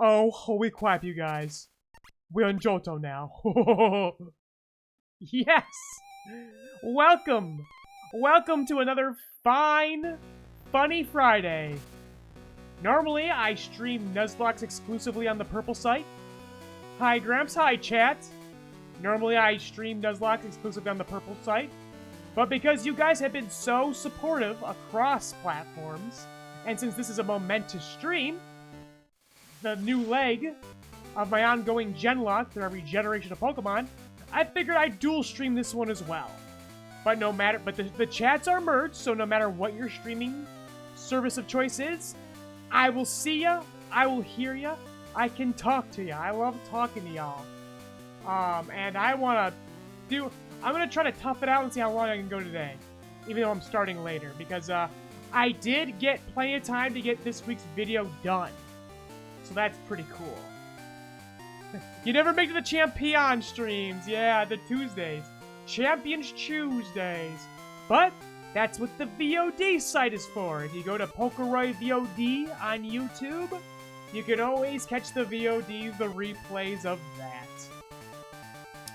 Oh, holy crap, you guys. We're in Johto now. Yes! Welcome! Welcome to another fine, funny Friday. Normally, I stream Nuzlocke exclusively on the purple site. Hi, Gramps. Hi, chat. Normally, I stream Nuzlocke exclusively on the purple site. But because you guys have been so supportive across platforms, and since this is a momentous stream, the new leg of my ongoing genlock through every generation of Pokemon, I figured I'd dual stream this one as well. But the chats are merged, so no matter what your streaming service of choice is, I will see ya, I will hear ya, I can talk to ya. I love talking to y'all. And I'm gonna try to tough it out and see how long I can go today, even though I'm starting later, because I did get plenty of time to get this week's video done. So that's pretty cool. You never make it to the Champion streams. Yeah, the Tuesdays. Champions Tuesdays. But that's what the VOD site is for. If you go to PokeRoyVOD on YouTube, you can always catch the VODs, the replays of that.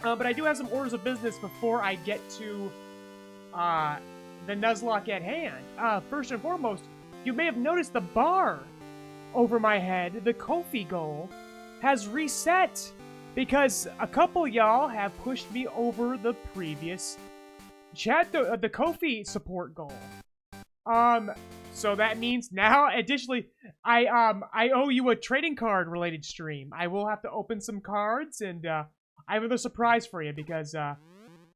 But I do have some orders of business before I get to the Nuzlocke at hand. First and foremost, you may have noticed the bar over my head, the Kofi goal, has reset because a couple y'all have pushed me over the previous the Kofi support goal. So that means now, additionally, I owe you a trading card related stream. I will have to open some cards, and I have another surprise for you because I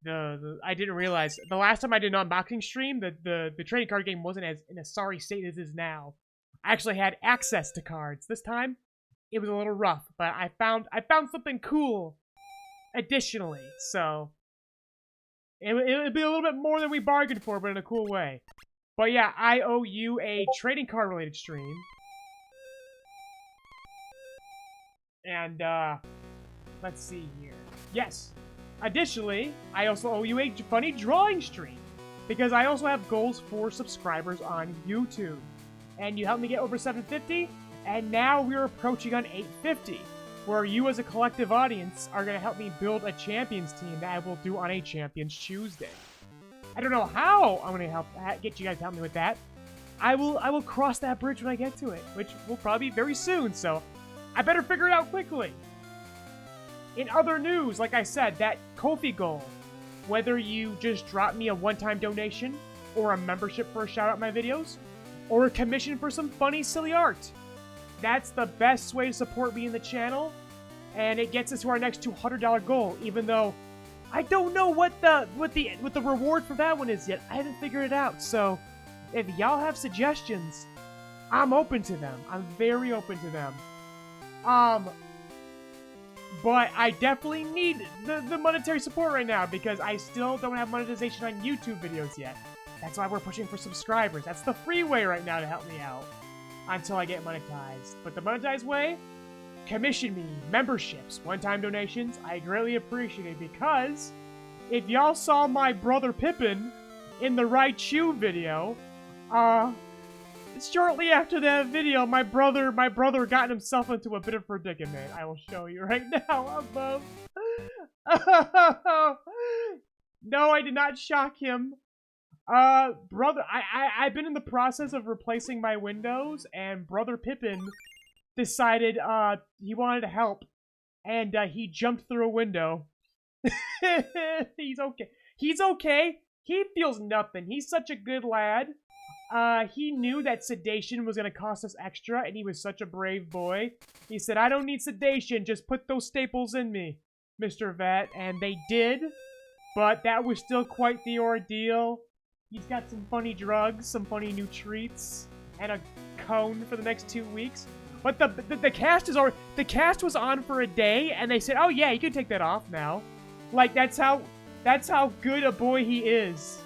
didn't realize the last time I did an unboxing stream the trading card game wasn't as in a sorry state as it is now. I actually had access to cards. This time, it was a little rough, but I found something cool additionally, so it'll be a little bit more than we bargained for, but in a cool way. But yeah, I owe you a trading card related stream. And let's see here. Yes. Additionally, I also owe you a funny drawing stream, because I also have goals for subscribers on YouTube. And you helped me get over 750, and now we're approaching on 850, where you as a collective audience are going to help me build a Champions team that I will do on a Champions Tuesday. I don't know how I'm going to get you guys to help me with that. I will cross that bridge when I get to it, which will probably be very soon, so I better figure it out quickly. In other news, like I said, that Kofi goal, whether you just drop me a one-time donation, or a membership for a shout-out in my videos, or a commission for some funny, silly art. That's the best way to support me in the channel, and it gets us to our next $200 goal, even though I don't know what the reward for that one is yet. I haven't figured it out, so if y'all have suggestions, I'm open to them. I'm very open to them. But I definitely need the monetary support right now, because I still don't have monetization on YouTube videos yet. That's why we're pushing for subscribers. That's the free way right now to help me out until I get monetized. But the monetized way, commission me, memberships, one-time donations, I greatly appreciate it, because if y'all saw my brother Pippin in the Raichu video, shortly after that video, my brother got himself into a bit of a predicament. I will show you right now above. No, I did not shock him. Brother, I've been in the process of replacing my windows, and Brother Pippin decided, he wanted to help, and, he jumped through a window. He's okay. He's okay. He feels nothing. He's such a good lad. He knew that sedation was gonna cost us extra, and he was such a brave boy. He said, I don't need sedation, just put those staples in me, Mr. Vet, and they did, but that was still quite the ordeal. He's got some funny drugs, some funny new treats, and a cone for the next 2 weeks. But the cast is already, the cast was on for a day, and they said, "Oh yeah, you can take that off now." Like that's how good a boy he is,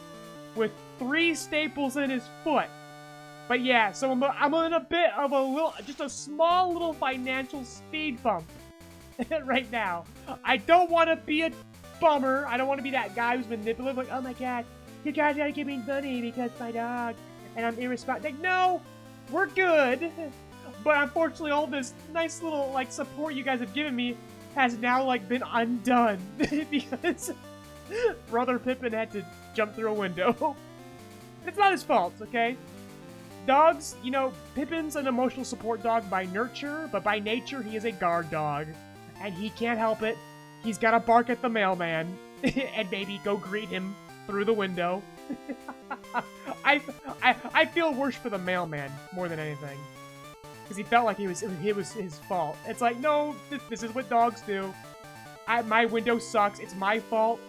with 3 staples in his foot. But yeah, so I'm in a bit of just a small little financial speed bump right now. I don't want to be a bummer. I don't want to be that guy who's manipulative, like, oh my god, you guys gotta give me money because my dog, and I'm irresponsible. Like, no, we're good. But unfortunately, all this nice little, like, support you guys have given me has now, like, been undone. Because Brother Pippin had to jump through a window. It's not his fault, okay? Dogs, you know, Pippin's an emotional support dog by nurture, but by nature, he is a guard dog. And he can't help it. He's gotta bark at the mailman. And maybe go greet him through the window. I feel worse for the mailman more than anything. Because he felt like it was his fault. It's like, no, this is what dogs do. My window sucks. It's my fault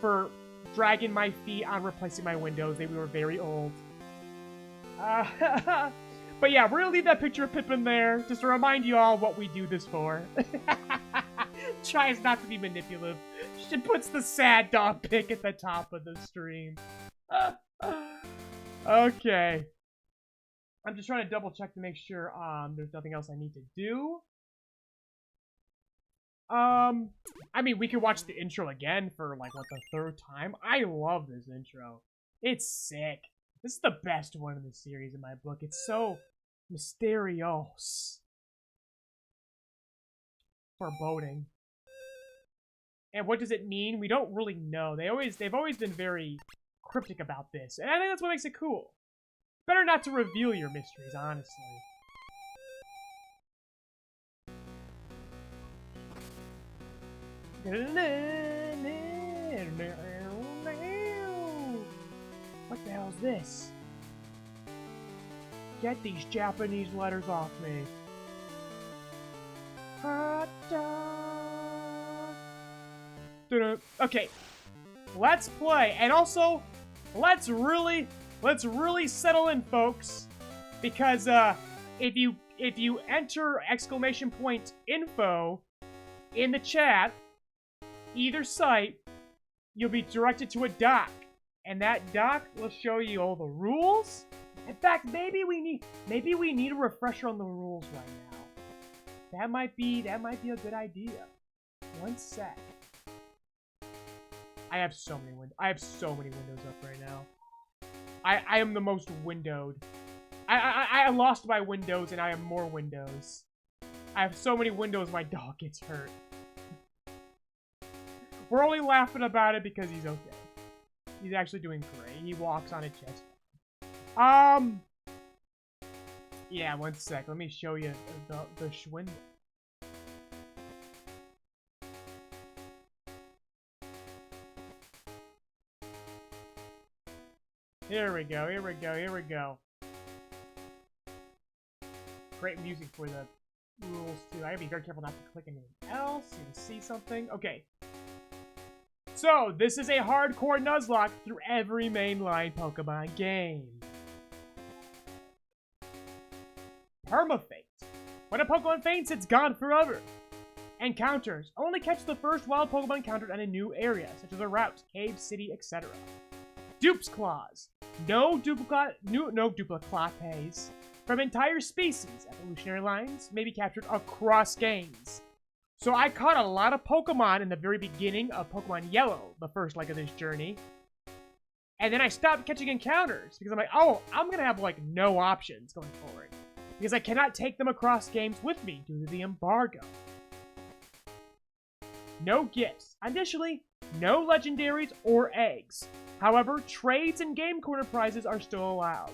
for dragging my feet on replacing my windows. They were very old. But yeah, we're gonna leave that picture of Pippin there, just to remind you all what we do this for. Tries not to be manipulative. She puts the sad dog pic at the top of the stream. Okay. I'm just trying to double check to make sure there's nothing else I need to do. I mean, we could watch the intro again for, like, what, the third time? I love this intro. It's sick. This is the best one in the series in my book. It's so mysterious. Foreboding. And what does it mean? We don't really know. They've always been very cryptic about this. And I think that's what makes it cool. Better not to reveal your mysteries, honestly. What the hell is this? Get these Japanese letters off me. Okay, let's play, and also let's really settle in, folks, because if you enter !info in the chat, either site, you'll be directed to a doc, and that doc will show you all the rules. In fact, maybe we need a refresher on the rules right now. That might be a good idea. One sec. I have so many windows up right now. I am the most windowed. I lost my windows and I have more windows. I have so many windows my dog gets hurt. We're only laughing about it because he's okay. He's actually doing great. He walks on a chest. Yeah, one sec. Let me show you the Schwindel. Here we go, here we go, here we go. Great music for the rules, too. I gotta be very careful not to click anything else. You can see something. Okay. So, this is a hardcore Nuzlocke through every mainline Pokemon game. Permafate. When a Pokemon faints, it's gone forever. Encounters. Only catch the first wild Pokemon encountered in a new area, such as a route, cave, city, etc. Dupe's Claws. No duplicates from entire species. Evolutionary lines may be captured across games. So I caught a lot of Pokemon in the very beginning of Pokemon Yellow, the first leg of this journey. And then I stopped catching encounters because I'm like, oh, I'm going to have, like, no options going forward. Because I cannot take them across games with me due to the embargo. No gifts. Additionally, no legendaries or eggs. However, trades and game corner prizes are still allowed.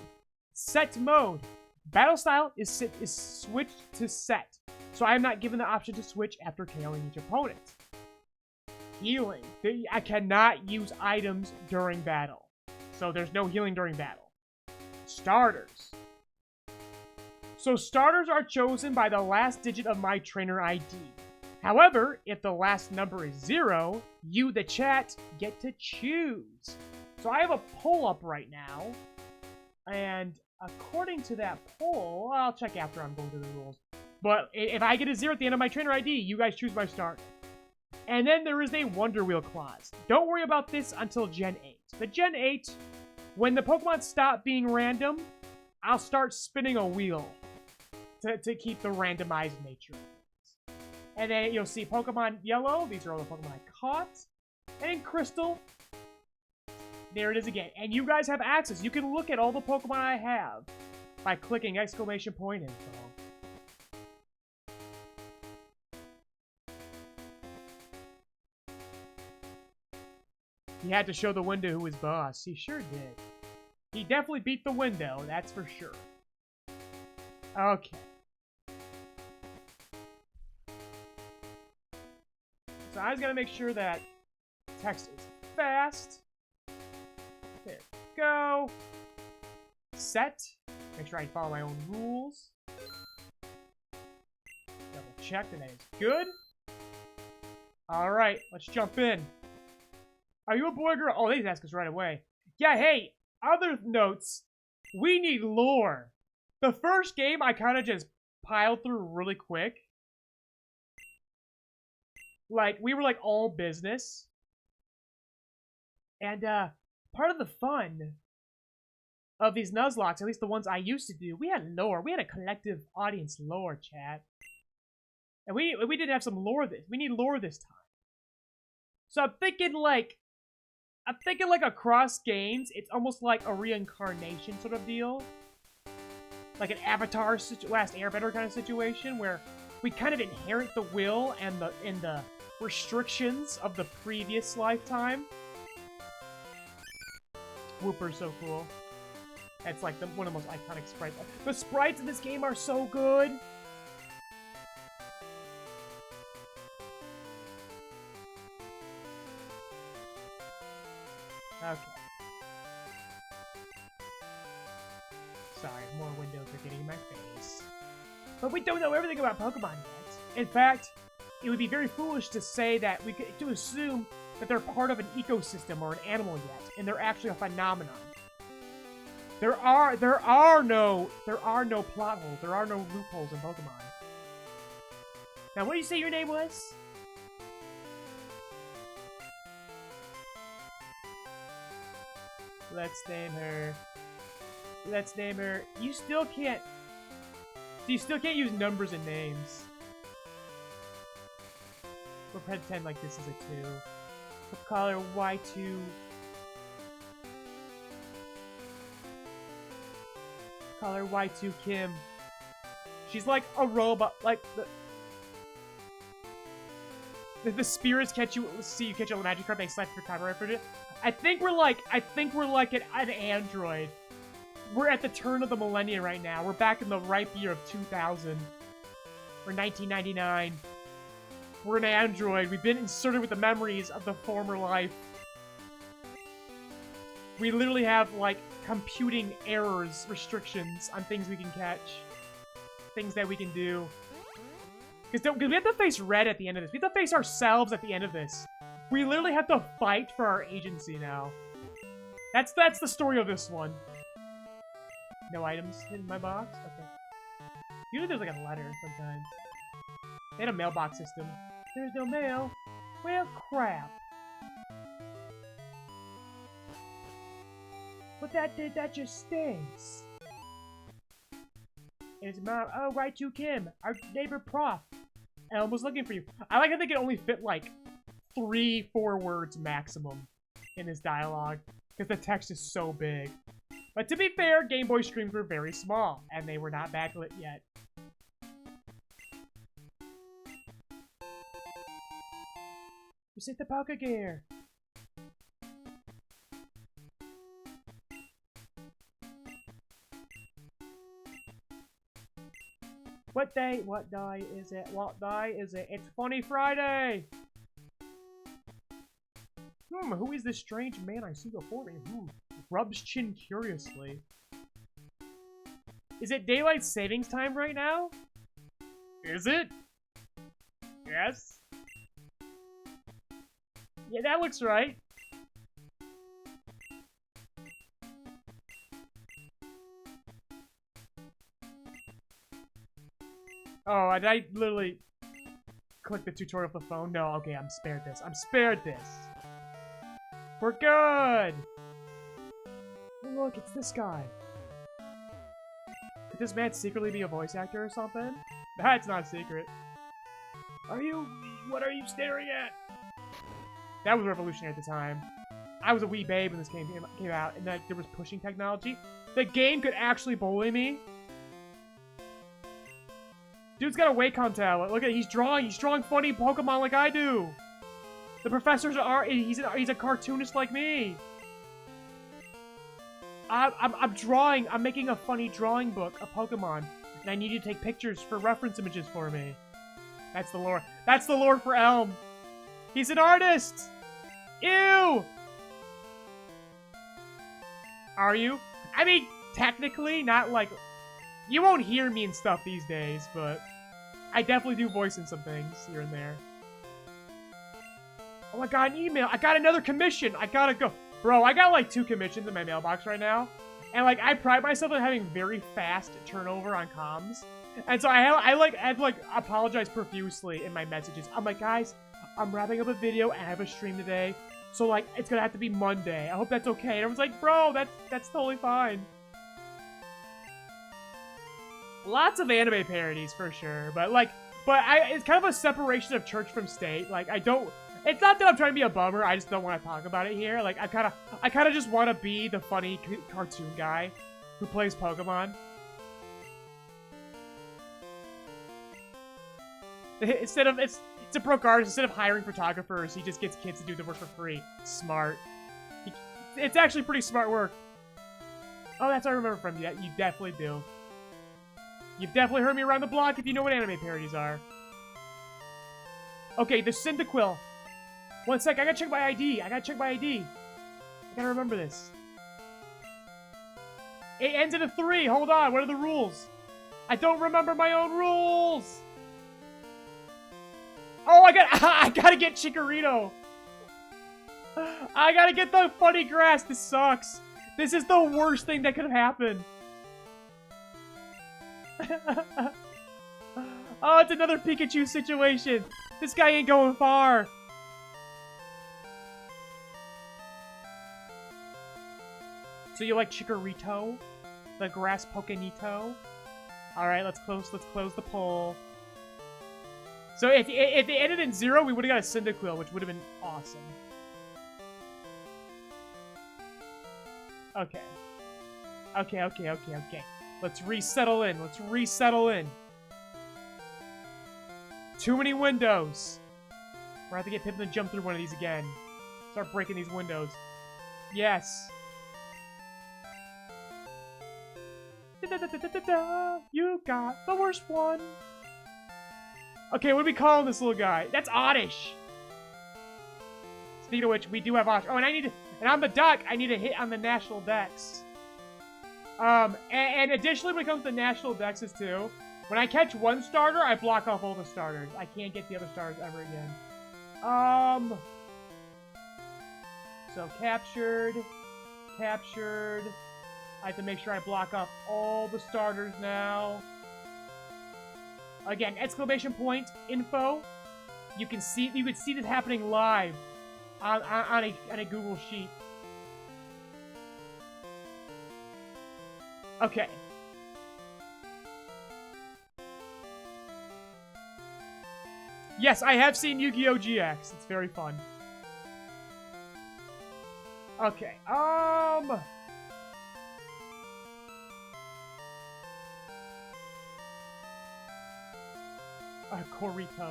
Set mode. Battle style is switched to set, so I am not given the option to switch after KOing each opponent. Healing. I cannot use items during battle, so there's no healing during battle. Starters. So starters are chosen by the last digit of my trainer ID. However, if the last number is 0, you, the chat, get to choose. So I have a poll up right now, and according to that poll, I'll check after I'm going through the rules. But if I get a 0 at the end of my trainer ID, you guys choose my starter. And then there is a Wonder Wheel clause. Don't worry about this until Gen 8. The Gen 8, when the Pokemon stop being random, I'll start spinning a wheel to keep the randomized nature. And then you'll see Pokemon Yellow. These are all the Pokemon I caught. And in Crystal, there it is again. And you guys have access. You can look at all the Pokemon I have by clicking !info. He had to show the window who was boss. He sure did. He definitely beat the window, that's for sure. Okay. So I just gotta make sure that text is fast. There we go. Set. Make sure I follow my own rules. Double check that that is good. Alright, let's jump in. Are you a boy or girl? Oh, they just ask us right away. Yeah, hey, other notes. We need lore. The first game I kind of just piled through really quick. Like, we were like all business. And part of the fun of these Nuzlocks, at least the ones I used to do, we had lore. We had a collective audience lore, chat. And we did have some lore we need lore this time. So I'm thinking like across games, it's almost like a reincarnation sort of deal. Like an Avatar Last Airbender kind of situation where we kind of inherit the will and the restrictions of the previous lifetime. Whooper's so cool. That's like one of the most iconic sprites. The sprites in this game are so good. Okay. Sorry, more windows are getting in my face. But we don't know everything about Pokemon yet. In fact, it would be very foolish to say that to assume that they're part of an ecosystem or an animal yet, and they're actually a phenomenon. There are no plot holes. There are no loopholes in Pokemon. Now, what did you say your name was? Let's name her. You still can't use numbers and names. We'll pretend like this is a 2. We'll call her Y2. Call her Y2 Kim. She's like a robot, like the spirits catch you a magic card, they slap your copyright for it. I think we're like an android. We're at the turn of the millennium right now. We're back in the ripe year of 2000. Or 1999. We're an android. We've been inserted with the memories of the former life. We literally have, like, computing errors, restrictions on things we can catch. Things that we can do. Because we have to face Red at the end of this. We have to face ourselves at the end of this. We literally have to fight for our agency now. That's the story of this one. No items in my box? Okay. Usually there's like a letter sometimes. They had a mailbox system. There's no mail. Well, crap. But that just stinks. And it's mom. Oh, Y2 Kim, our neighbor prof. Elm was looking for you. I like how they can only fit like 3-4 words maximum in this dialogue because the text is so big. But to be fair, Game Boy streams were very small and they were not backlit yet. Reset the PokeGear. What day? What day is it? What day is it? It's Funny Friday! Who is this strange man I see before me? Rubs chin curiously. Is it daylight savings time right now? Is it? Yes? Yeah, that looks right. Oh, did I literally click the tutorial for the phone? No, okay, I'm spared this. I'm spared this. We're good! Oh, look, it's this guy. Could this man secretly be a voice actor or something? That's not a secret. What are you staring at? That was revolutionary at the time. I was a wee babe when this game came out, and there was pushing technology. The game could actually bully me. Dude's got a Wacom tablet. Look at it, he's drawing funny Pokemon like I do. The professor's he's a cartoonist like me. I'm drawing. I'm making a funny drawing book of Pokemon, and I need you to take pictures for reference images for me. That's the lore. That's the lore for Elm. He's an artist. Ew. Are you? I mean, technically, not like... You won't hear me and stuff these days, but I definitely do voice in some things here and there. Oh, I got an email. I got another commission. I gotta go. Bro, I got like 2 commissions in my mailbox right now. And like, I pride myself on having very fast turnover on comms. And so I had to apologize profusely in my messages. I'm like, guys, I'm wrapping up a video and I have a stream today. So like, it's gonna have to be Monday. I hope that's okay. And I was like, bro, that's totally fine. Lots of anime parodies for sure. But like, it's kind of a separation of church from state. Like, it's not that I'm trying to be a bummer, I just don't want to talk about it here. Like, I kind of just want to be the funny cartoon guy who plays Pokemon. It's a broke artist. Instead of hiring photographers, he just gets kids to do the work for free. Smart. It's actually pretty smart work. Oh, that's what I remember from you. You definitely do. You've definitely heard me around the block if you know what anime parodies are. Okay, the Cyndaquil. One sec, I gotta check my ID. I gotta remember this. It ends in a 3. Hold on, what are the rules? I don't remember my own rules. Oh, I gotta get Chikorito. I gotta get the funny grass. This sucks. This is the worst thing that could have happened. Oh, it's another Pikachu situation. This guy ain't going far. So you like Chikorito? The grass Pokenito? Alright, let's close the poll. So if it ended in 0, we would have got a Cyndaquil, which would have been awesome. Okay. Okay. Let's resettle in. Too many windows. We're gonna have to get Pippin to jump through one of these again. Start breaking these windows. Yes. You got the worst one. Okay, what are we calling this little guy? That's Oddish. Speaking of which, we do have Oddish. Oh, and I'm the duck. I need a hit on the national dex. And additionally, when it comes to national dexes too, when I catch one starter, I block off all the starters. I can't get the other starters ever again. So captured. I have to make sure I block off all the starters now. Again, exclamation point info. You could see this happening live on a Google sheet. Okay. Yes, I have seen Yu-Gi-Oh! GX. It's very fun. Okay, Corito.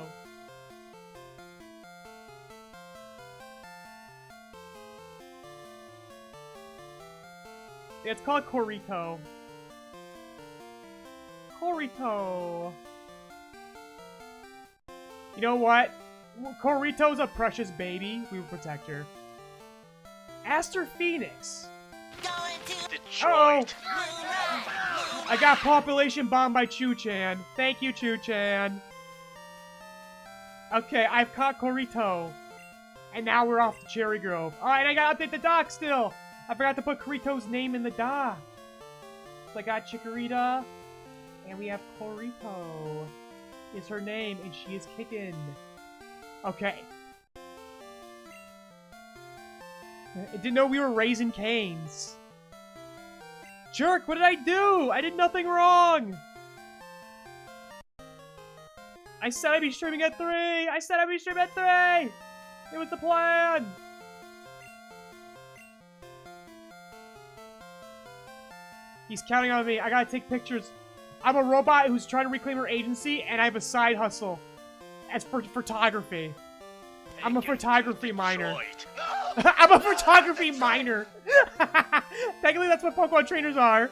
Yeah, it's called Corito. You know what? Corito's a precious baby. We will protect her. Aster Phoenix. Detroit. Uh-oh. I got population bombed by Chu-chan. Thank you, Chu-chan. Okay, I've caught Corito. And now we're off to Cherry Grove. Alright, I gotta update the dock still. I forgot to put Corito's name in the dock. So I got Chikorita. And we have Corito. Is her name, and she is kicking. Okay. I didn't know we were raising canes. Jerk, what did I do? I did nothing wrong. I said I'd be streaming at 3. It was the plan. He's counting on me. I gotta take pictures. I'm a robot who's trying to reclaim her agency, and I have a side hustle as for photography. I'm a photography minor. I'm a photography minor. Technically, that's what Pokemon trainers are.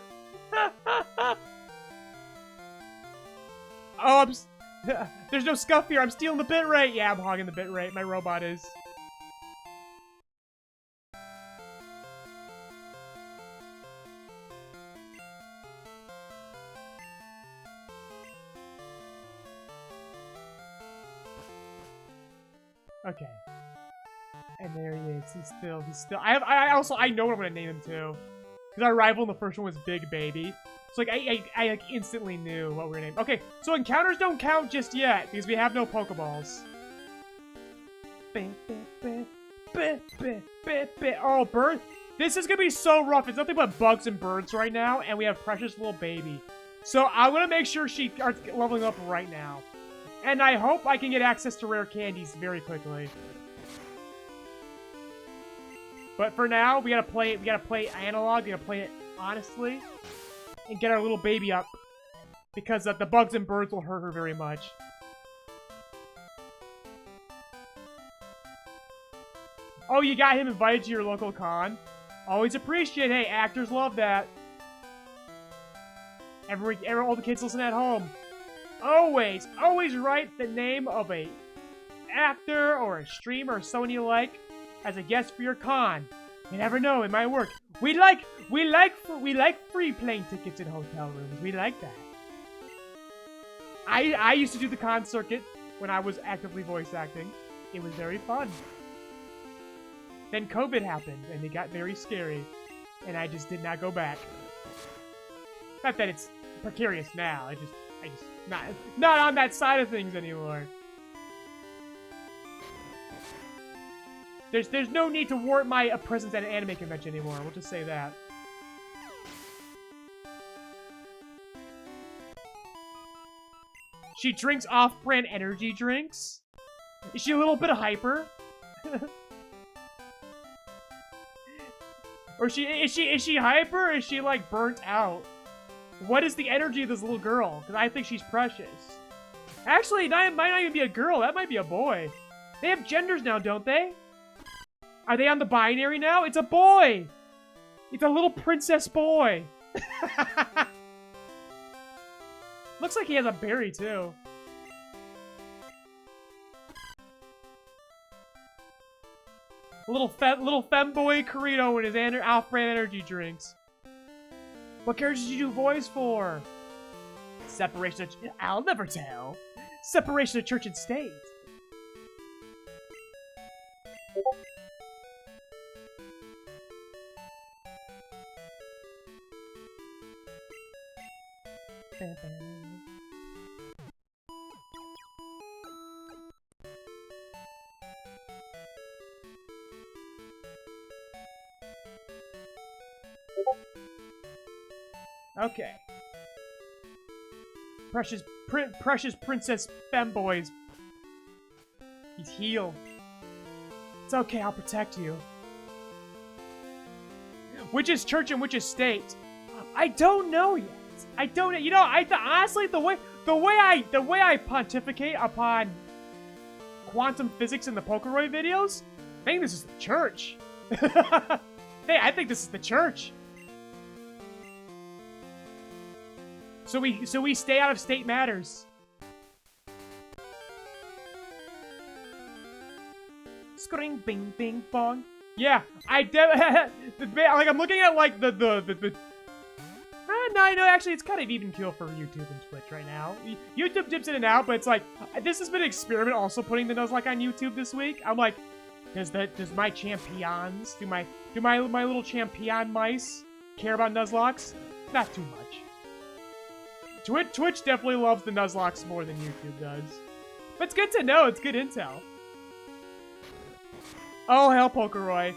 Oh, there's no scuff here. I'm stealing the bitrate. Yeah, I'm hogging the bitrate. My robot is. Okay. And there he is. He's still. I know what I'm gonna name him too. Because our rival in the first one was Big Baby. So like I like instantly knew what we were naming. Okay, so encounters don't count just yet because we have no Pokeballs. Oh, bird! This is gonna be so rough. It's nothing but bugs and birds right now, and we have precious little baby. So I'm gonna make sure she starts leveling up right now, and I hope I can get access to rare candies very quickly. But for now, we gotta play it. We gotta play analog. We gotta play it honestly. And get our little baby up. Because the bugs and birds will hurt her very much. Oh, you got him invited to your local con? Always appreciate. Hey, actors love that. All the kids listen at home. Always write the name of a actor or a streamer or someone you like as a guest for your con. You never know, it might work. We like free plane tickets in hotel rooms. We like that. I used to do the con circuit when I was actively voice acting. It was very fun. Then COVID happened and it got very scary, and I just did not go back. Not that it's precarious now. I just not on that side of things anymore. There's no need to warrant my presence at an anime convention anymore. We'll just say that. She drinks off-brand energy drinks? Is she a little bit hyper? Or is she hyper or is she like burnt out? What is the energy of this little girl? Because I think she's precious. Actually, that might not even be a girl. That might be a boy. They have genders now, don't they? Are they on the binary now? It's a boy! It's a little princess boy. Looks like he has a berry, too. Little femboy Corito with his off-brand energy drinks. What character did you do voice for? Separation of... I'll never tell. Separation of church and state. Okay. Precious Princess Femboys. He's healed. It's okay, I'll protect you. Which is church and which is state? I don't know yet. I don't. You know, honestly, the way I pontificate upon quantum physics in the PokeRoy videos, I think this is the church. Hey, I think this is the church. So we stay out of state matters. Scring, bing, bing, bong. Yeah, like I'm looking at like the no, actually, it's kind of even keel for YouTube and Twitch right now. YouTube dips in and out, but it's like, this has been an experiment also putting the Nuzlocke on YouTube this week. I'm like, does my champions, do my little champion mice care about Nuzlocks? Not too much. Twitch definitely loves the Nuzlocks more than YouTube does. But it's good to know, it's good intel. Oh, hell, PokeRoy.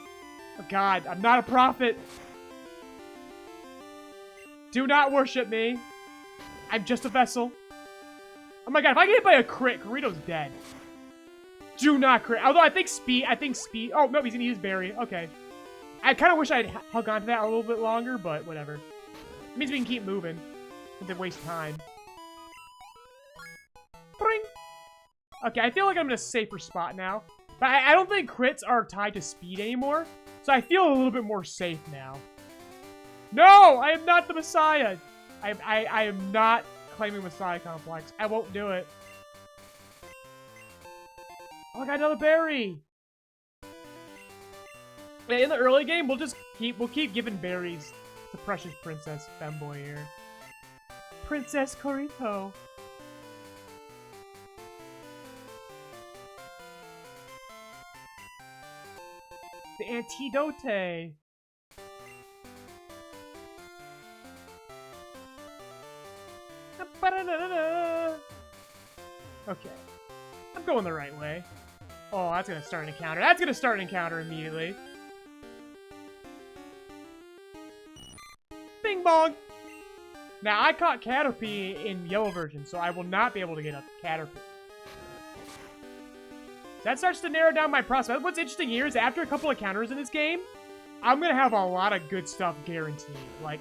Oh, God, I'm not a prophet. Do not worship me. I'm just a vessel. Oh my god, if I get hit by a crit, Corito's dead. Do not crit. Although I think speed. Oh, no, he's gonna use berry. Okay. I kind of wish I'd hung on to that a little bit longer, but whatever. It means we can keep moving. Don't waste time. Bring. Okay, I feel like I'm in a safer spot now. But I don't think crits are tied to speed anymore, so I feel a little bit more safe now. No! I am not the Messiah! I am not claiming Messiah complex. I won't do it. Oh, I got another berry! In the early game, we'll keep giving berries to Precious Princess Femboy here. Princess Korito. The Antidote. Okay. I'm going the right way. Oh, that's gonna start an encounter. That's gonna start an encounter immediately. Bing bong! Now, I caught Caterpie in yellow version, so I will not be able to get a Caterpie. That starts to narrow down my prospect. What's interesting here is after a couple of counters in this game, I'm gonna have a lot of good stuff guaranteed. Like,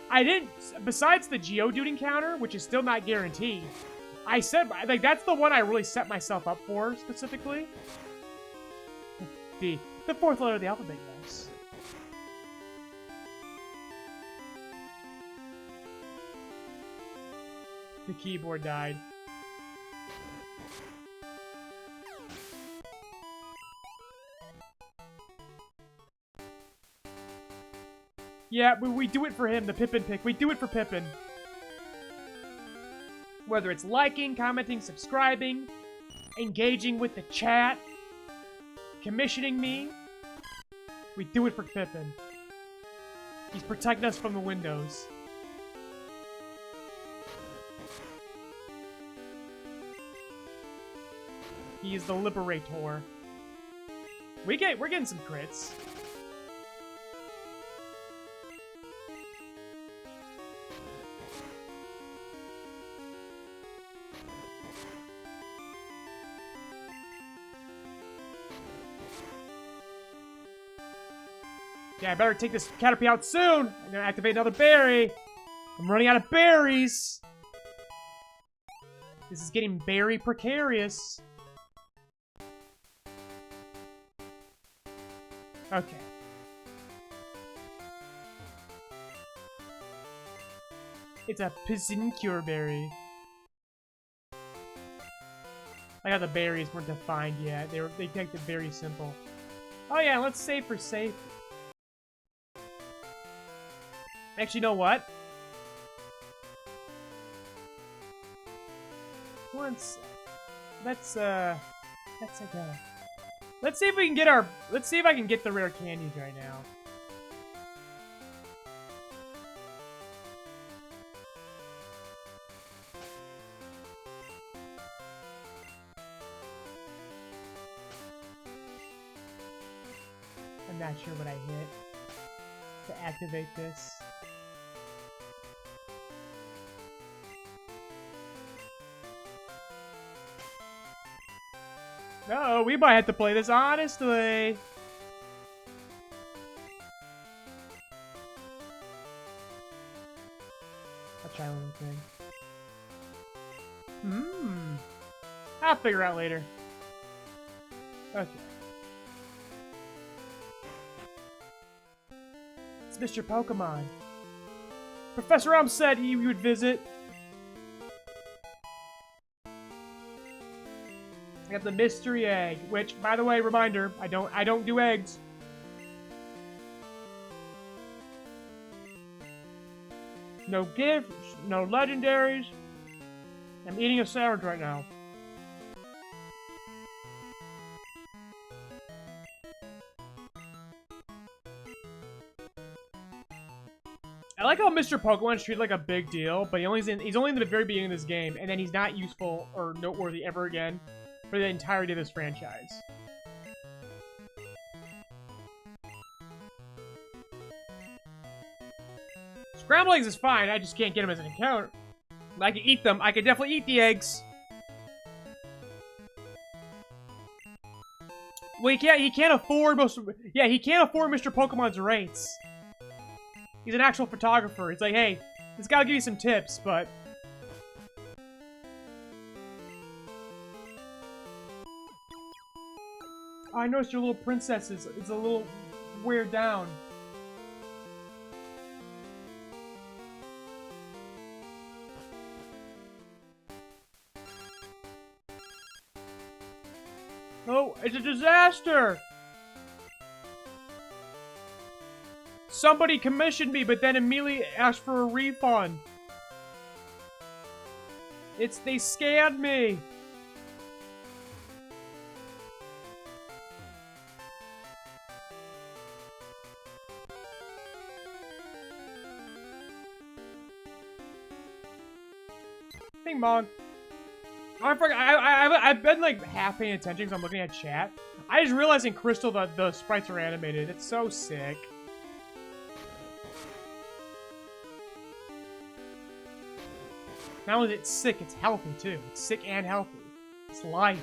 I didn't, besides the Geodude encounter, which is still not guaranteed, I said, like, that's the one I really set myself up for, specifically. The fourth letter of the alphabet, yes. The keyboard died. Yeah, we do it for him, the Pippin pick. We do it for Pippin. Whether it's liking, commenting, subscribing, engaging with the chat, commissioning me, we do it for Pippin. He's protecting us from the windows. He is the liberator. We're getting some crits. Yeah, I better take this Caterpie out soon. I'm gonna activate another berry. I'm running out of berries. This is getting berry precarious. Okay. It's a Pizincure berry. I got the berries weren't defined yet. They take it very simple. Oh yeah, let's save for safe. Actually, you know what? Let's see if we can get let's see if I can get the rare candies right now. I'm not sure what I hit to activate this. No, we might have to play this honestly. I'll try one thing. I'll figure out later. Okay. It's Mr. Pokemon. Professor Elm said he would visit. I got the mystery egg, which, by the way, reminder, I don't do eggs. No gifts, no legendaries. I'm eating a sandwich right now. I like how Mr. Pokemon's treated like a big deal, but he's only in the very beginning of this game, and then he's not useful or noteworthy ever again for the entirety of this franchise. Scrambled eggs is fine, I just can't get them as an encounter. I can eat them. I can definitely eat the eggs. Well, he can't afford he can't afford Mr. Pokemon's rates. He's an actual photographer. He's like, hey, this guy will give you some tips, but Oh, I noticed your little princess is a little weird down. Oh, it's a disaster! Somebody commissioned me, but then immediately asked for a refund. They scammed me! Bing bong. Oh, I forgot. I've been like half paying attention because I'm looking at chat. I just realized in Crystal the sprites are animated. It's so sick. Not only is it sick, it's healthy too. It's sick and healthy. It's life.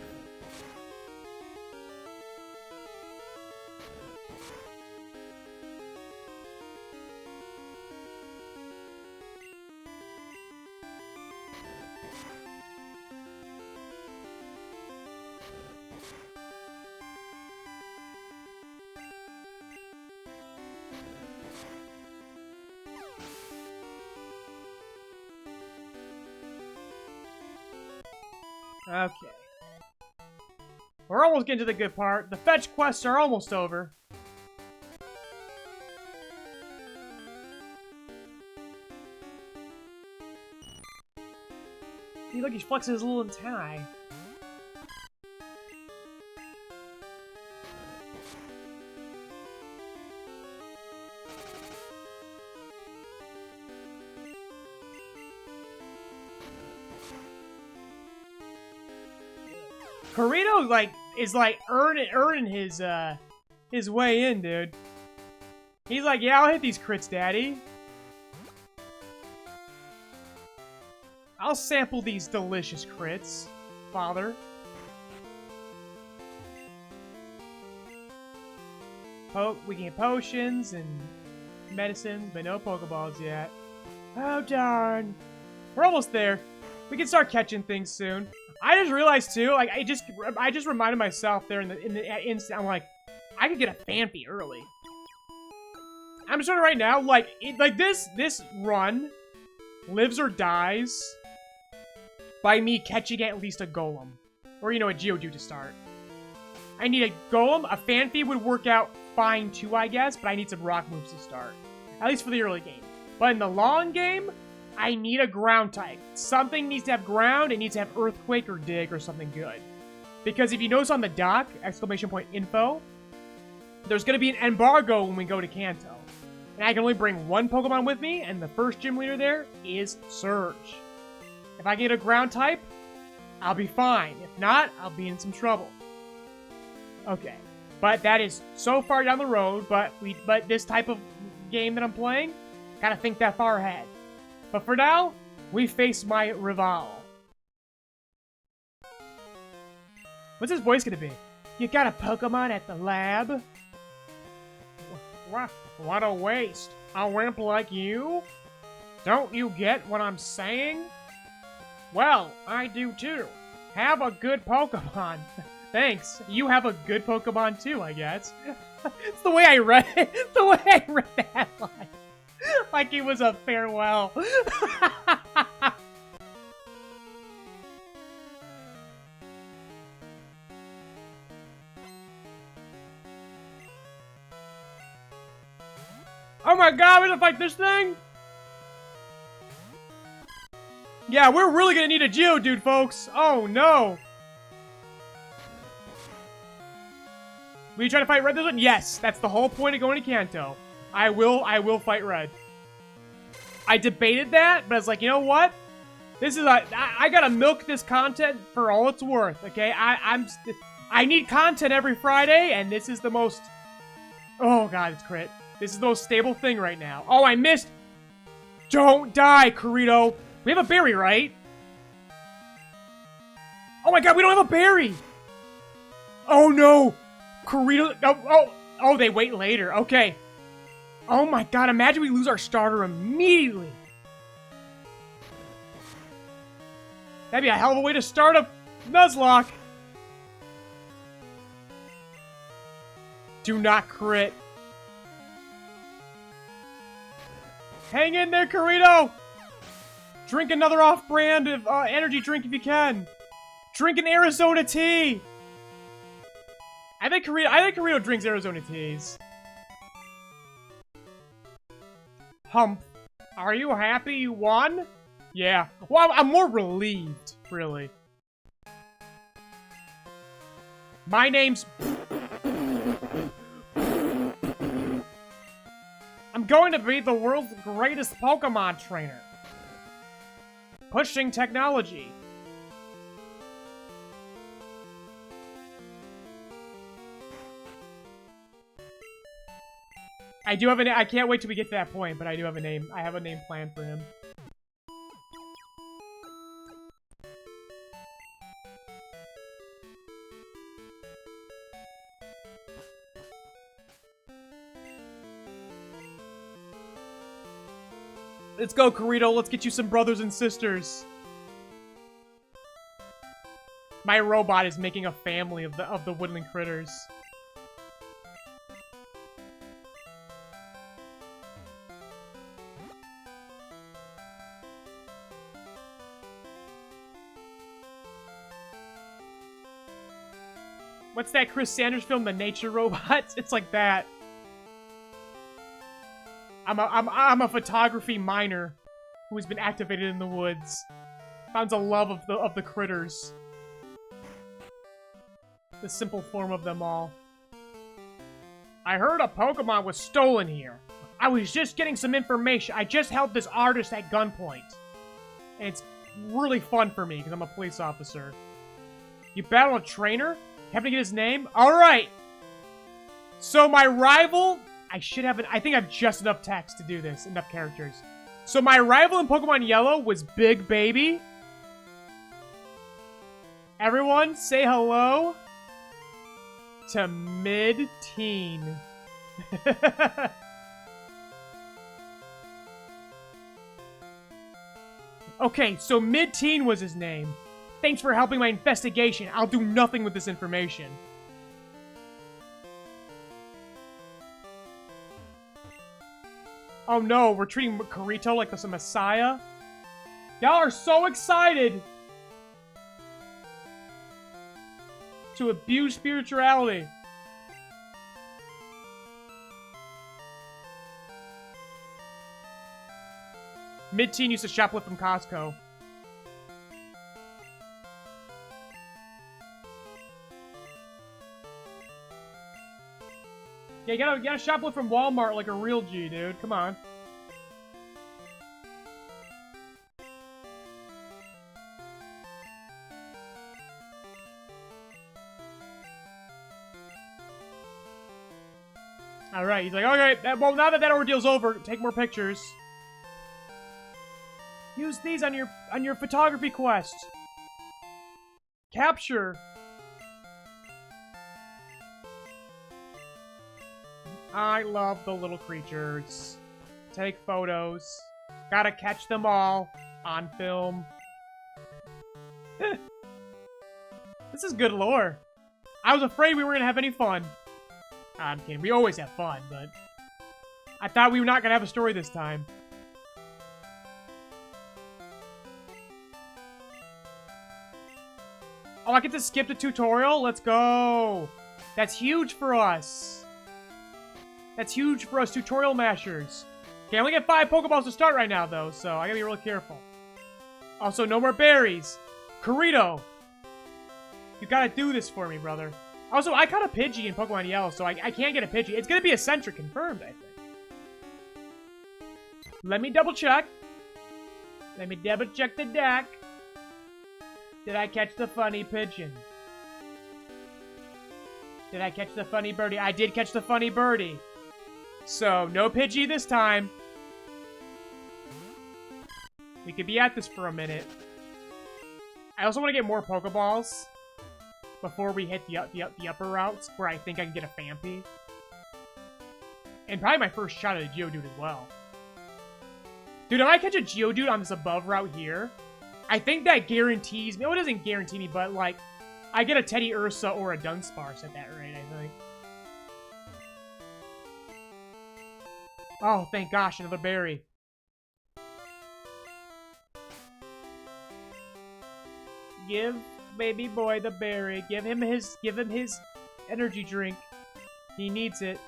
Okay. We're almost getting to the good part. The fetch quests are almost over. See, look, he's flexing his little antennae. Kirito, is earning his way in, dude. He's like, yeah, I'll hit these crits, daddy. I'll sample these delicious crits, father. We can get potions and medicine, but no Pokeballs yet. Oh, darn. We're almost there. We can start catching things soon. I just realized too, like I just reminded myself there in the instant. I'm like, I could get a Phanpy early. I'm starting right now, this run lives or dies by me catching at least a Golem, or a Geodude to start. I need a Golem. A Phanpy would work out fine too, I guess, but I need some rock moves to start, at least for the early game. But in the long game, I need a ground type. Something needs to have ground, it needs to have earthquake or dig or something good. Because if you notice on the dock, !info, there's going to be an embargo when we go to Kanto. And I can only bring one Pokemon with me, and the first gym leader there is Surge. If I get a ground type, I'll be fine. If not, I'll be in some trouble. Okay. But that is so far down the road, but this type of game that I'm playing, gotta think that far ahead. But for now, we face my rival. What's his voice gonna be? You got a Pokemon at the lab? What a waste. A wimp like you? Don't you get what I'm saying? Well, I do too. Have a good Pokemon. Thanks. You have a good Pokemon too, I guess. It's the way I read it. The way I read that line. Like it was a farewell. Oh my god, we're gonna fight this thing? Yeah, we're really gonna need a Geodude, folks. Oh no. Will you try to fight Red this one? Yes, that's the whole point of going to Kanto. I will fight Red. I debated that, but I was like, you know what? This is I gotta milk this content for all it's worth, okay? I need content every Friday, and this is the most... Oh god, it's crit. This is the most stable thing right now. Oh, I missed! Don't die, Kirito! We have a berry, right? Oh my god, we don't have a berry! Oh no! Kirito... Oh, they wait later. Okay. Oh my god, imagine we lose our starter immediately. That'd be a hell of a way to start a Nuzlocke. Do not crit. Hang in there, Kirito! Drink another off-brand of energy drink if you can. Drink an Arizona tea. I think Kirito drinks Arizona teas. Hump. Are you happy you won? Yeah. Well, I'm more relieved, really. My name's... I'm going to be the world's greatest Pokemon trainer. Pushing technology. I do have a I can't wait till we get to that point, but I do have a name. I have a name planned for him. Let's go, Kirito. Let's get you some brothers and sisters. My robot is making a family of the woodland critters. What's that Chris Sanders film, The Nature Robot? It's like that. I'm a photography minor who has been activated in the woods. Found a love of the critters. The simple form of them all. I heard a Pokemon was stolen here. I was just getting some information. I just held this artist at gunpoint. And it's really fun for me because I'm a police officer. You battle a trainer? Have to get his name? Alright! So my rival... I think I have just enough text to do this. Enough characters. So my rival in Pokemon Yellow was Big Baby. Everyone, say hello to Mid-Teen. Okay, so Mid-Teen was his name. Thanks for helping my investigation. I'll do nothing with this information. Oh no, we're treating Kirito like the messiah? Y'all are so excited to abuse spirituality. Mid-Teen used to shoplift from Costco. Yeah, you gotta shoplift from Walmart like a real G, dude. Come on. Alright, he's like, okay, well, now that ordeal's over, take more pictures. Use these on your photography quest. Capture. I love the little creatures. Take photos. Gotta catch them all on film. This is good lore. I was afraid we weren't gonna have any fun. I'm kidding. We always have fun, but I thought we were not gonna have a story this time. Oh, I get to skip the tutorial? Let's go! That's huge for us! That's huge for us tutorial mashers. Okay, I only get 5 Pokeballs to start right now, though, so I gotta be real careful. Also, no more berries. Kirito! You gotta do this for me, brother. Also, I caught a Pidgey in Pokemon Yellow, so I can't get a Pidgey. It's gonna be a Centric confirmed, I think. Let me double check. Let me double check the deck. Did I catch the funny pigeon? Did I catch the funny birdie? I did catch the funny birdie. So, no Pidgey this time. We could be at this for a minute. I also want to get more Pokeballs before we hit the upper routes, where I think I can get a Phanpy. And probably my first shot at a Geodude as well. Dude, if I catch a Geodude on this above route here, I think that guarantees me... No, it doesn't guarantee me, but, like, I get a Teddy Ursa or a Dunsparce at that rate, I think. Oh, thank gosh, another berry. Give baby boy the berry. Give him his energy drink. He needs it.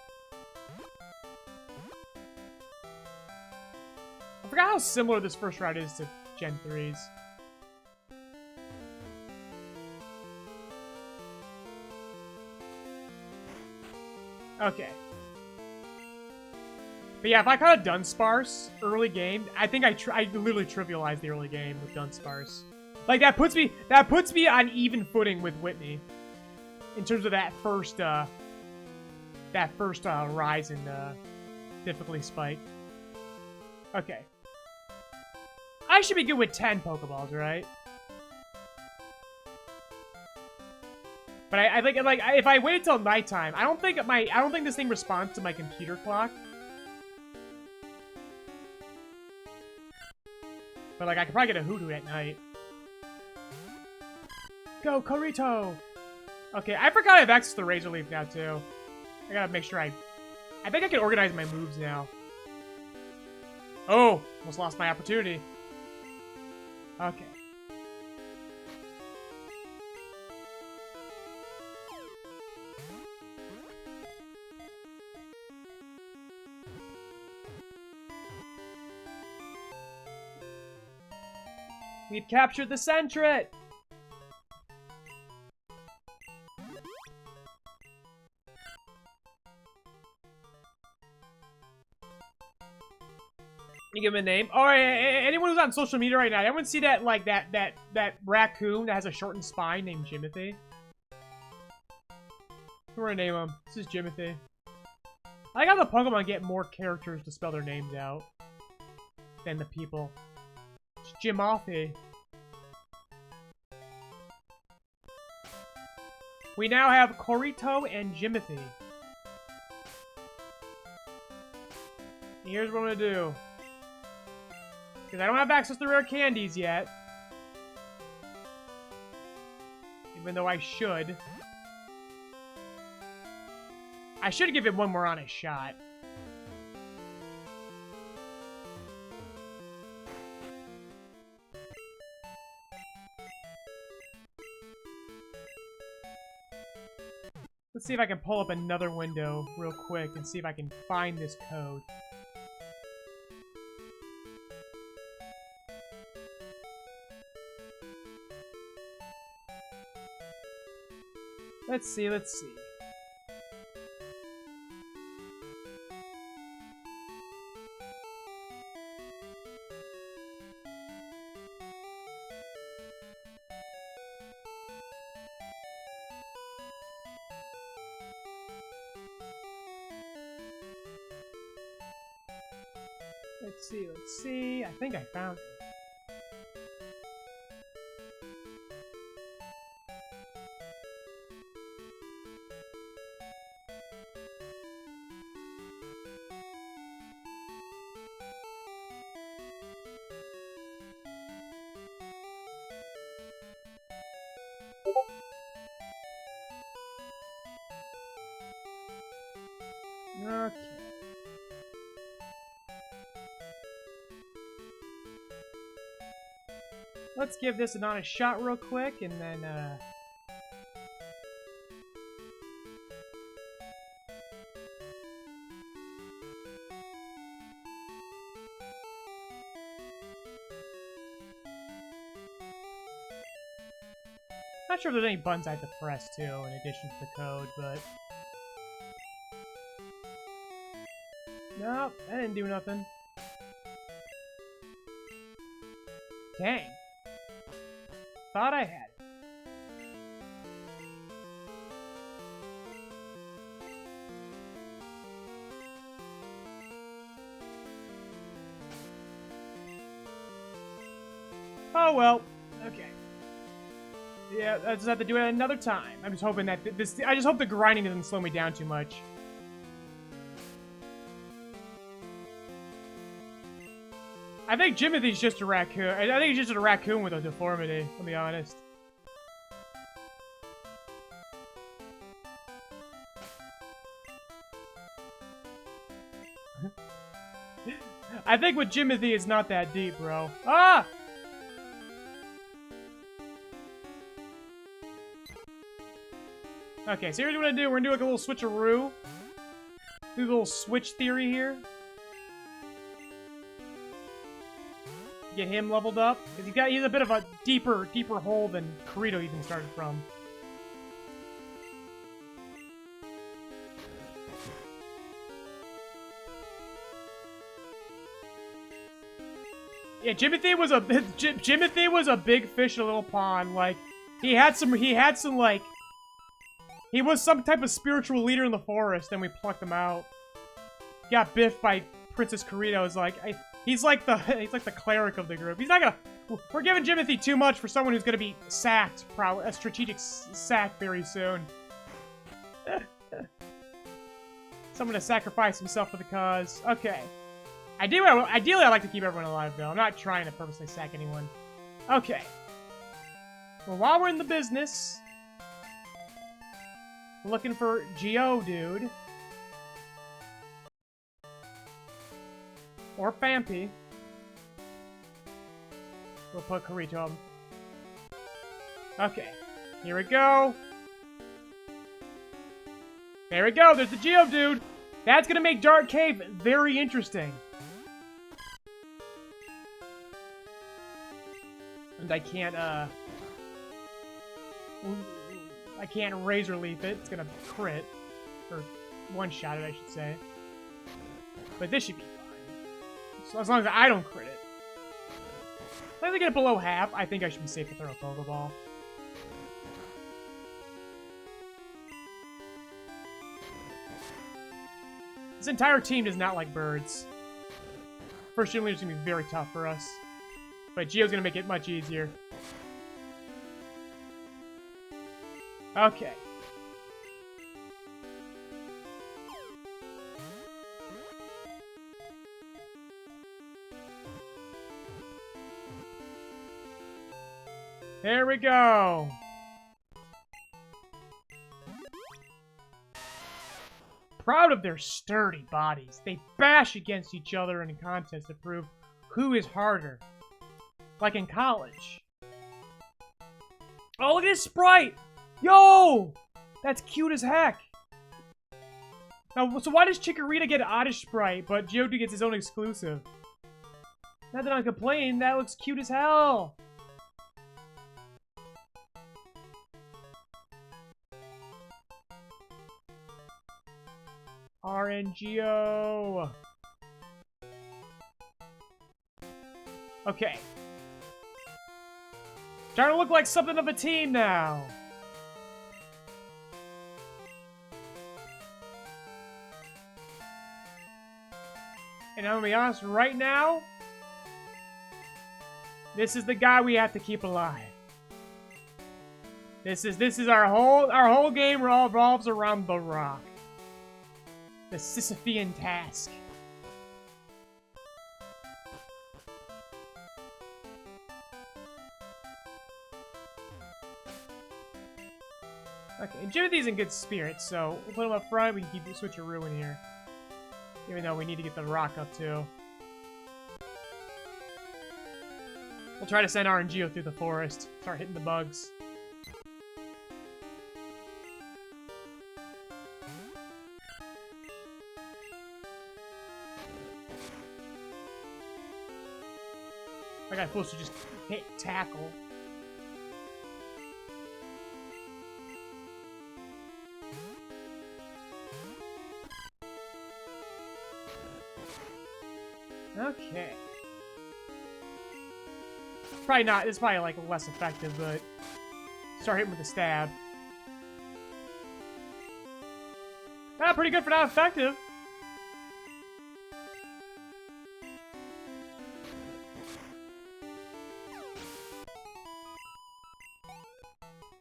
I forgot how similar this first route is to Gen 3's. Okay. But yeah, if I caught a Dunsparce early game, I think I literally trivialized the early game with Dunsparce. Like that puts me on even footing with Whitney in terms of that first rise in difficulty spike. Okay. I should be good with 10 Pokeballs, right? But I think like if I wait till nighttime, I don't think this thing responds to my computer clock. But like I could probably get a Hoodoo at night. Go Korito! Okay, I forgot I have access to Razor Leaf now too. I gotta make sure I think I can organize my moves now. Oh, almost lost my opportunity. Okay. We've captured the Sentret! You give him a name. All right, anyone who's on social media right now, anyone see that like that raccoon that has a shortened spine named Jimothy? We're gonna name him. This is Jimothy. I like how the Pokemon get more characters to spell their names out than the people. It's Jimothy. We now have Korito and Jimothy. Here's what I'm gonna do. Because I don't have access to rare candies yet. Even though I should. I should give it one more honest shot. Let's see if I can pull up another window real quick and see if I can find this code. Let's see. Let's see. I think I found it. Okay. Let's give this an honest shot real quick, and then, not sure if there's any buttons I have to press, too, in addition to the code, but... Nope, that didn't do nothing. Dang. Thought I had it. Oh well. Okay. Yeah, I just have to do it another time. I'm just hoping that I just hope the grinding doesn't slow me down too much. I think Jimothy's just a raccoon. I think he's just a raccoon with a deformity, to be honest. I think with Jimothy, it's not that deep, bro. Ah! Okay, so here's what we're gonna do. We're gonna do like a little switcheroo. Do a little switch theory here. Get him leveled up. Because he's a bit of a deeper hole than Kirito even started from. Yeah, Jimothy was a big fish in a little pond. Like, he was some type of spiritual leader in the forest, and we plucked him out. Got biffed by Princess Kirito. He's like the cleric of the group. He's not gonna. We're giving Jimothy too much for someone who's gonna be sacked, probably a strategic sack very soon. Someone to sacrifice himself for the cause. Okay. Ideally, I like to keep everyone alive, though. I'm not trying to purposely sack anyone. Okay. Well, while we're in the business, we're looking for Geodude. Or Phanpy. We'll put Kirito him. Okay. Here we go. There we go. There's the Geodude. That's gonna make Dark Cave very interesting. And I can't Razor Leaf it. It's gonna crit. Or one-shot it, I should say. But this should be fine. So as long as I don't crit it. As long as I get it below half, I think I should be safe to throw a Pokeball. This entire team does not like birds. First gym leader's gonna be very tough for us. But Geo's gonna make it much easier. Okay. There we go. Proud of their sturdy bodies, they bash against each other in a contest to prove who is harder. Like in college. Oh, look at this sprite! Yo! That's cute as heck. Now, so why does Chikorita get an Oddish sprite, but Johto gets his own exclusive? Not that I'm complaining, that looks cute as hell. RNGO. Okay. Starting to look like something of a team now. And I'm gonna be honest, right now, this is the guy we have to keep alive. This is our whole game revolves around the rock. The Sisyphean task. Okay, and Jimothy's in good spirits, so we'll put him up front. We can keep the switcheroo in here. Even though we need to get the rock up, too. We'll try to send RNGO through the forest. Start hitting the bugs. I got supposed to just hit tackle. Okay. Probably not. It's probably like less effective, but start hitting with a stab. Ah, pretty good for not effective.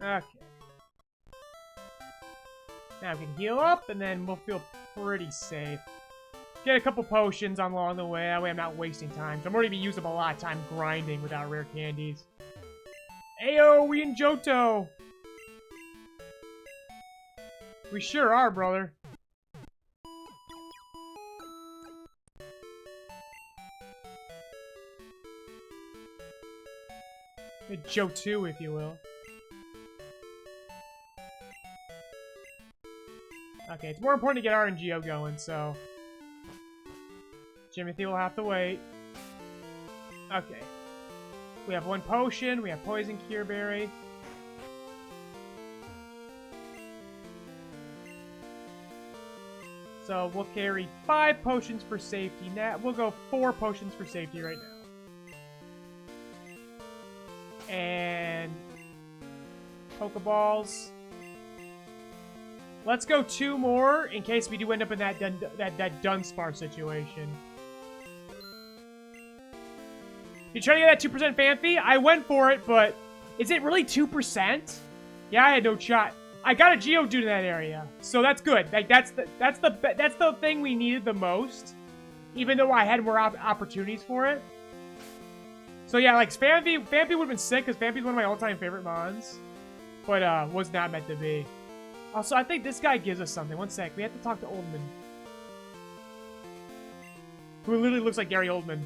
Okay. Now we can heal up, and then we'll feel pretty safe. Get a couple potions along the way. That way I'm not wasting time. So I'm already using up a lot of time grinding without rare candies. Ayo, we in Johto! We sure are, brother. Johto, if you will. Okay, it's more important to get RNGO going, so... Jimothy will have to wait. Okay. We have 1 potion, we have Poison Cure Berry. So we'll carry 5 potions for safety. Now we'll go 4 potions for safety right now. And Pokeballs. Let's go 2 more in case we do end up in that Dunsparce situation. You trying to get that 2% Phanpy? I went for it, but is it really 2%? Yeah, I had no shot. I got a Geodude in that area, so that's good. Like that's the thing we needed the most, even though I had more opportunities for it. So yeah, like Phanpy would have been sick because Phanpy's one of my all-time favorite mons, but was not meant to be. Also, I think this guy gives us something. One sec, we have to talk to Oldman, who literally looks like Gary Oldman.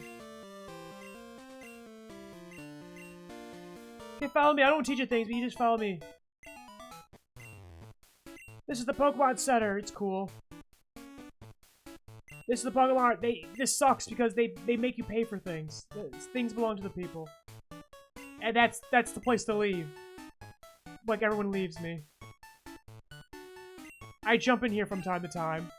Okay, follow me. I don't teach you things, but you just follow me. This is the Pokemon Center. It's cool. This is the Pokemon. This sucks because they make you pay for things. Things belong to the people, and that's the place to leave. Like everyone leaves me. I jump in here from time to time.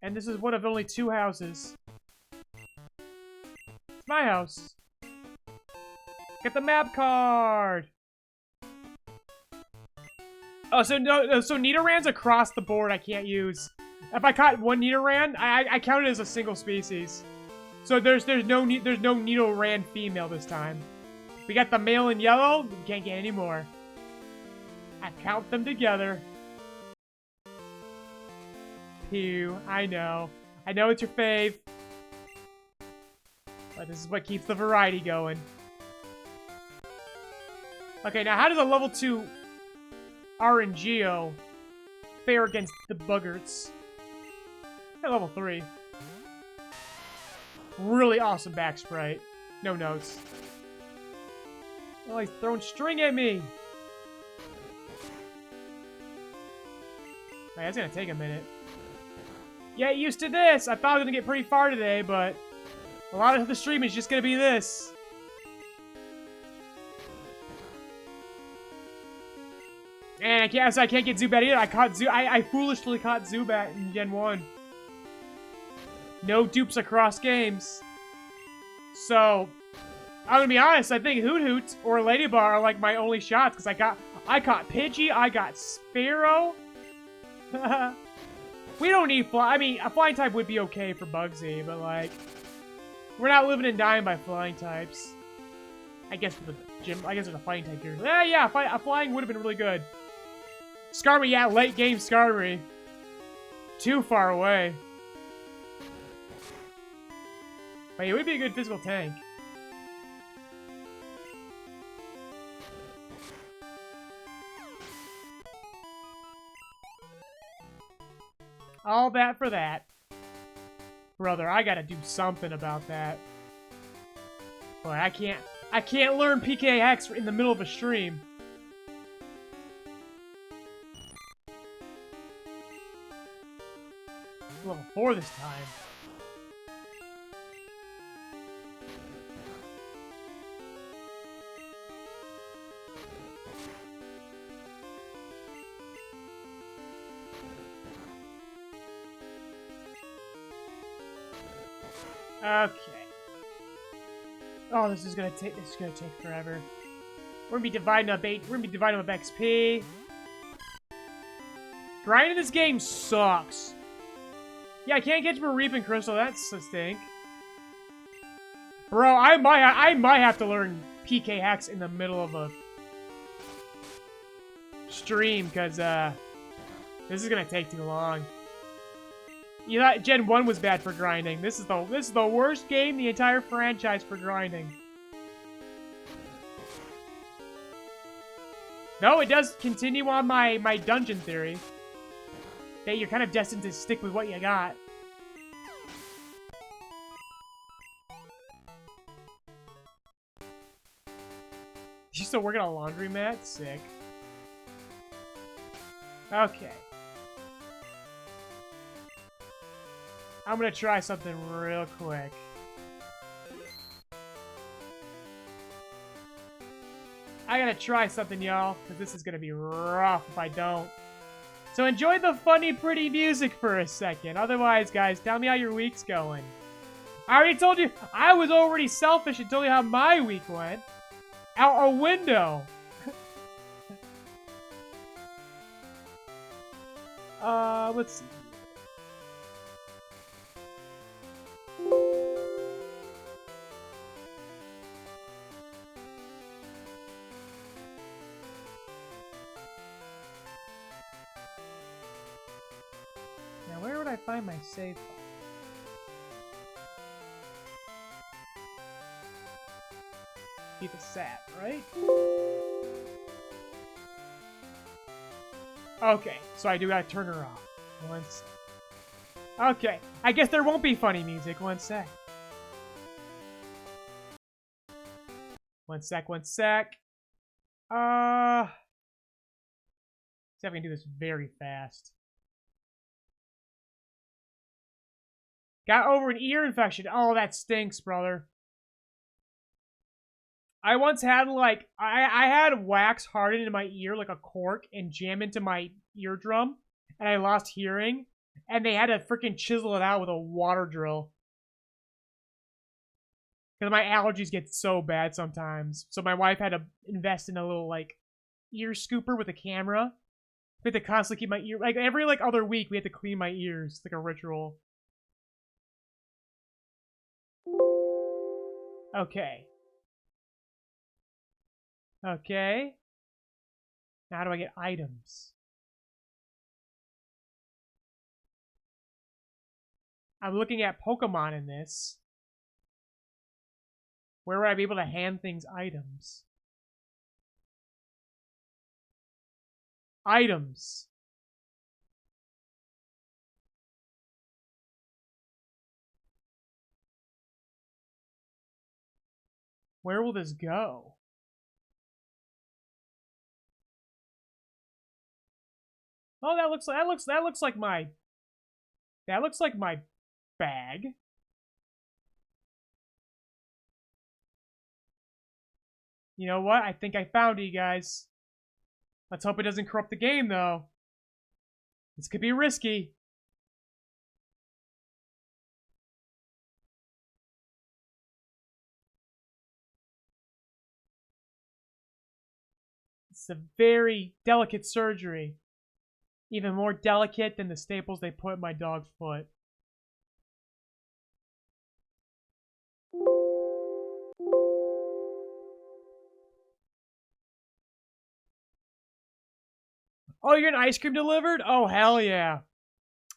And this is one of only 2 houses. It's my house. Get the map card! Oh, so no, so Nidorans across the board I can't use. If I caught 1 Nidoran, I count it as a single species. So there's no Nidoran female this time. We got the male in yellow, we can't get any more. I count them together. Pew, I know. I know it's your fave. But this is what keeps the variety going. Okay, now how does a level 2 RNGO fare against the Buggerts? At level 3. Really awesome back sprite. No notes. Oh, he's throwing string at me! Right, that's gonna take a minute. Get used to this! I thought I was gonna get pretty far today, but a lot of the stream is just gonna be this. And I can't get Zubat either. I foolishly caught Zubat in Gen 1. No dupes across games. So, I'm gonna be honest, I think Hoot Hoot or Ladybar are like my only shots, because I caught Pidgey, I got Sparrow. We don't need I mean, a flying type would be okay for Bugsy, but like, we're not living and dying by flying types. I guess for the gym, I guess there's a fighting type here. Yeah, a flying would have been really good. Skarmory, yeah, late game Skarmory. Too far away. But it would be a good physical tank. All that for that. Brother, I gotta do something about that. Boy, I can't learn PK Hex in the middle of a stream. Level 4 this time. Okay. Oh, this is gonna take forever. We're gonna be dividing up XP. Grinding this game sucks. Yeah, I can't get Reaping Crystal. That's a stink. Bro, I might have to learn PK Hex in the middle of a stream, because this is gonna take too long. You thought Gen 1 was bad for grinding. This is the worst game in the entire franchise for grinding. No, it does continue on my dungeon theory. That you're kind of destined to stick with what you got. used to work at a laundromat? Sick. Okay. I'm gonna try something real quick. I gotta try something, y'all, because this is gonna be rough if I don't. So enjoy the funny, pretty music for a second. Otherwise, guys, tell me how your week's going. I already told you, I was already selfish and told you how my week went. Out a window. Let's see. Now, where would I find my save file? Keep it sat, right? Okay, so I do gotta turn her off. One sec. Okay, I guess there won't be funny music. One sec. One sec, one sec. See if I can do this very fast. Got over an ear infection. Oh, that stinks, brother. I once had, like, I had wax hardened in my ear like a cork and jam into my eardrum, and I lost hearing, and they had to freaking chisel it out with a water drill. Because my allergies get so bad sometimes. So my wife had to invest in a little, like, ear scooper with a camera. We had to constantly keep my ear, like, every, like, other week we had to clean my ears. It's like a ritual. Okay. Okay. Now how do I get items? I'm looking at Pokemon in this. Where would I be able to hand things items? Items. Where will this go? Oh, that looks like my bag. You know what? I think I found it, you guys. Let's hope it doesn't corrupt the game, though. This could be risky. It's a very delicate surgery. Even more delicate than the staples they put in my dog's foot. Oh, you're getting ice cream delivered? Oh, hell yeah.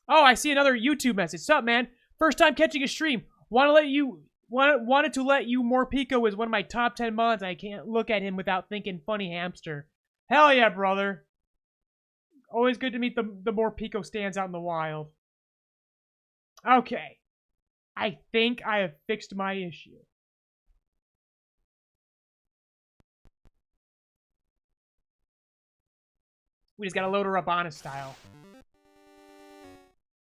Oh, I see another YouTube message. Sup, man? First time catching a stream. Wanted to let you more Pico is one of my top 10 mods. I can't look at him without thinking funny hamster. Hell yeah, brother. Always good to meet the more Pico stands out in the wild. Okay. I think I have fixed my issue. We just gotta load her up honest style.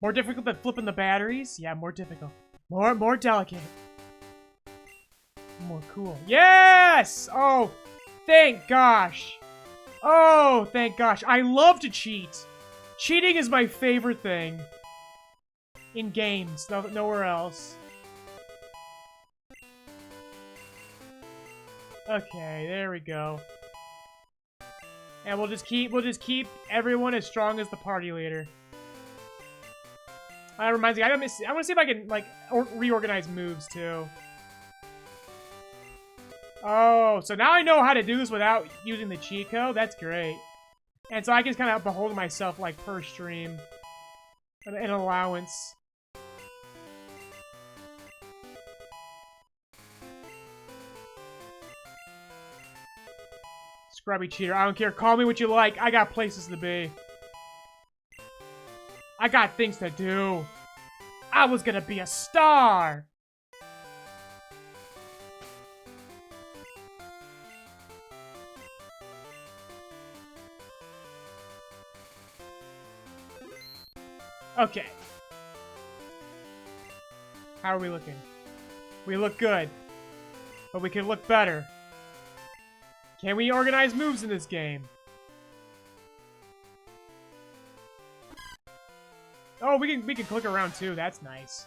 More difficult than flipping the batteries? Yeah, more difficult. More delicate. More cool. Yes! Oh, thank gosh. Oh, thank gosh. I love to cheat. Cheating is my favorite thing. In games, nowhere else. Okay, there we go. And we'll just keep everyone as strong as the party leader. That reminds me, I want to see if I can, like, reorganize moves, too. Oh, so now I know how to do this without using the cheat code? That's great. And so I can kind of behold myself, like, per stream. An allowance. Scrubby cheater. I don't care. Call me what you like. I got places to be. I got things to do. I was gonna be a star. Okay. How are we looking? We look good. But we can look better. Can we organize moves in this game? Oh, we can click around too. That's nice.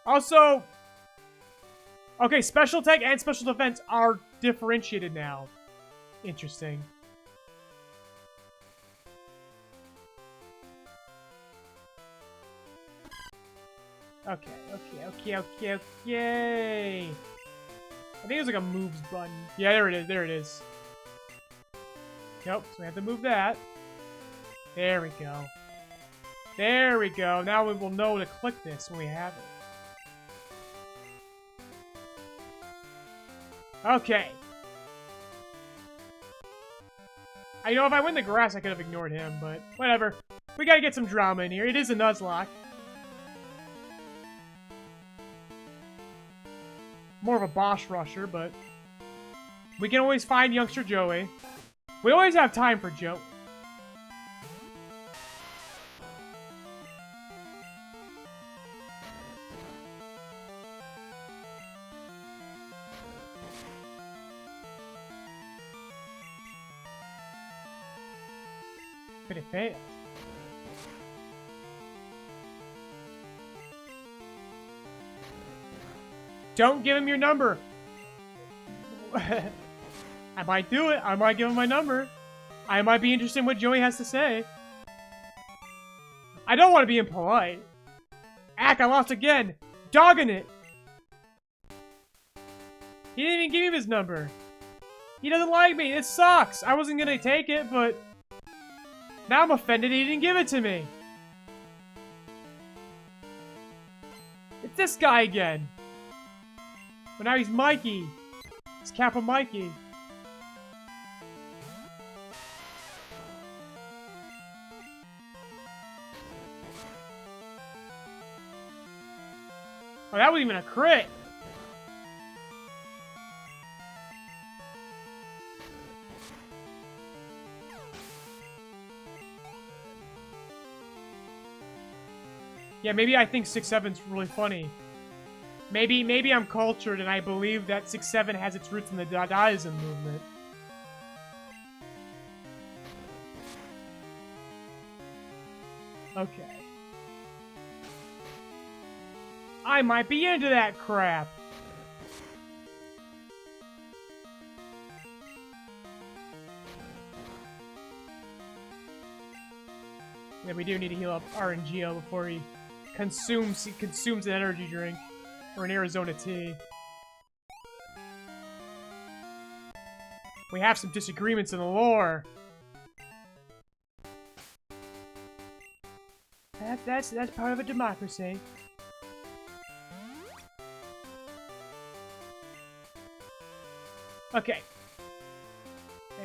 Also, okay, special attack and special defense are differentiated now. Interesting. Okay. I think there's like a moves button. Yeah, there it is. Nope, so we have to move that. There we go. There we go. Now we will know to click this when we have it. Okay. I know if I win the grass, I could have ignored him, but whatever. We gotta get some drama in here. It is a Nuzlocke. More of a boss rusher, but we can always find youngster Joey. We always have time for Joe. But it failed. Don't give him your number. I might do it. I might give him my number. I might be interested in what Joey has to say. I don't want to be impolite. Ack, I lost again. Dogging it. He didn't even give me his number. He doesn't like me. It sucks. I wasn't going to take it, but now I'm offended he didn't give it to me. It's this guy again. But now he's Mikey. It's Kappa Mikey. Oh, that was even a crit. Yeah, maybe I think 6-7's really funny. Maybe I'm cultured and I believe that 6-7 has its roots in the Dadaism movement. Okay. I might be into that crap. Yeah, we do need to heal up RNGO before he consumes an energy drink. Or an Arizona tea. We have some disagreements in the lore. That's part of a democracy. Okay.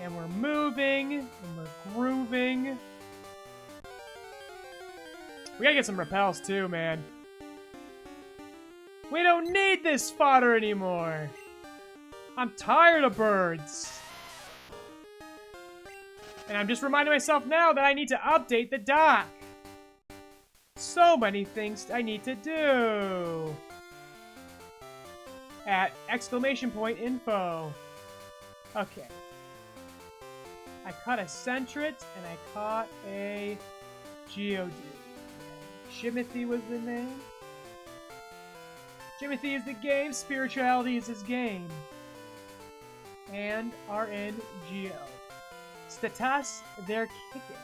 And we're moving. And we're grooving. We gotta get some repels too, man. We don't need this fodder anymore! I'm tired of birds! And I'm just reminding myself now that I need to update the dock! So many things I need to do! At exclamation point info. Okay. I caught a Centret and I caught a Geodude. Shimothy was the name? Timothy is the game, spirituality is his game. And RNGO. Status, they're kicking.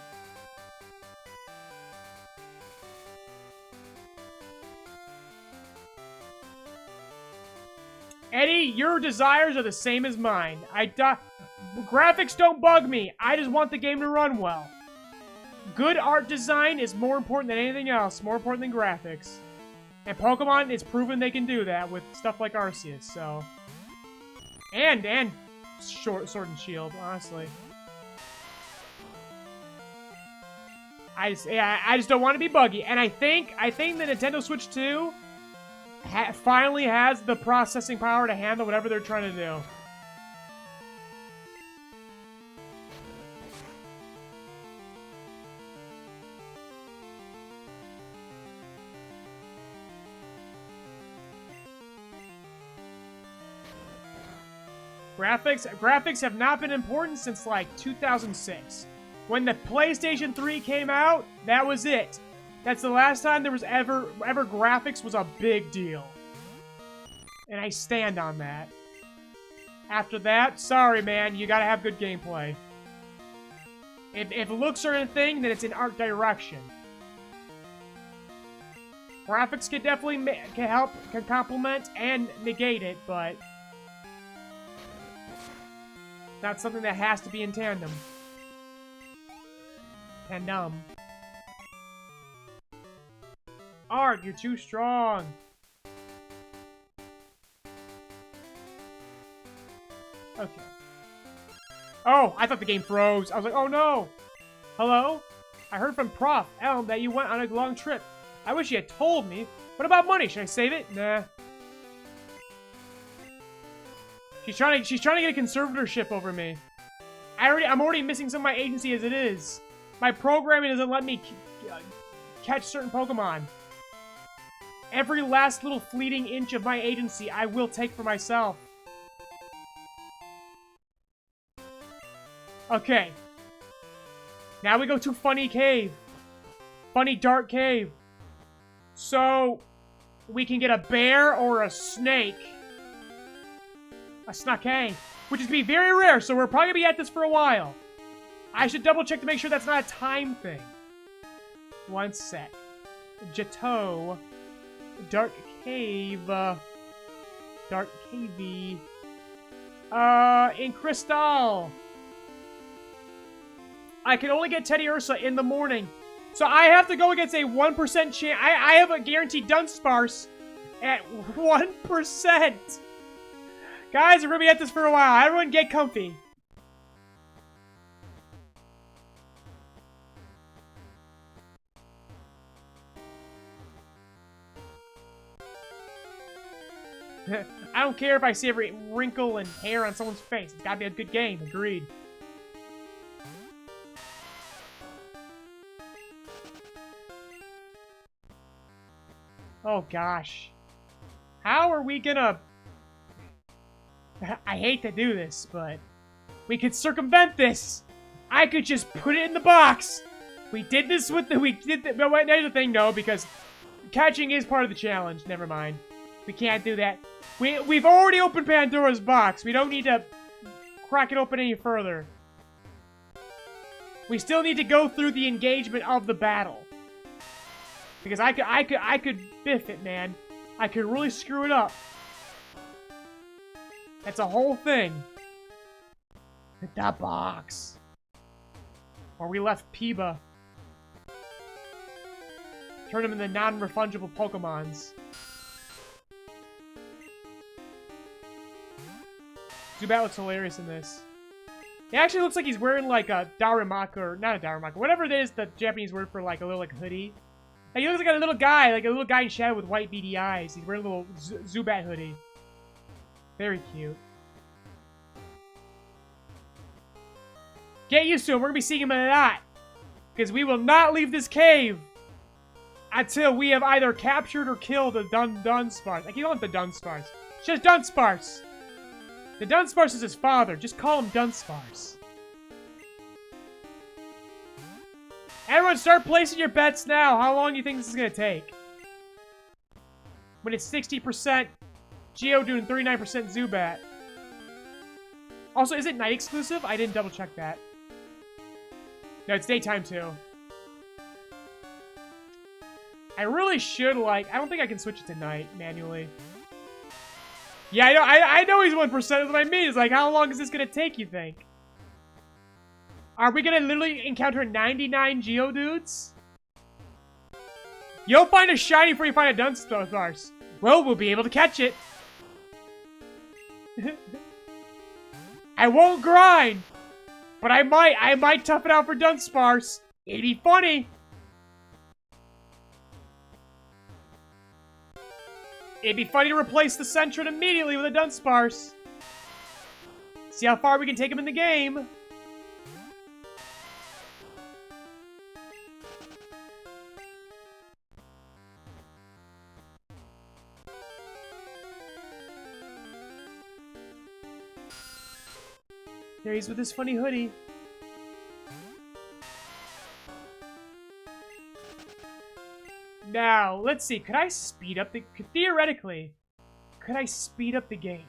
Eddie, your desires are the same as mine. Graphics don't bug me. I just want the game to run well. Good art design is more important than anything else. More important than graphics. And Pokemon, it's proven they can do that with stuff like Arceus, so... And Sword and Shield, honestly. I just don't want to be buggy. And I think the Nintendo Switch 2 finally has the processing power to handle whatever they're trying to do. Graphics have not been important since, like, 2006. When the PlayStation 3 came out, that was it. That's the last time there was ever graphics was a big deal. And I stand on that. After that, sorry, man, you gotta have good gameplay. If looks are a thing, then it's in art direction. Graphics can definitely can complement and negate it, but not something that has to be in tandem. Art, you're too strong. Okay. Oh, I thought the game froze. I was like, oh no! Hello? I heard from Prof. Elm that you went on a long trip. I wish you had told me. What about money? Should I save it? Nah. She's trying to get a conservatorship over me. I'm already missing some of my agency as it is. My programming doesn't let me catch certain Pokemon. Every last little fleeting inch of my agency I will take for myself. Okay. Now we go to Funny Cave. Funny Dark Cave. So, we can get a bear or a snake. A snake, which is going to be very rare, so we're probably going to be at this for a while. I should double check to make sure that's not a time thing. One sec. Johto. Dark Cave. Dark Cavey. In Crystal. I can only get Teddy Ursa in the morning. So I have to go against a 1% chance. I have a guaranteed Dunsparce at 1%. Guys, we're going to be at this for a while. Everyone get comfy. I don't care if I see every wrinkle and hair on someone's face. It's gotta be a good game. Agreed. Oh, gosh. How are we gonna... I hate to do this, but... we could circumvent this! I could just put it in the box! We did this with the... No, wait, there's the thing, no, because... catching is part of the challenge. Never mind. We can't do that. We've already opened Pandora's box. We don't need to crack it open any further. We still need to go through the engagement of the battle. Because I could biff it, man. I could really screw it up. That's a whole thing. Hit that box. Or we left Peeba. Turn him into non-refundable Pokemons. Zubat looks hilarious in this. He actually looks like he's wearing like a Darumaka, or not a Darumaka, whatever it is, the Japanese word for like a little like hoodie. Like, he looks like a little guy in shadow with white beady eyes. He's wearing a little Zubat hoodie. Very cute. Get used to him. We're gonna be seeing him a lot. Because we will not leave this cave until we have either captured or killed the Dunsparce. Like, you don't want the Dunsparce. It's just Dunsparce. The Dunsparce is his father. Just call him Dunsparce. Everyone, start placing your bets now. How long do you think this is going to take? When it's 60% Geodude and 39% Zubat. Also, is it night exclusive? I didn't double check that. No, it's daytime too. I really should, like... I don't think I can switch it to night manually. Yeah, I know he's 1%. That's what I mean. It's like, how long is this going to take, you think? Are we going to literally encounter 99 Geodudes? You'll find a shiny before you find a Dunsparce. Well, we'll be able to catch it. I won't grind. But I might tough it out for Dunsparce. It'd be funny. It'd be funny to replace the Sentret immediately with a Dunsparce. See how far we can take him in the game. There he's with his funny hoodie. Now, let's see. Could I speed up the... Theoretically, could I speed up the game?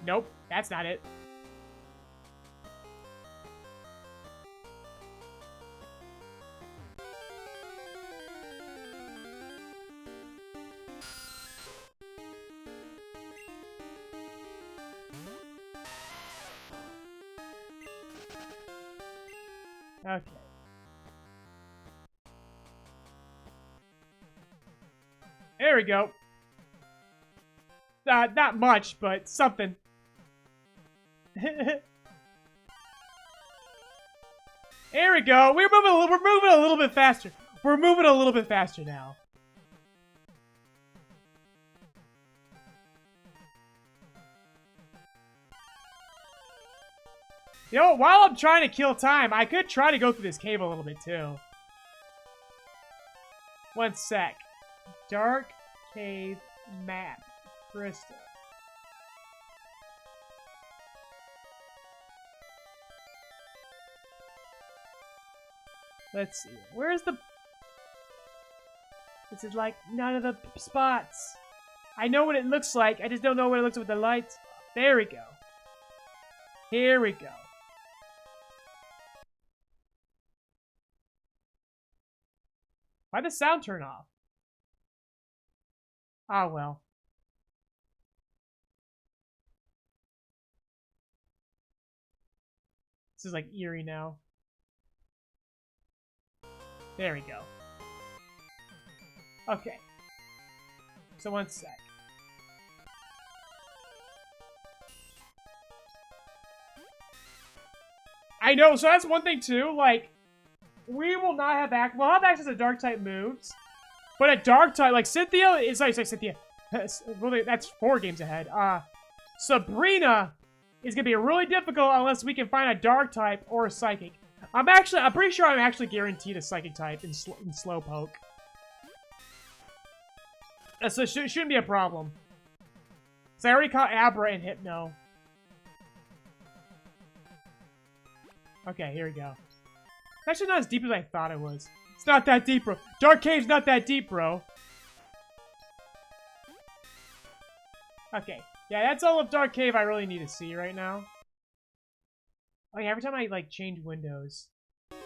Nope, that's not it. Okay. There we go. Not much, but something. There we go. We're moving a little bit faster. We're moving a little bit faster now. You know, while I'm trying to kill time, I could try to go through this cave a little bit, too. One sec. Dark cave map. Crystal. Let's see. Where's the... This is like none of the spots. I know what it looks like. I just don't know what it looks like with the lights. There we go. Here we go. Why'd the sound turn off? Ah, well. This is like eerie now. There we go. Okay. So one sec. I know, so that's one thing too, like, we will not have access, we'll have access to dark type moves, but a dark type, like Cynthia, is, sorry, Cynthia, well, that's 4 games ahead, Sabrina is gonna be really difficult unless we can find a dark type or a psychic. I'm pretty sure I'm actually guaranteed a psychic type in Slowpoke. So it shouldn't be a problem. So I already caught Abra and Hypno. Okay, here we go. It's actually not as deep as I thought it was. It's not that deep, bro. Dark Cave's not that deep, bro. Okay. Yeah, that's all of Dark Cave I really need to see right now. Oh yeah, every time I, like, change windows, it,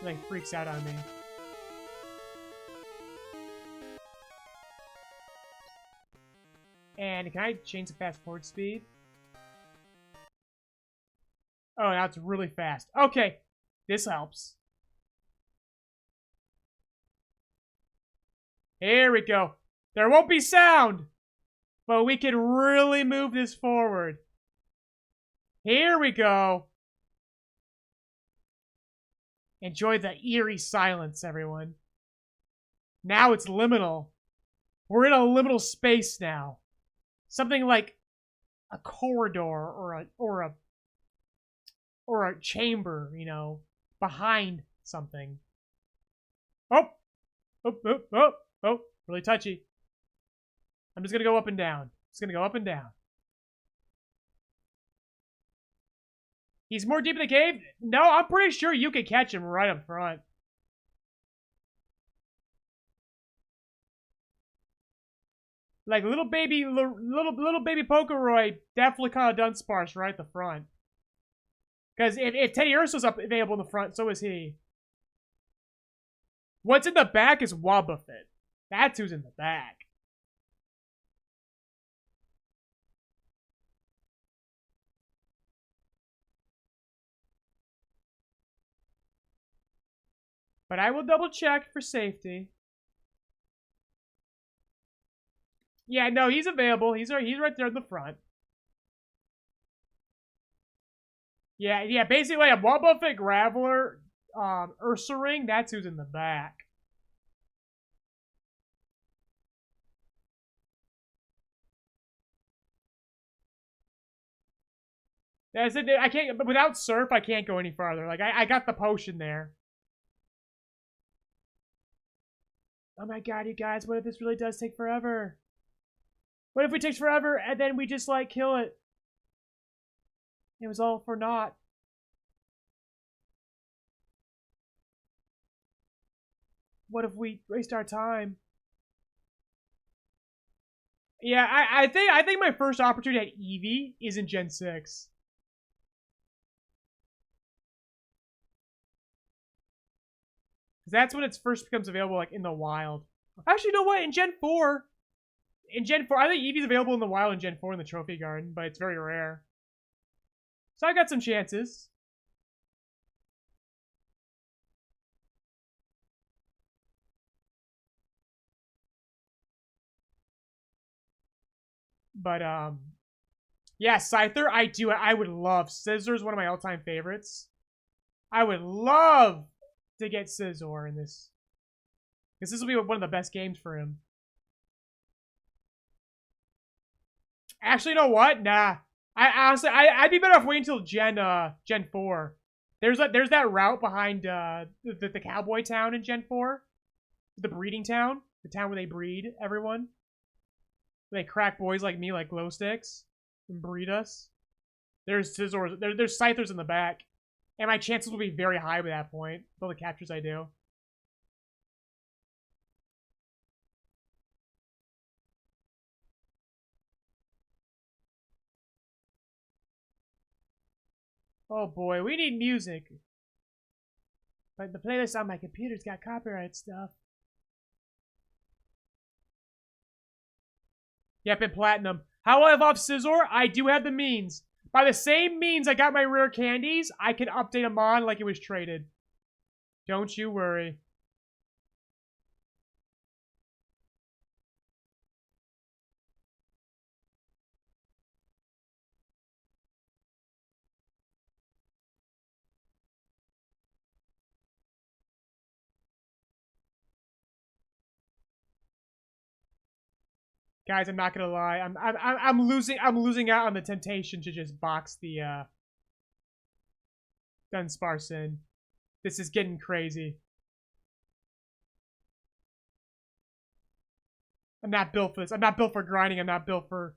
like, freaks out on me. And can I change the fast forward speed? Oh, now it's really fast. Okay, this helps. Here we go. There won't be sound, but we can really move this forward. Here we go. Enjoy the eerie silence, everyone. Now it's liminal. We're in a liminal space now. Something like a corridor or a chamber, you know, behind something. Oh! Oh, oh, oh, oh, really touchy. I'm just gonna go up and down. Just gonna go up and down. He's more deep in the cave? No, I'm pretty sure you could catch him right up front. Like little baby PokeRoy definitely kind of done sparse right at the front. Because if Teddy Urso's up available in the front, so is he. What's in the back is Wobbuffet. That's who's in the back. But I will double check for safety. Yeah, no, he's available. He's right there in the front. Yeah, basically a Wobbuffet, Graveler, Ursaring, that's who's in the back. That's it. I can't, but without Surf, I can't go any farther. Like, I got the potion there. Oh my god, you guys, what if this really does take forever? What if it takes forever and then we just, like, kill it? It was all for naught. What if we waste our time? Yeah, I think my first opportunity at Eevee is in Gen 6. Because that's when it first becomes available, like, in the wild. Actually, you know what? In Gen 4... In Gen 4, I think Eevee's available in the wild in Gen 4 in the Trophy Garden, but it's very rare. So I got some chances. But, yeah, Scyther, I would love. Scissor's one of my all-time favorites. I would love to get Scizor in this. Because this will be one of the best games for him. Actually, you know what? Nah. Honestly, I'd be better off waiting until Gen 4. There's that route behind the cowboy town in Gen 4. The breeding town. The town where they breed everyone. They crack boys like me like glow sticks and breed us. There's Scizors. There's Scythers in the back. And my chances will be very high by that point. With all the captures I do. Oh boy, we need music. But the playlist on my computer's got copyright stuff. Yep, and Platinum. How will I evolve Scizor? I do have the means. By the same means I got my rare candies, I can update a mon like it was traded. Don't you worry. Guys, I'm not gonna lie. I'm losing out on the temptation to just box the Dunsparce in. This is getting crazy. I'm not built for this. I'm not built for grinding. I'm not built for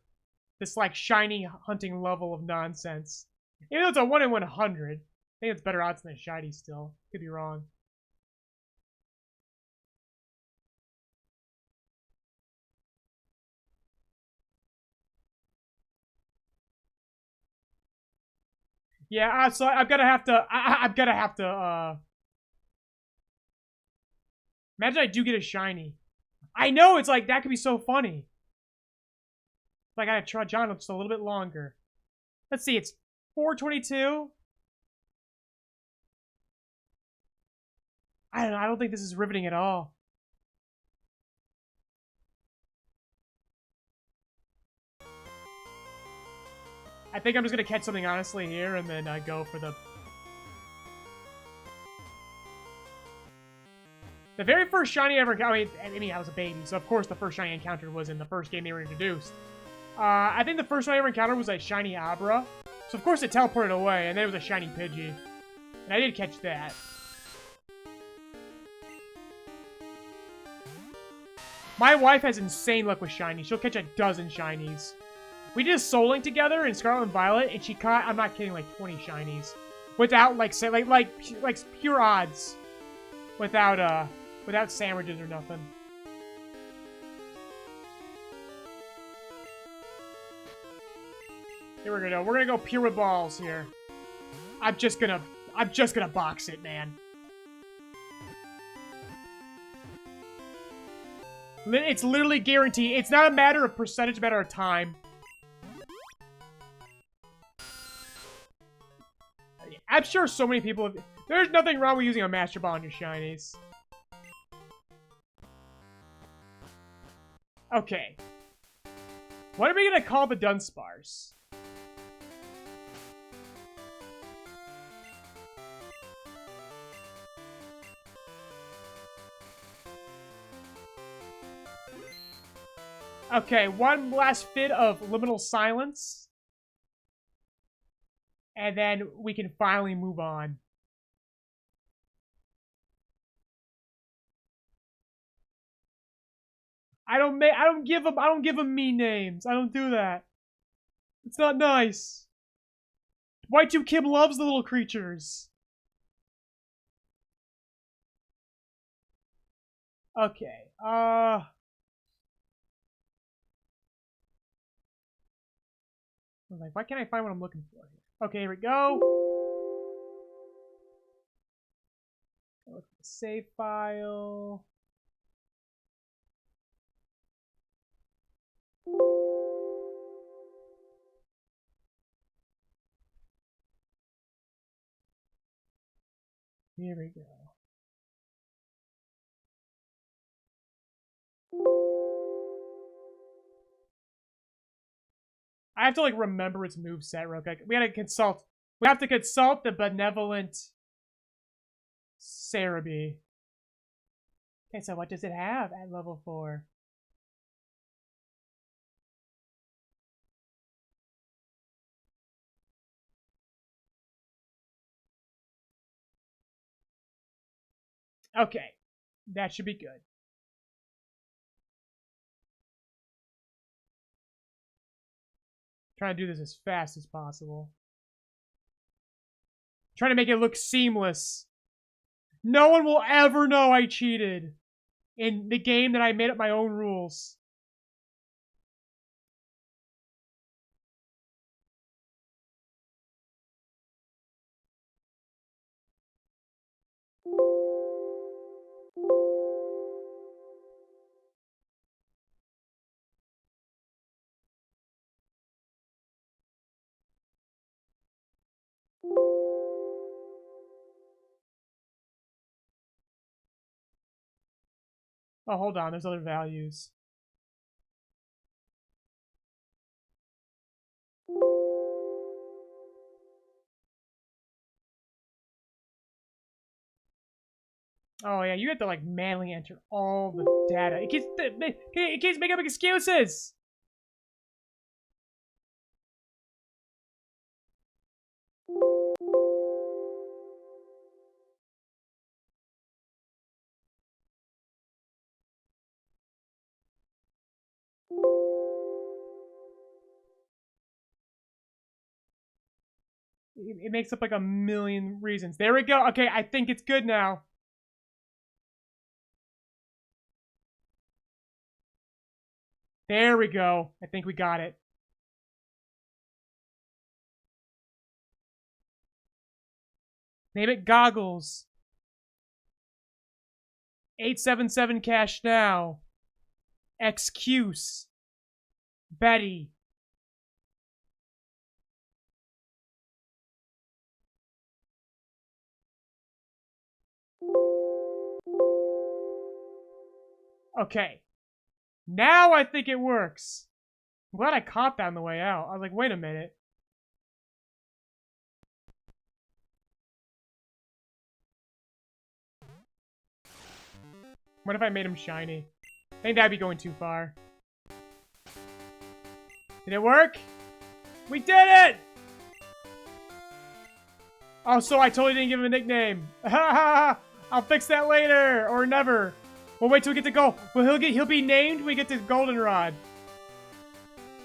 this, like, shiny hunting level of nonsense. Even though it's a 1 in 100, I think it's better odds than a shiny still. Could be wrong. Yeah, so I'm gonna have to, imagine I do get a shiny. I know, it's like, that could be so funny. But I gotta try Johto just a little bit longer. Let's see, it's 422. I don't know, I don't think this is riveting at all. I think I'm just gonna catch something honestly here and then go for the very first shiny I ever encountered. I mean, I was a baby, so of course the first shiny I encountered was in the first game they were introduced. I think the first one I ever encountered was a shiny Abra. So of course it teleported away, and then it was a shiny Pidgey. And I did catch that. My wife has insane luck with shinies. She'll catch a dozen shinies. We did a Soul Link together in Scarlet and Violet, and she caught, I'm not kidding, like 20 shinies. Without, like, say, like pure odds. Without sandwiches or nothing. Here we're gonna go pure with balls here. I'm just gonna box it, man. It's literally guaranteed. It's not a matter of percentage, it's a matter of time. I'm sure so many people have... There's nothing wrong with using a Master Ball on your shinies. Okay. What are we gonna call the Dunsparce? Okay, one last fit of Liminal Silence. And then we can finally move on. I don't give them mean names. I don't do that. It's not nice. Y2 Kim loves the little creatures. Okay. Like, why can't I find what I'm looking for here? Okay, here we go. Look at the save file. Here we go. I have to like remember its moveset real quick. We have to consult the benevolent Cerebi. Okay, so what does it have at level 4? Okay, that should be good. Trying to do this as fast as possible. Trying to make it look seamless. No one will ever know I cheated in the game that I made up my own rules. Oh, hold on. There's other values. Oh, yeah. You have to, like, manually enter all the data. It keeps making up excuses! It makes up like a million reasons. There we go. Okay, I think it's good now. There we go. I think we got it. Name it Goggles. 877 cash now. Excuse. Betty. Okay. Now I think it works. I'm glad I caught that on the way out. I was like, wait a minute. What if I made him shiny? I think that'd be going too far. Did it work? We did it! Oh, so I totally didn't give him a nickname. I'll fix that later, or never. We'll wait till we get to gold. Well, he'll be named when we get to goldenrod.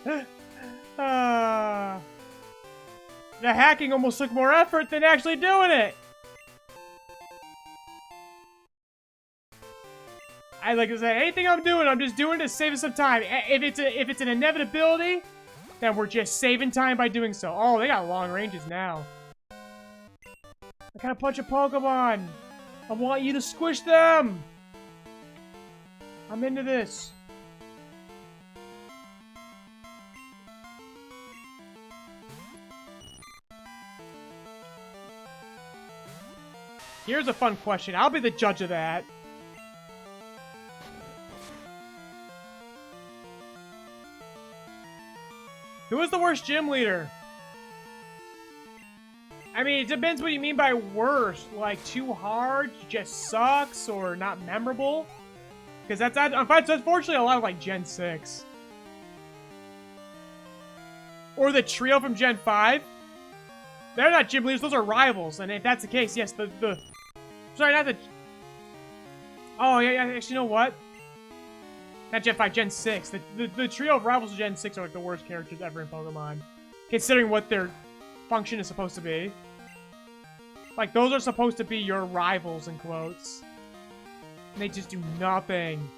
The hacking almost took more effort than actually doing it. Like I said, anything I'm doing, I'm just doing to save us some time. If it's an inevitability, then we're just saving time by doing so. Oh, they got long ranges now. I gotta punch a Pokemon. I want you to squish them. I'm into this. Here's a fun question. I'll be the judge of that. Who is the worst gym leader? I mean, it depends what you mean by worst. Like, too hard, just sucks, or not memorable. Because that's unfortunately a lot of, like, Gen 6. Or the trio from Gen 5. They're not gym leaders, those are rivals. And if that's the case, yes, sorry, not the... Oh, yeah, actually, you know what? Not Gen 5, Gen 6. The trio of rivals of Gen 6 are like the worst characters ever in Pokemon. Considering what their function is supposed to be. Like, those are supposed to be your rivals, in quotes. And they just do nothing.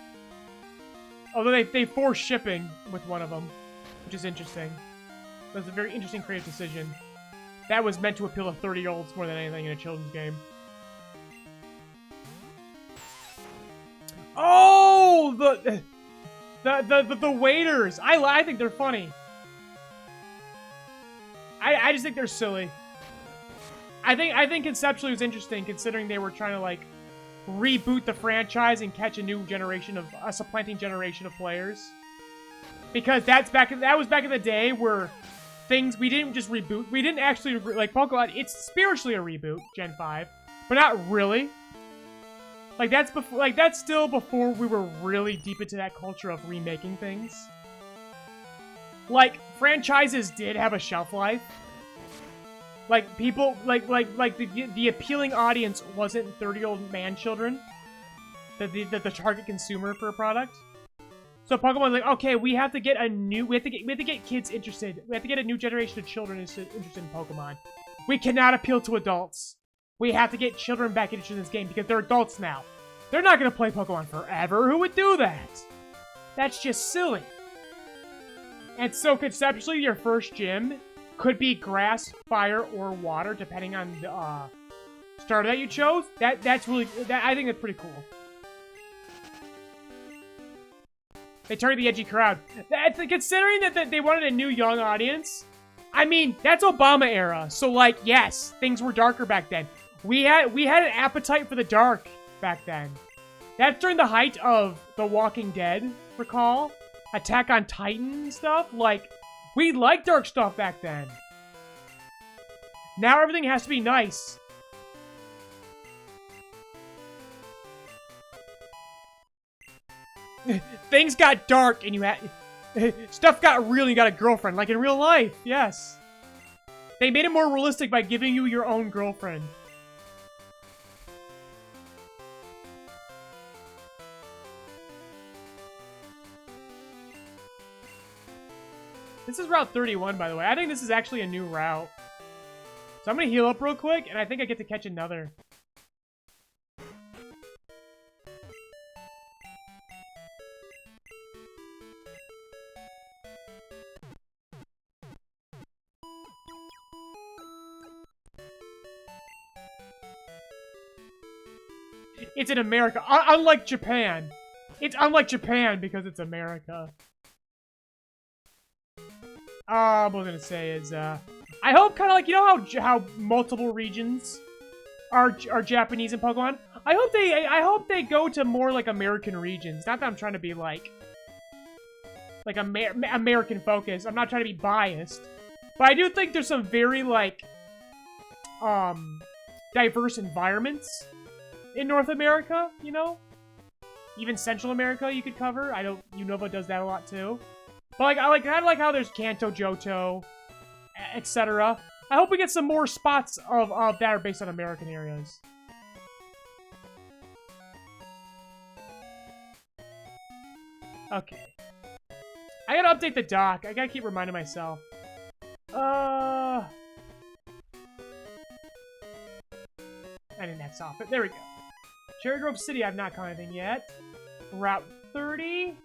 Although they force shipping with one of them, which is interesting. That was a very interesting creative decision. That was meant to appeal to 30-year-olds more than anything in a children's game. Oh, the waiters. I think they're funny. I just think they're silly. I think conceptually it was interesting considering they were trying to like reboot the franchise and catch a new generation of a supplanting generation of players. Because that was back in the day where things we didn't just reboot. We didn't actually like Pokemon. It's spiritually a reboot, Gen 5, but not really. Like that's before. Like that's still before we were really deep into that culture of remaking things. Like franchises did have a shelf life. Like people, like the appealing audience wasn't 30-year-old man children. The target consumer for a product. So Pokemon's like, okay, we have to get a new, we have to get kids interested. We have to get a new generation of children interested in Pokemon. We cannot appeal to adults. We have to get children back interested in this game because they're adults now. They're not gonna play Pokemon forever. Who would do that? That's just silly. And so conceptually, your first gym could be grass, fire, or water, depending on the starter that you chose. That's really, I think that's pretty cool. They target the edgy crowd. Considering that they wanted a new young audience, I mean, that's Obama era. So, like, yes, things were darker back then. We had an appetite for the dark back then. That's during the height of The Walking Dead, recall? Attack on Titan and stuff. Like, we liked dark stuff back then. Now everything has to be nice. Things got dark and you had... stuff got real and you got a girlfriend, like in real life, yes. They made it more realistic by giving you your own girlfriend. This is Route 31, by the way. I think this is actually a new route. So I'm gonna heal up real quick, and I think I get to catch another. It's in America. Unlike Japan. It's unlike Japan because it's America. What I was gonna say is, I hope kind of like, you know how multiple regions are Japanese in Pokemon? I hope they go to more like American regions. Not that I'm trying to be like American focused. I'm not trying to be biased. But I do think there's some very like diverse environments in North America, you know? Even Central America you could cover. I know Unova does that a lot too. But like, I kind of like how there's Kanto, Johto, etc. I hope we get some more spots of that are based on American areas. Okay. I gotta update the dock. I gotta keep reminding myself. I didn't X off it. There we go. Cherry Grove City, I've not caught anything yet. Route 30.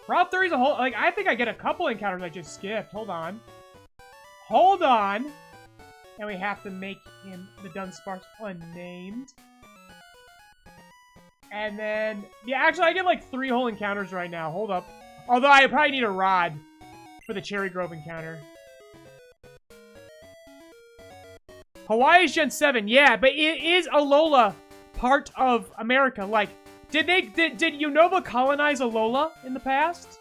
Route 30 is a whole... Like, I think I get a couple encounters I just skipped. Hold on. Hold on. And we have to make him the Dunsparce unnamed. And then... Yeah, actually, I get like 3 whole encounters right now. Hold up. Although I probably need a rod for the Cherry Grove encounter. Hawaii's Gen 7. Yeah, but is Alola part of America? Like... Did Unova colonize Alola in the past?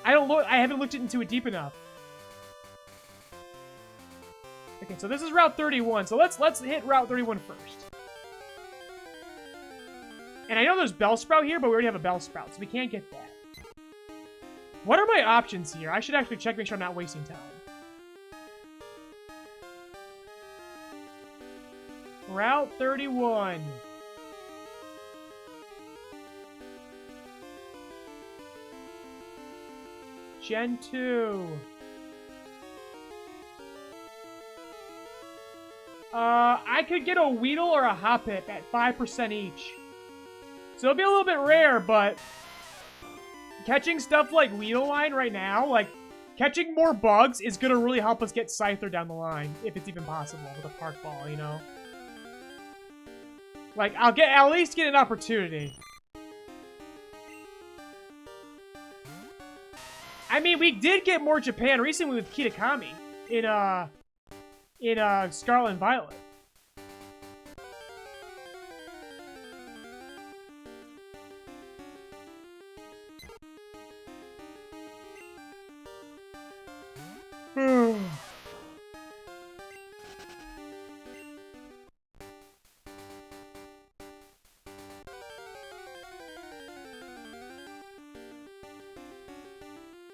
I haven't looked into it deep enough. Okay, so this is Route 31. So let's hit Route 31 first. And I know there's Bellsprout here, but we already have a Bellsprout, so we can't get that. What are my options here? I should actually check, make sure I'm not wasting time. Route 31. Gen 2. I could get a Weedle or a Hoppip at 5% each. So it'll be a little bit rare, but catching stuff like Weedle line right now, like, catching more bugs is gonna really help us get Scyther down the line, if it's even possible with a Park Ball, you know? Like, I'll at least get an opportunity. I mean, we did get more Japan recently with Kitakami in Scarlet and Violet.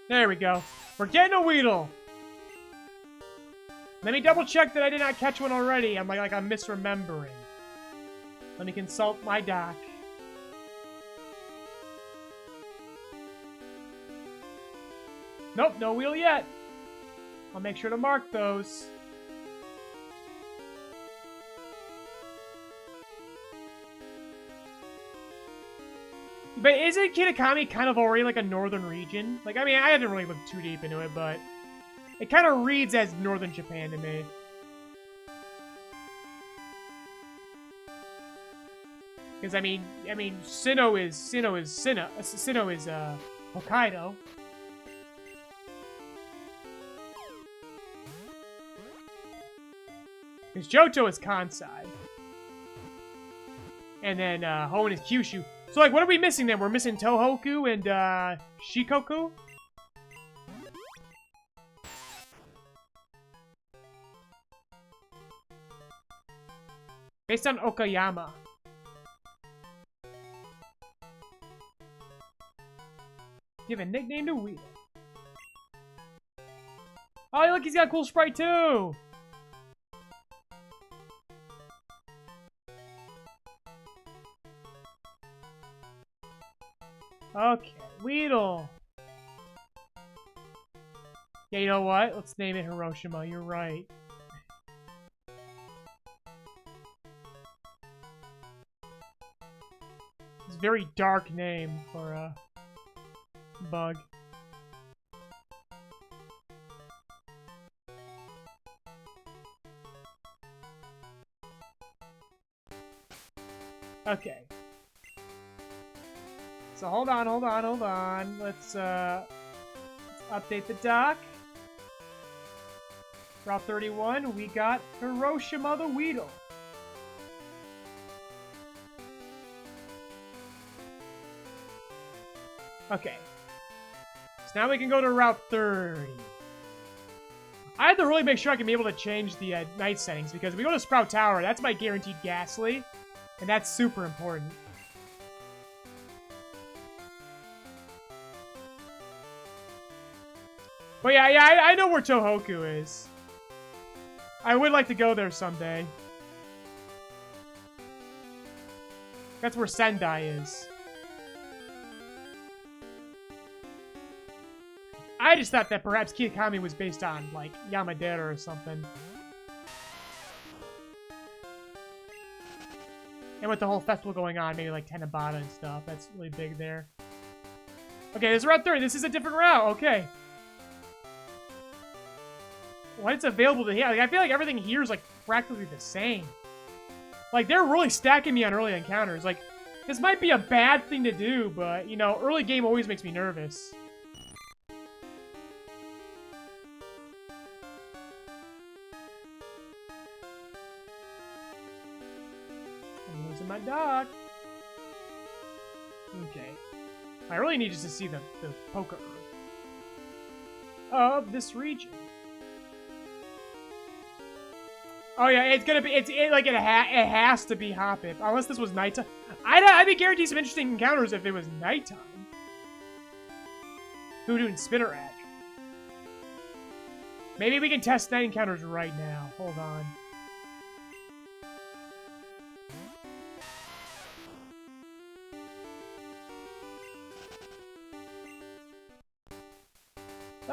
There we go. We're getting a Weedle. Let me double check that I did not catch one already. I'm like I'm misremembering. Let me consult my doc. Nope, no Weedle yet. I'll make sure to mark those. But isn't Kitakami kind of already like a northern region? Like, I mean, I haven't really looked too deep into it, but it kind of reads as northern Japan to me. Because I mean, Sinnoh is Hokkaido. Because Johto is Kansai. And then Hoenn is Kyushu. So, like, what are we missing then? We're missing Tohoku and Shikoku? Based on Okayama. Give a nickname to Weedle. Oh, look, he's got a cool sprite too! Okay, Weedle. Yeah, you know what? Let's name it Hiroshima. You're right. It's a very dark name for a bug. Okay. So hold on. Let's update the doc. Route 31, we got Hiroshima the Weedle. Okay. So now we can go to Route 30. I have to really make sure I can be able to change the night settings, because if we go to Sprout Tower, that's my guaranteed Ghastly, and that's super important. But yeah, I know where Tohoku is. I would like to go there someday. That's where Sendai is. I just thought that perhaps Kitakami was based on, like, Yamadera or something. And with the whole festival going on, maybe like Tanabata and stuff. That's really big there. Okay, this is Route 30. This is a different route. Okay. What it's available to here? Like, I feel like everything here is like practically the same. Like, they're really stacking me on early encounters. Like, this might be a bad thing to do, but, you know, early game always makes me nervous. I'm losing my dock. Okay. I really need just to see the poker of this region. Oh yeah, it's gonna be, it has to be Hoppip, unless this was nighttime. I'd be guaranteed some interesting encounters if it was nighttime. Voodoo and Spinnerack. Maybe we can test night encounters right now. Hold on.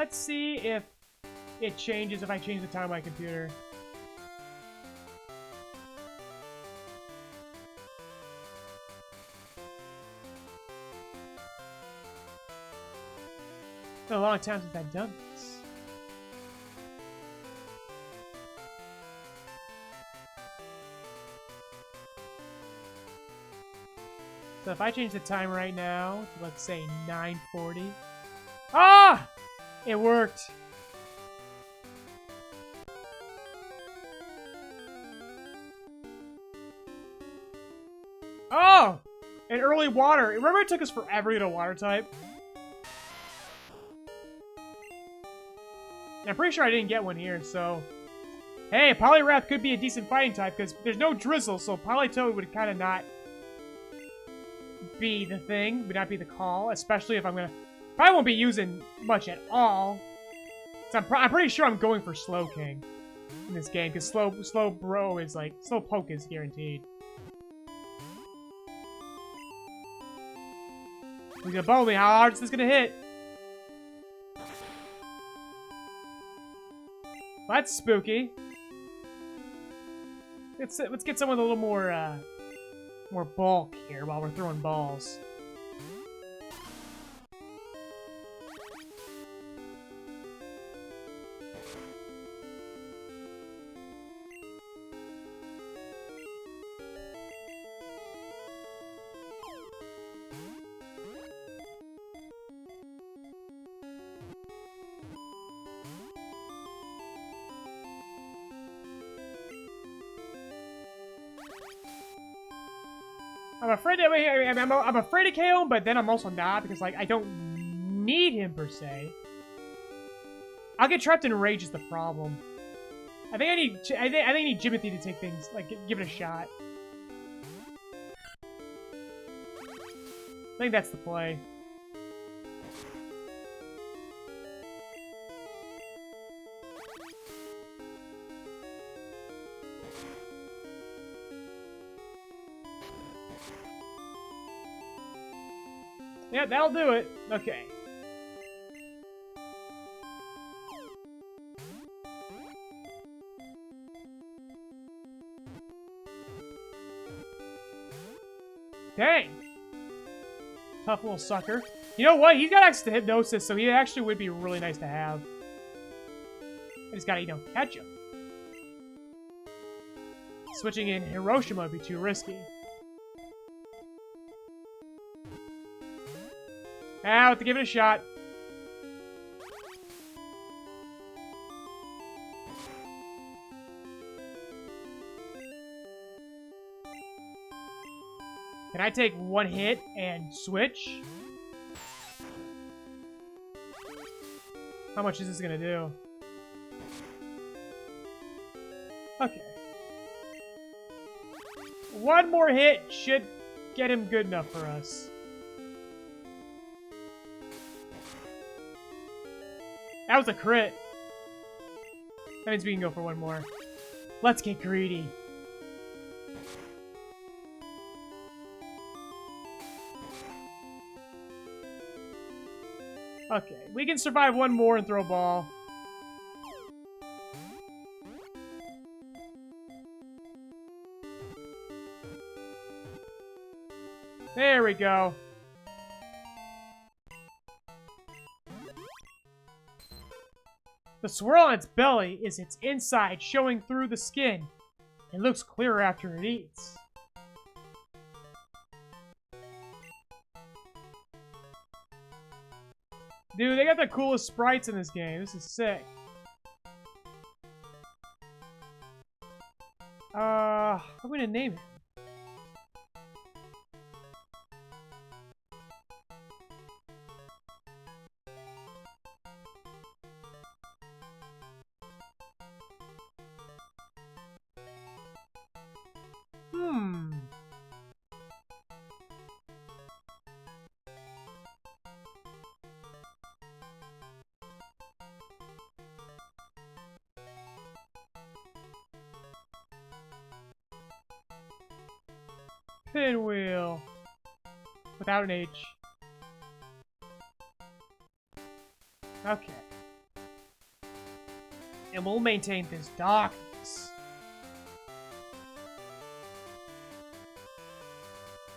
Let's see if it changes if I change the time on my computer. It's been a long time since I've done this. So if I change the time right now to, let's say, 9:40. Ah! It worked. Oh! An early water. Remember it took us forever to get a water type? And I'm pretty sure I didn't get one here, so... Hey, Poliwrath could be a decent fighting type, because there's no Drizzle, so Politoed would kind of not be the thing, would not be the call, especially if I'm gonna... Probably won't be using much at all. So I'm pretty sure I'm going for Slowking in this game, because Slowbro is like... Slowpoke is guaranteed. He's gonna bubble me. How hard is this gonna hit? Well, that's spooky. Let's get someone with a little more bulk here while we're throwing balls. I'm afraid I'm afraid to KO him, but then I'm also not, because like I don't need him per se. I'll get trapped in rage is the problem. I think I need Jimothy to take things, like give it a shot. I think that's the play. Yeah, that'll do it. Okay. Dang. Tough little sucker. You know what? He's got access to Hypnosis, so he actually would be really nice to have. I just gotta, you know, catch him. Switching in Hiroshima would be too risky. I'll have to give it a shot. Can I take one hit and switch? How much is this gonna do? Okay. One more hit should get him good enough for us. That was a crit. That means we can go for one more. Let's get greedy. Okay, we can survive one more and throw a ball. There we go. The swirl on its belly is its inside showing through the skin. It looks clearer after it eats. Dude, they got the coolest sprites in this game. This is sick. I'm gonna name it. Pinwheel. Without an H. Okay. And we'll maintain this darkness.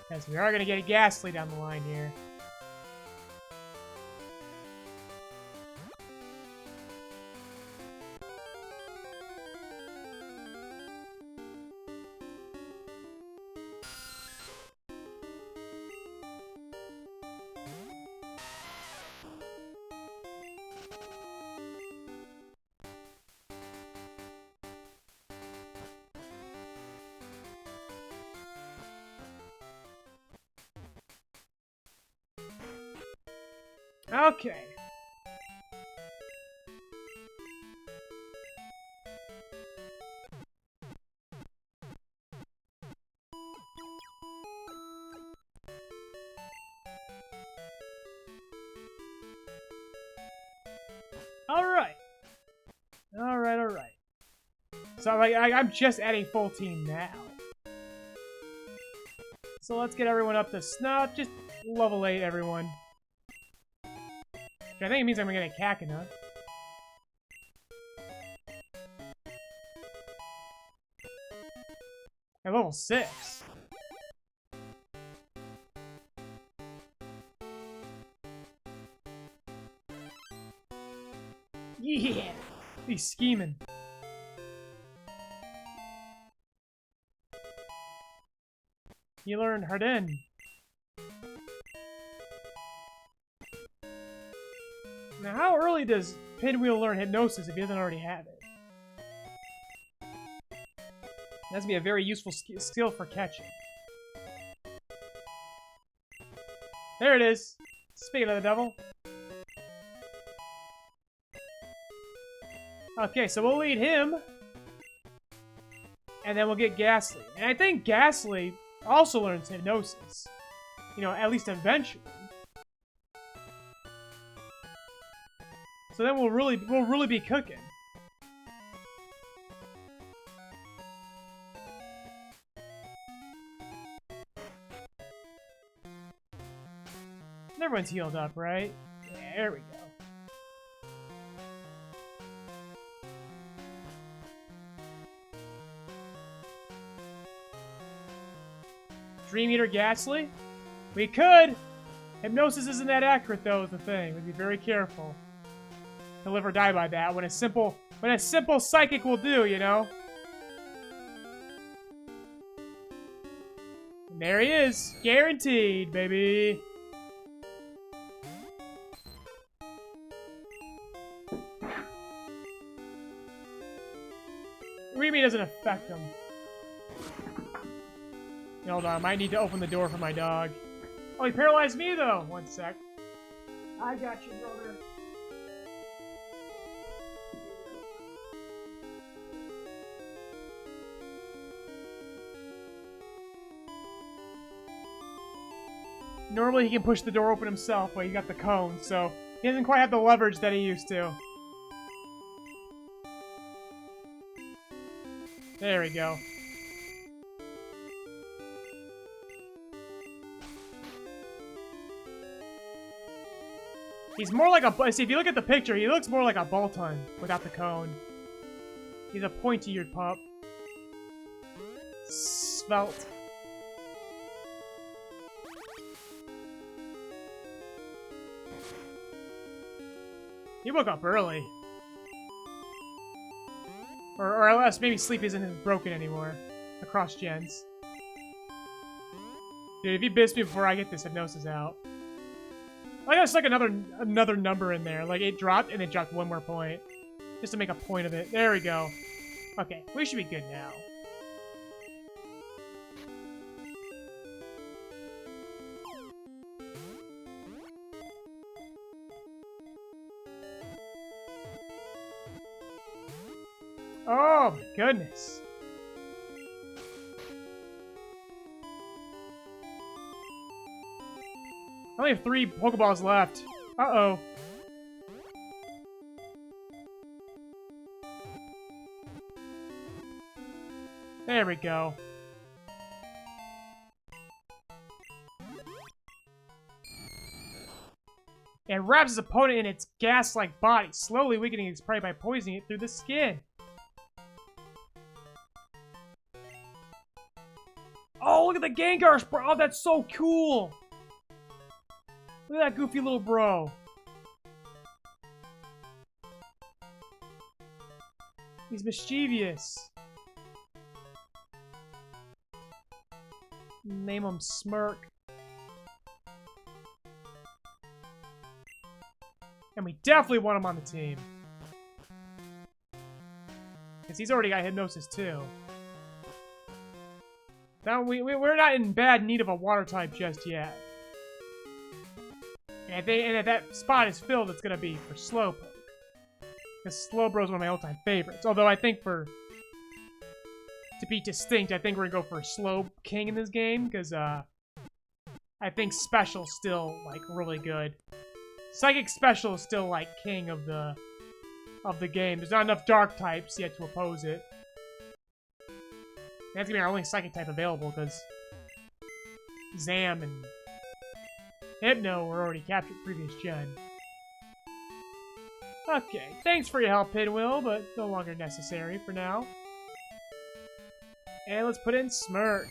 Because we are going to get a Ghastly down the line here. Okay. Alright. Alright. So I'm just adding full team now. So let's get everyone up to snuff. Just level 8 everyone. I think it means I'm gonna get Kakuna. At level 6. Yeah! He's scheming. You learned Harden. Now, how early does Pinwheel learn Hypnosis if he doesn't already have it? That's gonna be a very useful skill for catching. There it is! Speaking of the devil. Okay, so we'll lead him. And then we'll get Ghastly. And I think Ghastly also learns Hypnosis. You know, at least eventually. So then we'll really be cooking. Everyone's healed up, right? Yeah, there we go. Dream Eater Ghastly? We could! Hypnosis isn't that accurate though, is the thing. We'd be very careful. To live or die by that when a simple psychic will do, you know? And there he is! Guaranteed, baby! Remy doesn't affect him. Hold on, I might need to open the door for my dog. Oh, he paralyzed me, though! One sec. I got you, brother. Normally he can push the door open himself, but he got the cone, so he doesn't quite have the leverage that he used to. There we go. He's more like a... See, if you look at the picture, he looks more like a Bolton without the cone. He's a pointy-eared pup. Svelte. He woke up early. Or unless maybe sleep isn't broken anymore. Across gens. Dude, if you biss me before I get this hypnosis out. I gotta stick another number in there. Like, it dropped, and it dropped one more point. Just to make a point of it. There we go. Okay, we should be good now. Oh, my goodness. I only have 3 Pokeballs left. Uh-oh. There we go. Yeah, It wraps its opponent in its gas-like body, slowly weakening its prey by poisoning it through the skin. Oh, look at the Gengar Sprout! Oh, that's so cool! Look at that goofy little bro. He's mischievous. Name him Smirk. And we definitely want him on the team. Because he's already got Hypnosis too. Now we're not in bad need of a water type just yet. And if that spot is filled, it's gonna be for Slowpoke. Because Slowbro is one of my all-time favorites. Although I think to be distinct, I think we're gonna go for Slow King in this game, because I think Special's still like really good. Psychic Special is still like king of the game. There's not enough dark types yet to oppose it. That's gonna be our only psychic type available because Zam and Hypno were already captured previous gen. Okay, thanks for your help, Pinwheel, but no longer necessary for now. And let's put in Smirk.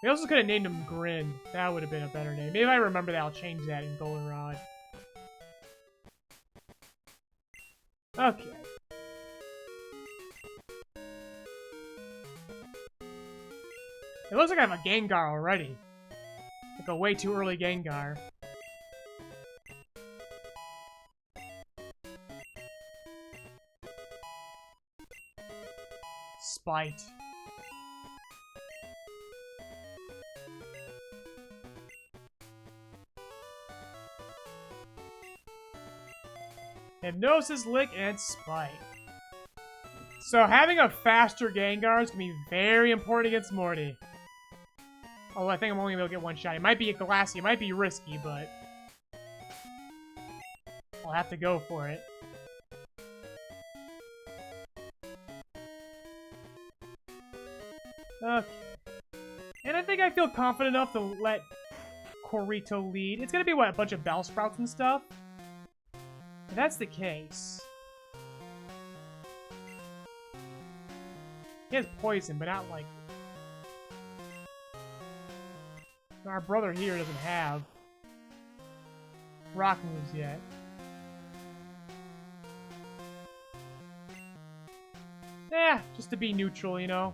We also could have named him Grin. That would have been a better name. Maybe if I remember that, I'll change that in Goldenrod. Okay. It looks like I have a Gengar already. Like a way too early Gengar. Spite. Hypnosis, Lick, and Spite. So having a faster Gengar is going to be very important against Morty. Although I think I'm only going to get one shot. It might be a Glassy. It might be risky, but I'll have to go for it. Okay. And I think I feel confident enough to let Corito lead. It's going to be, what, a bunch of Bellsprouts and stuff? If that's the case... He has poison, but not like... Our brother here doesn't have rock moves yet. Yeah, just to be neutral, you know?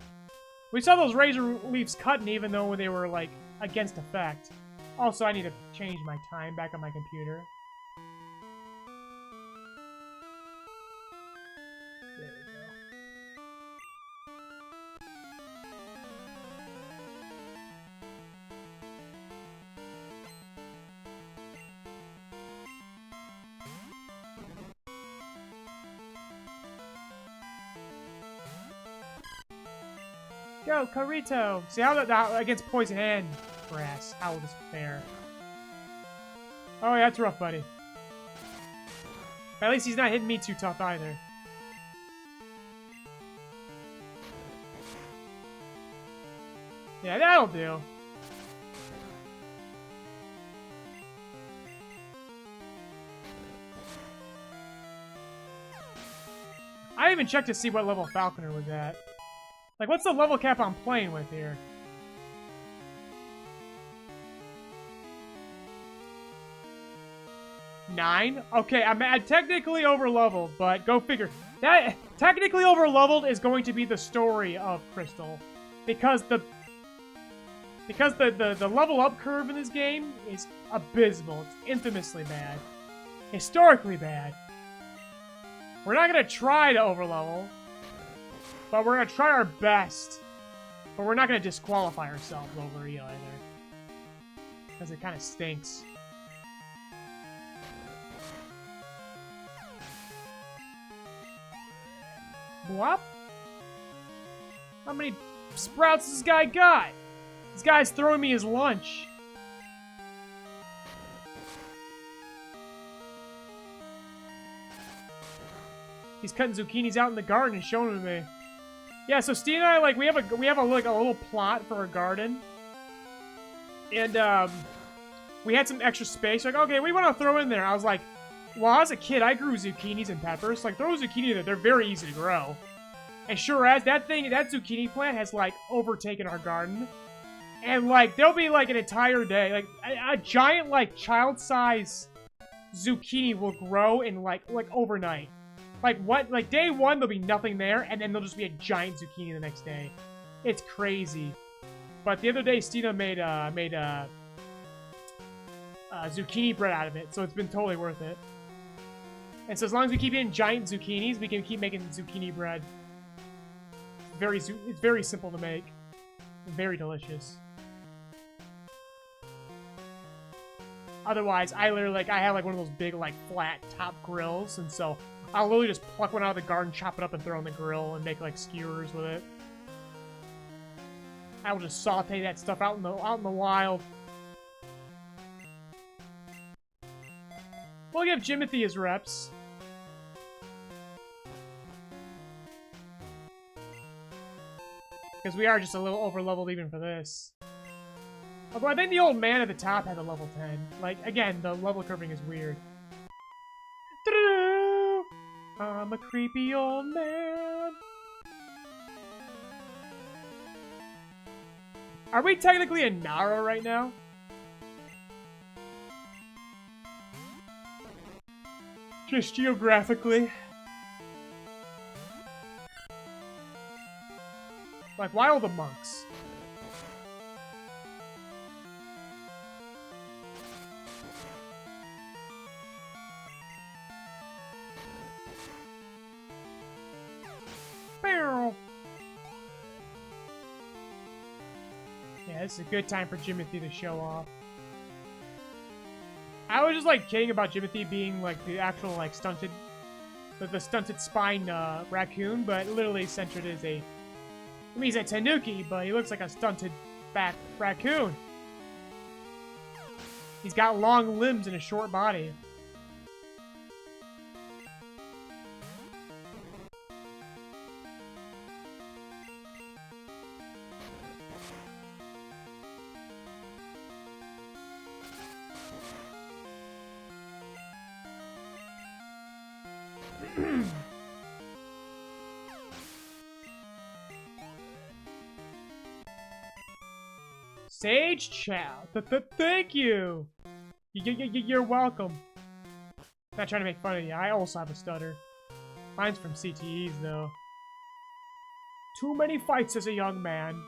We saw those Razor Leaves cutting even though they were, like, against effect. Also, I need to change my time back on my computer. There we go. Go, Corito! See how that against Poison and Grass, how will this fare? Oh yeah, that's rough, buddy. But at least he's not hitting me too tough either. Yeah, that'll do. I didn't even check to see what level Falconer was at. Like, what's the level cap I'm playing with here? 9? Okay, I'm technically over-leveled, but go figure. That technically over-leveled is going to be the story of Crystal. Because the level up curve in this game is abysmal. It's infamously bad. Historically bad. We're not gonna try to over-level. But we're gonna try our best. But we're not gonna disqualify ourselves over E either. Because it kind of stinks. What? How many sprouts does this guy got? This guy's throwing me his lunch. He's cutting zucchinis out in the garden and showing them to me. Yeah, so Steve and I, like, we have a little plot for our garden. And, we had some extra space. Like, okay, what do you want to throw in there? I was like, well, as a kid, I grew zucchinis and peppers. Like, throw a zucchini there. They're very easy to grow. And sure as, that zucchini plant has, like, overtaken our garden. And, like, there'll be, like, an entire day. Like, a giant, like, child-size zucchini will grow in, like, overnight. Like, what? Like, day one, there'll be nothing there, and then there'll just be a giant zucchini the next day. It's crazy. But the other day, Stina made zucchini bread out of it, so it's been totally worth it. And so as long as we keep eating giant zucchinis, we can keep making zucchini bread. It's very simple to make. Very delicious. Otherwise, I literally, like, I have, like, one of those big, like, flat top grills, and so I'll literally just pluck one out of the garden, chop it up, and throw it in the grill, and make, like, skewers with it. I will just saute that stuff out in the wild. We'll give Jimothy his reps. Because we are just a little over-leveled even for this. Although I think the old man at the top had a level 10. Like, again, the level curving is weird. I'm a creepy old man. Are we technically in Nara right now? Just geographically. Like, why all the monks? Yeah, this is a good time for Jimothy to show off. I was just, like, kidding about Jimothy being, like, the actual, like, stunted... The stunted spine, raccoon, but literally centered as a... I mean, he's a tanuki, but he looks like a stunted back raccoon. He's got long limbs and a short body. Sage Chow, thank you. You're welcome. Not trying to make fun of you. I also have a stutter. Mine's from CTEs though. Too many fights as a young man.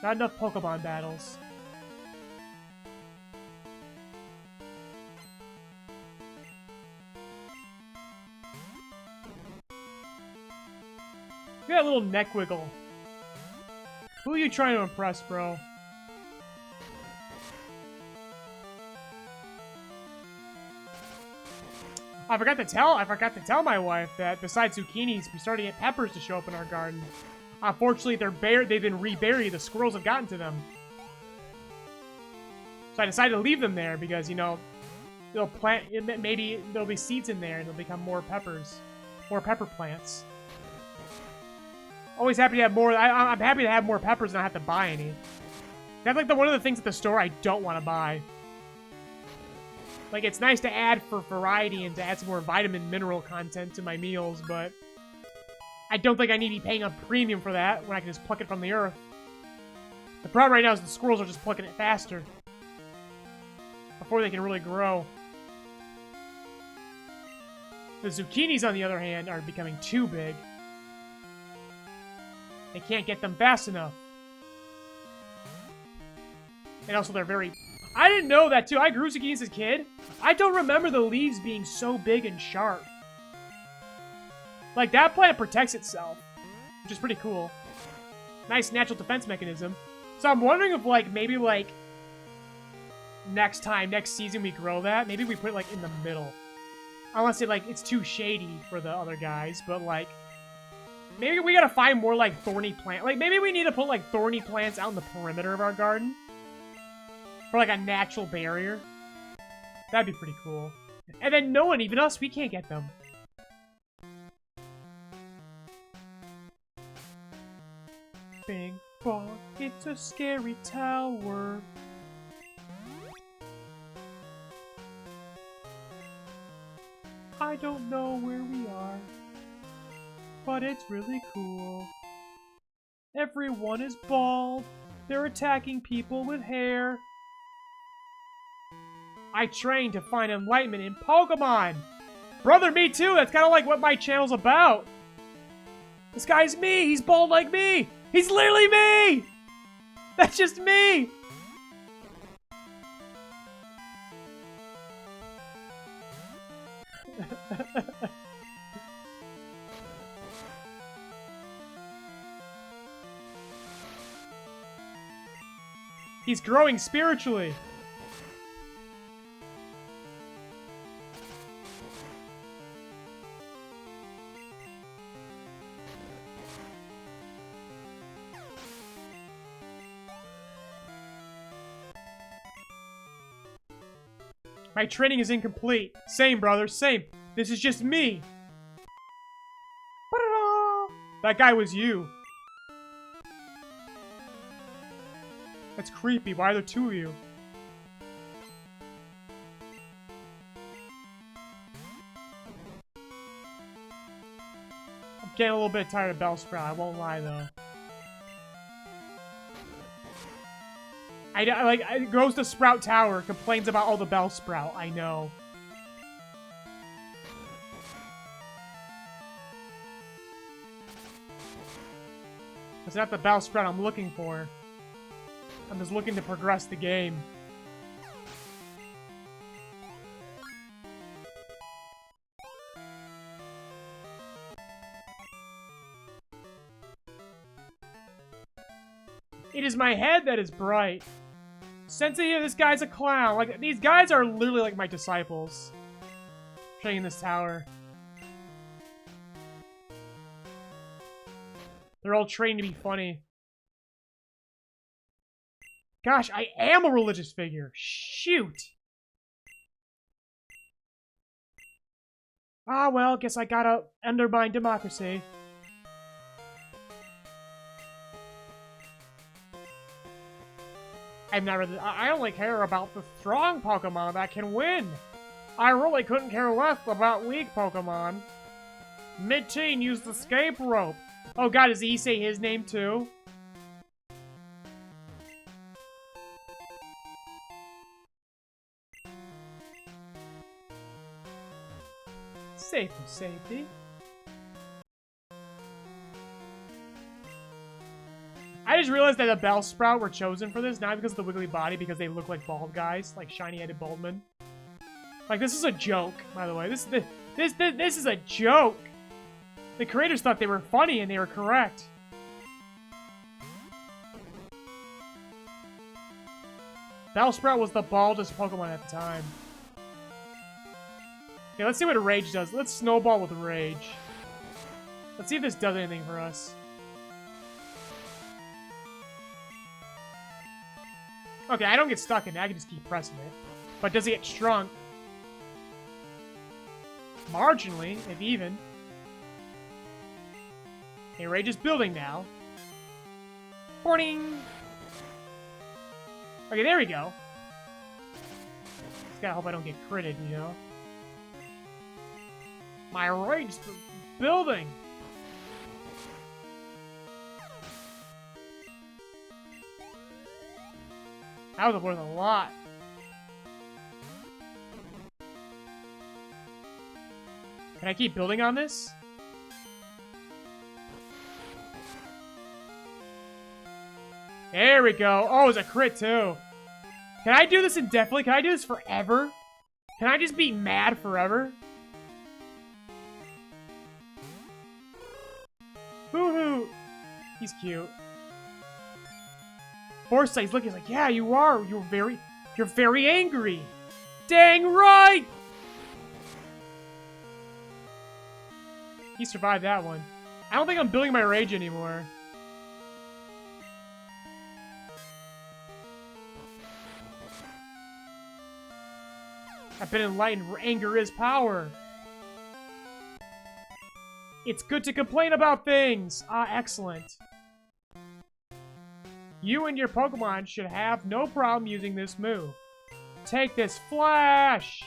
Not enough Pokemon battles. You got a little neck wiggle. Who are you trying to impress, bro? I forgot to tell my wife that besides zucchinis, we started to get peppers to show up in our garden. Unfortunately, they've been reburied. The squirrels have gotten to them. So I decided to leave them there because, you know, they'll plant, maybe there'll be seeds in there and they'll become more peppers. More pepper plants. Always happy to have more. I'm happy to have more peppers and not have to buy any. That's like one of the things at the store I don't want to buy. Like, it's nice to add for variety and to add some more vitamin mineral content to my meals, but I don't think I need to be paying a premium for that when I can just pluck it from the earth. The problem right now is the squirrels are just plucking it faster before they can really grow. The zucchinis, on the other hand, are becoming too big. They can't get them fast enough. And also, they're very... I didn't know that, too. I grew zucchinis as a kid. I don't remember the leaves being so big and sharp. Like, that plant protects itself, which is pretty cool. Nice natural defense mechanism. So I'm wondering if, like, maybe, like, next season we grow that, maybe we put it, like, in the middle. Unless it, like, it's too shady for the other guys, but, like, maybe we gotta find more, like, thorny plant. Like, maybe we need to put, like, thorny plants out in the perimeter of our garden. For, like, a natural barrier. That'd be pretty cool. And then no one, even us, we can't get them. Bing bong, it's a scary tower. don't know where we are, but it's really cool. Everyone is bald. They're attacking people with hair. I train to find enlightenment in Pokemon. Brother, me too. That's kind of like what my channel's about. This guy's me. He's bald like me. He's literally me. That's just me. He's growing spiritually. My training is incomplete. Same, brother, same. This is just me. Ta-da! That guy was you. That's creepy. Why are there two of you? I'm getting a little bit tired of Bellsprout, I won't lie though. It goes to Sprout Tower, complains about all the Bellsprout, I know. It's not the Bellsprout I'm looking for. I'm just looking to progress the game. It is my head that is bright. Sensei, this guy's a clown. Like, these guys are literally like my disciples. Training this tower. They're all trained to be funny. Gosh, I am a religious figure. Shoot. Ah, well, guess I gotta undermine democracy. I only care about the strong Pokemon that can win. I really couldn't care less about weak Pokemon. Mid-teen used the escape rope. Oh god, does he say his name too? Safe for safety. I just realized that the Bellsprout were chosen for this, not because of the wiggly body, because they look like bald guys, like shiny-headed Baldman. Like, this is a joke, by the way. This is a joke. The creators thought they were funny, and they were correct. Bellsprout was the baldest Pokemon at the time. Okay, let's see what a Rage does. Let's Snowball with Rage. Let's see if this does anything for us. Okay, I don't get stuck in it. I can just keep pressing it. But does it get shrunk? Marginally, if even. Okay, Rage is building now. Boarding! Okay, there we go. Just gotta hope I don't get critted, you know? My Rage is building! That was worth a lot. Can I keep building on this? There we go. Oh, it's a crit too. Can I do this indefinitely? Can I do this forever? Can I just be mad forever? Hoo-hoo. He's cute. Foresight's looking like, yeah, you are. You're very angry. Dang right! He survived that one. I don't think I'm building my Rage anymore. I've been enlightened. Anger is power. It's good to complain about things. Ah, excellent. You and your Pokemon should have no problem using this move. Take this Flash!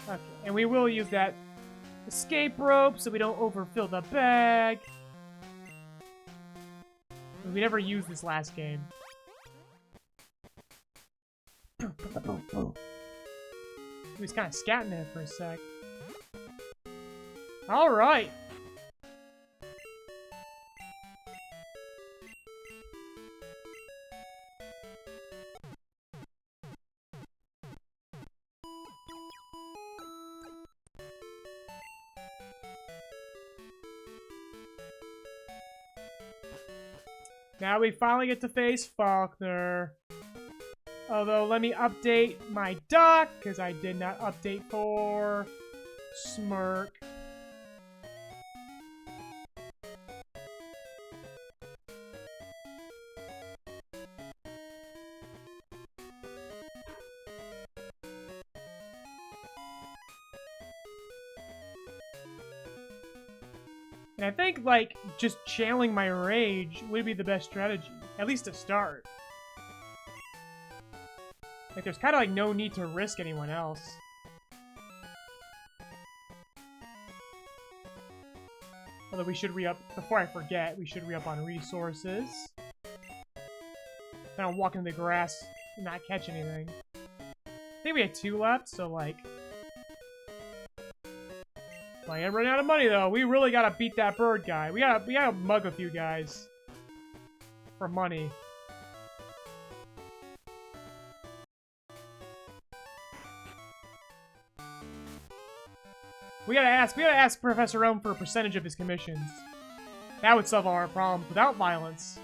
Okay, and we will use that escape rope so we don't overfill the bag. We never used this last game. He was kind of scatting there for a sec. Alright. Now we finally get to face Faulkner. Although, let me update my dock, because I did not update for Smirk. And I think, like, just channeling my rage would be the best strategy. At least to start. Like, there's kind of, like, no need to risk anyone else. Although we should re-up, before I forget, we should re-up on resources. I don't walk in the grass and not catch anything. I think we had 2 left, so, like... I am running out of money, though. We really gotta beat that bird guy. We gotta mug a few guys. For money. We gotta ask Professor Ohm for a percentage of his commissions. That would solve all our problems without violence.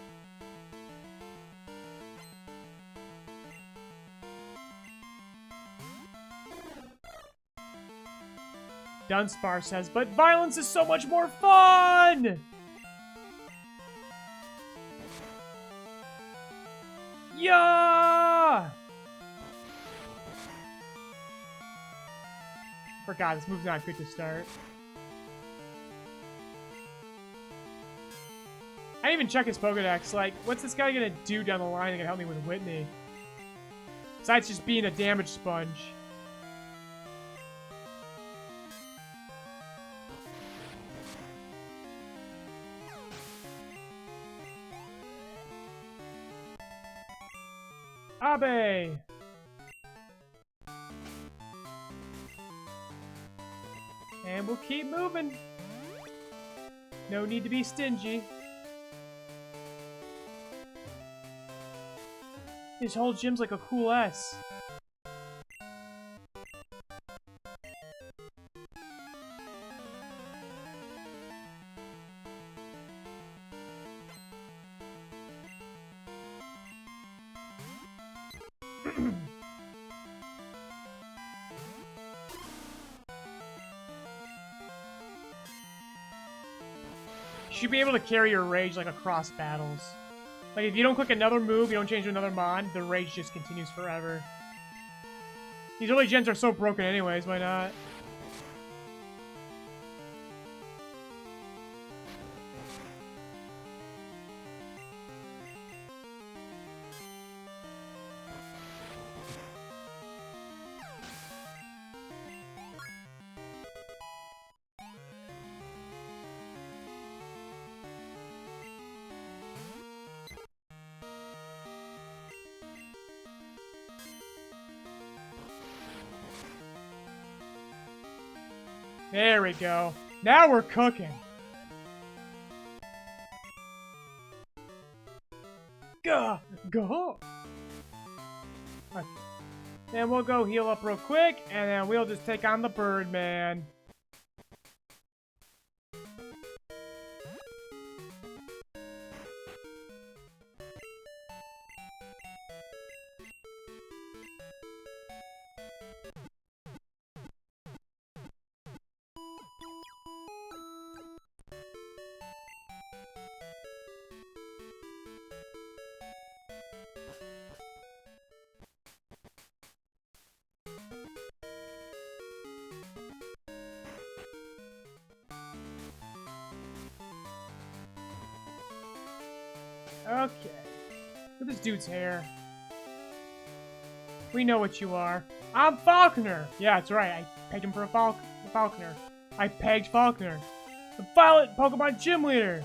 Dunsparce says, but violence is so much more fun! Yeah! Forgot, this move's not good to start. I didn't even check his Pokedex. Like, what's this guy gonna do down the line that can help me with Whitney? Besides just being a damage sponge. Abe! And we'll keep moving. No need to be stingy. This whole gym's like a cool S. You should be able to carry your rage like across battles. Like if you don't click another move, you don't change to another mon, the rage just continues forever. These early gens are so broken anyways, why not? There we go. Now we're cooking. Go! Okay. Then we'll go heal up real quick, and then we'll just take on the Birdman. Okay. Look at this dude's hair. We know what you are. I'm Falconer. Yeah, that's right. I pegged him for a Falconer. I pegged Falconer. The Violet Pokemon Gym Leader.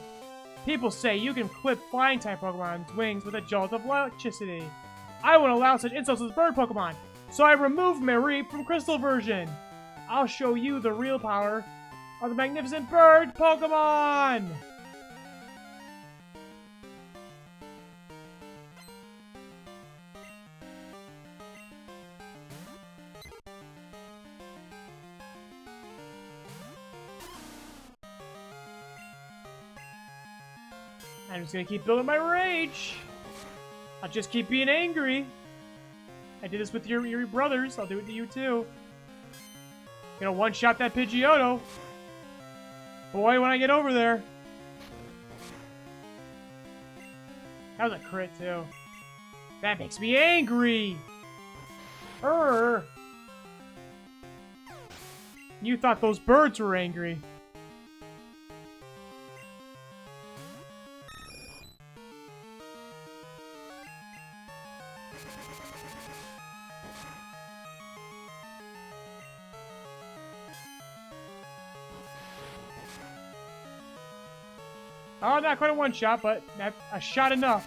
People say you can clip flying-type Pokemon's wings with a jolt of electricity. I won't allow such insults as bird Pokemon, so I removed Marie from Crystal version. I'll show you the real power of the magnificent bird Pokemon! I'm just gonna keep building my rage. I'll just keep being angry. I did this with your brothers. I'll do it to you too. Gonna one-shot that Pidgeotto. Boy, when I get over there. That was a crit too. That makes me angry. You thought those birds were angry. Oh, not quite a one-shot, but a shot enough.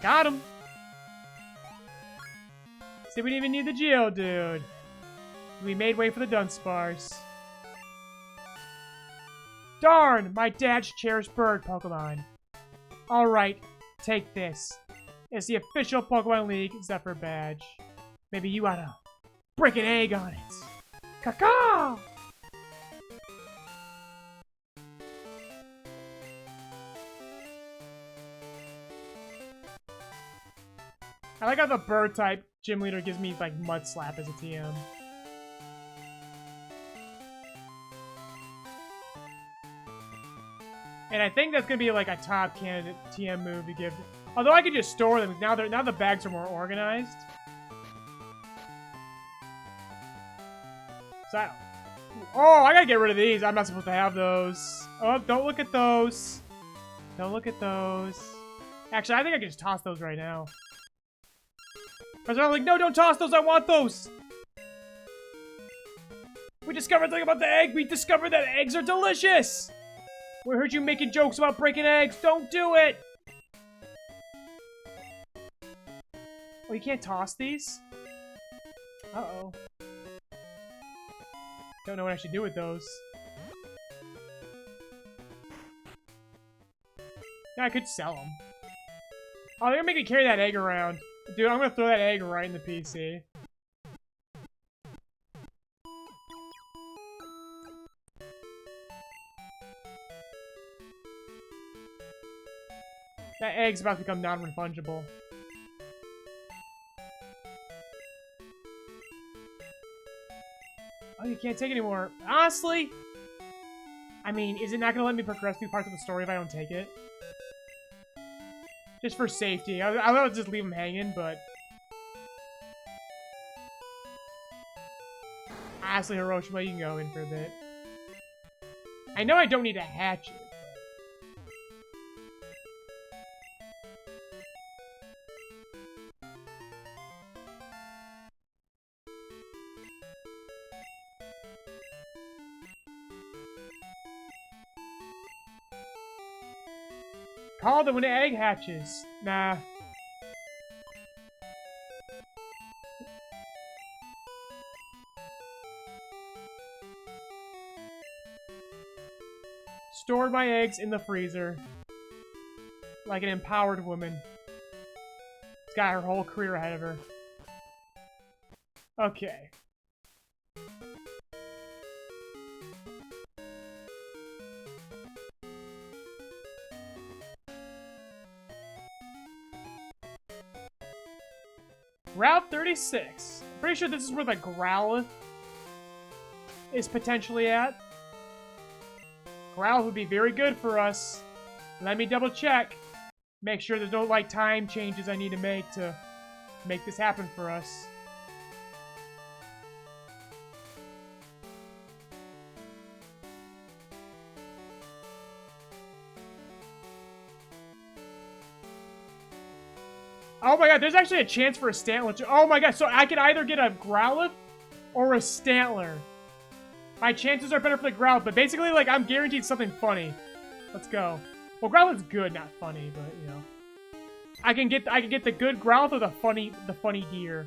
Got him. See, we didn't even need the Geodude. We made way for the Dunsparce. Darn, my dad's cherished bird Pokemon. Alright, take this. It's the official Pokemon League Zephyr badge. Maybe you ought to break an egg on it. Caca! I like how the bird type gym leader gives me like Mud Slap as a TM. And I think that's gonna be like a top candidate TM move to give. Although I could just store them now. Now the bags are more organized. So, oh, I gotta get rid of these. I'm not supposed to have those. Oh, don't look at those. Don't look at those. Actually, I think I can just toss those right now. Because I'm like, no, don't toss those. I want those. We discovered something about the egg. We discovered that eggs are delicious. We heard you making jokes about breaking eggs. Don't do it. Oh, you can't toss these? Uh-oh. Don't know what I should do with those. Yeah, I could sell them. Oh, they're gonna make me carry that egg around. Dude, I'm gonna throw that egg right in the PC. That egg's about to become non-refundable. Oh, you can't take it anymore. Honestly, I mean, is it not gonna let me progress through parts of the story if I don't take it? Just for safety. I would just leave them hanging, but... Honestly, Hiroshima, you can go in for a bit. I know I don't need a hatchet. Call them when the egg hatches. Nah. Stored my eggs in the freezer. Like an empowered woman. She's got her whole career ahead of her. Okay. Route 36. Pretty sure this is where the Growlithe is potentially at. Growlithe would be very good for us. Let me double check. Make sure there's no, like, time changes I need to make this happen for us. Oh my god, there's actually a chance for a Stantler. Oh my god, so I can either get a Growlithe or a Stantler. My chances are better for the Growlithe, but basically, like, I'm guaranteed something funny. Let's go. Well, Growlithe's good, not funny, but, you know. I can get the good Growlithe or the funny gear.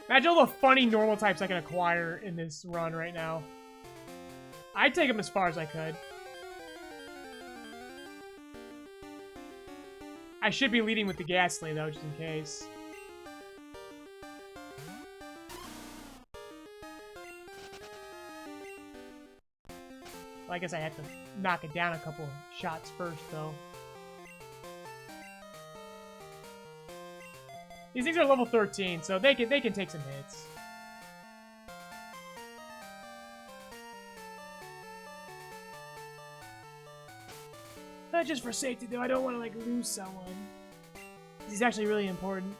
Imagine all the funny normal types I can acquire in this run right now. I'd take them as far as I could. I should be leading with the Ghastly, though, just in case. Well, I guess I have to knock it down a couple of shots first, though. These things are level 13, so they can take some hits. Not just for safety, though. I don't want to, like, lose someone. This is actually really important.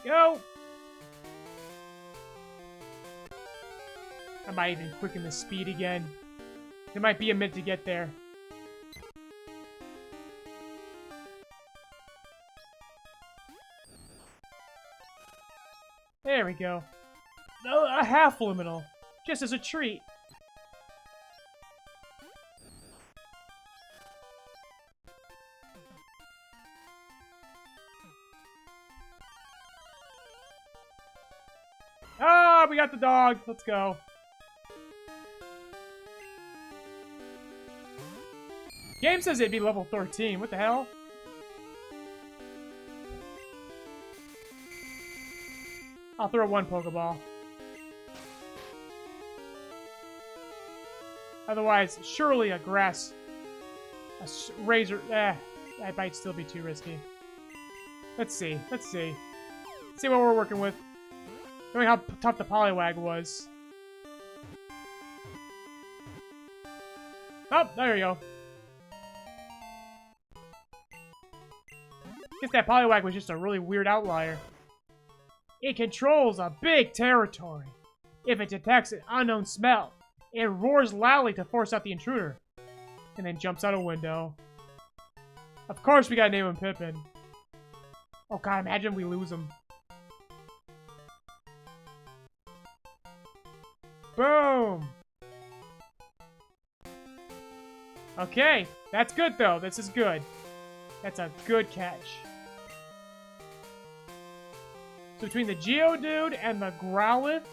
Go! I might even quicken the speed again. It might be a minute to get there. There we go. No, a half liminal. Just as a treat. Ah, we got the dog. Let's go. Game says it'd be level 13. What the hell? I'll throw one Pokeball. Otherwise, surely a grass... a razor... that might still be too risky. Let's see. Let's see. See what we're working with. Knowing how tough the Poliwag was. Oh, there you go. Guess that Poliwag was just a really weird outlier. It controls a big territory. If it detects an unknown smell, it roars loudly to force out the intruder. And then jumps out a window. Of course we gotta name him Pippin. Oh god, imagine we lose him. Boom! Okay, that's good though. This is good. That's a good catch. So between the Geodude and the Growlithe,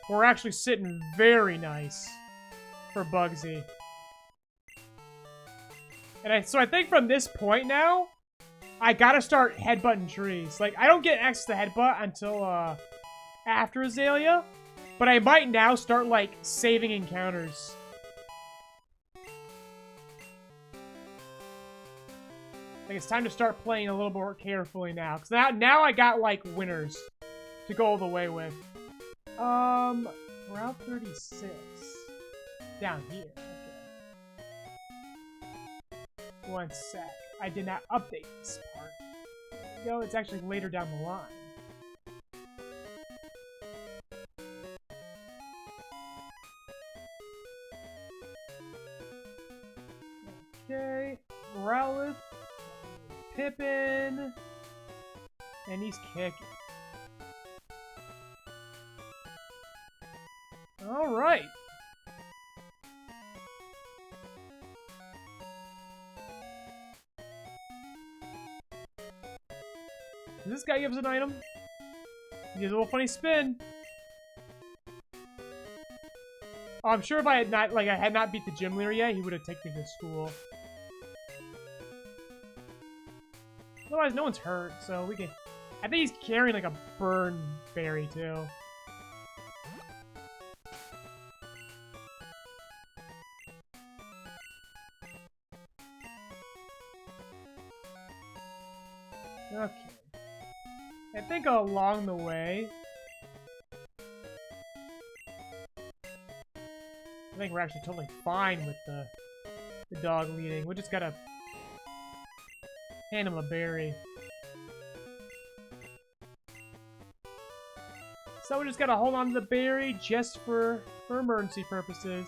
we're actually sitting very nice for Bugsy. And so I think from this point now, I gotta start headbutting trees. Like, I don't get access to headbutt until after Azalea, but I might now start, like, saving encounters. Like, it's time to start playing a little more carefully now. Because now I got, like, winners to go all the way with. Route 36. Down here. Okay. One sec. I did not update this part. Yo, it's actually later down the line. Okay. Growlithe. Pippin. And he's kicking. Alright. Does this guy give us an item? He has a little funny spin. Oh, I'm sure if I had not beat the gym leader yet, he would have taken me to school. Otherwise, no one's hurt, so we can... I think he's carrying, like, a burn berry, too. Okay. I think along the way... I think we're actually totally fine with the dog leading. We just gotta... Hand him a berry. So we just gotta hold on to the berry just for emergency purposes.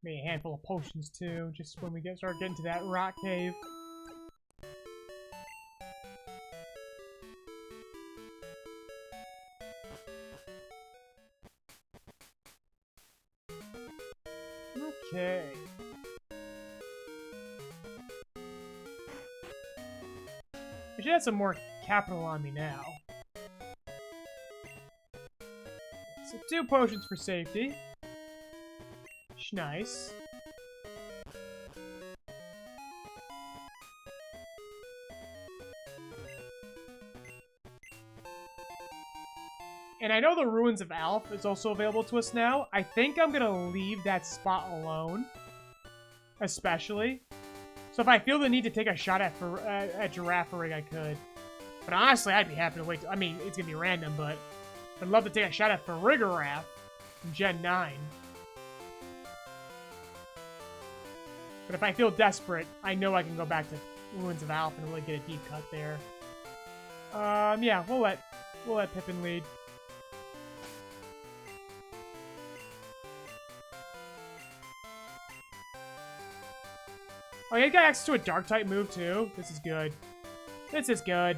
Maybe a handful of potions too, just when we start getting to that rock cave. Okay. I should have some more capital on me now. So 2 potions for safety. Nice. And I know the Ruins of Alph is also available to us now. I think I'm gonna leave that spot alone. Especially. So if I feel the need to take a shot at Girafarig, I could. But honestly, I'd be happy to wait. I mean, it's gonna be random, but I'd love to take a shot at Farigiraf from Gen 9. But if I feel desperate, I know I can go back to Ruins of Alph and really get a deep cut there. Yeah, we'll let Pippin lead. Oh, yeah, you got access to a Dark-type move, too. This is good. This is good.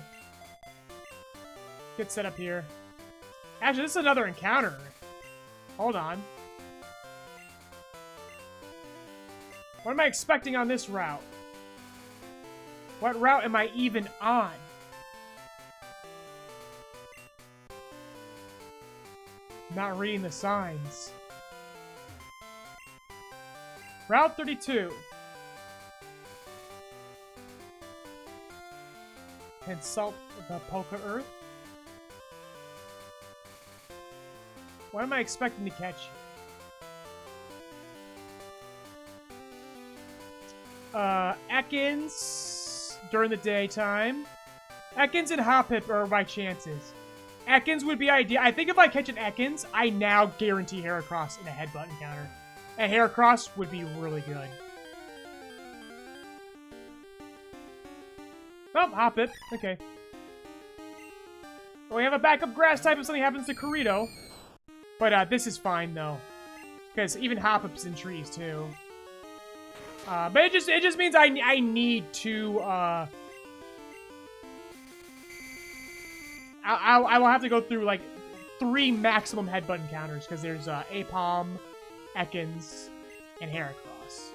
Good setup here. Actually, this is another encounter. Hold on. What am I expecting on this route? What route am I even on? Not reading the signs. Route 32. Consult the Poke Earth. What am I expecting to catch here? Ekans during the daytime. Ekans and Hoppip are my chances. Ekans would be ideal. I think if I catch an Ekans, I now guarantee Heracross in a headbutt encounter. And Heracross would be really good. Oh, Hoppip. Okay. Well, we have a backup grass type if something happens to Corito. But this is fine though. Because even Hoppip's in trees too. But it just means I need to, I will have to go through, like, 3 maximum headbutt encounters, because there's, Apom, Ekans, and Heracross.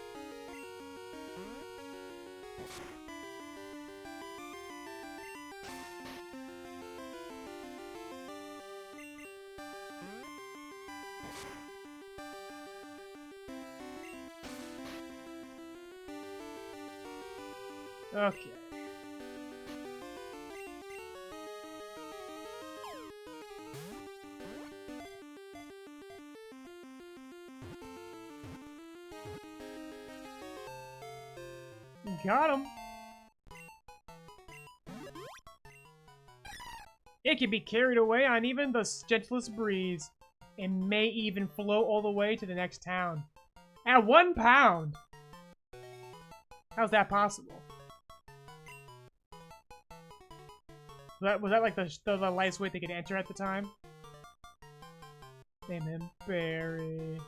Okay. Got him. It can be carried away on even the gentlest breeze, and may even float all the way to the next town. At 1 pound! How's that possible? Was that like the lightest weight they could enter at the time? Name him Barry.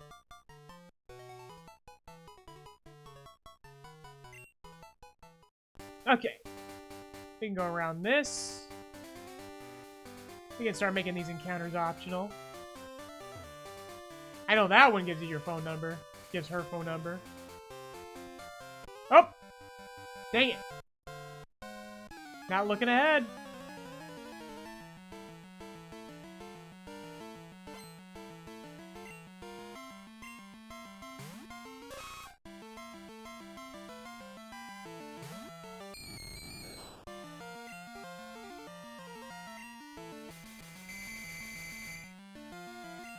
Okay. We can go around this. We can start making these encounters optional. I know that one gives you your phone number. Gives her phone number. Oh! Dang it. Not looking ahead.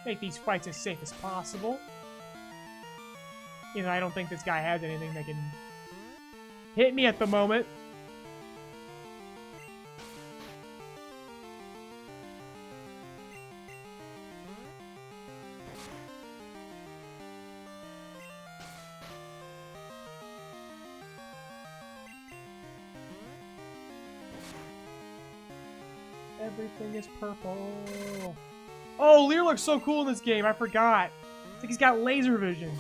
Make these fights as safe as possible. You know, I don't think this guy has anything that can hit me at the moment. Everything is purple. Oh, Lear looks so cool in this game. I forgot. It's like he's got laser vision.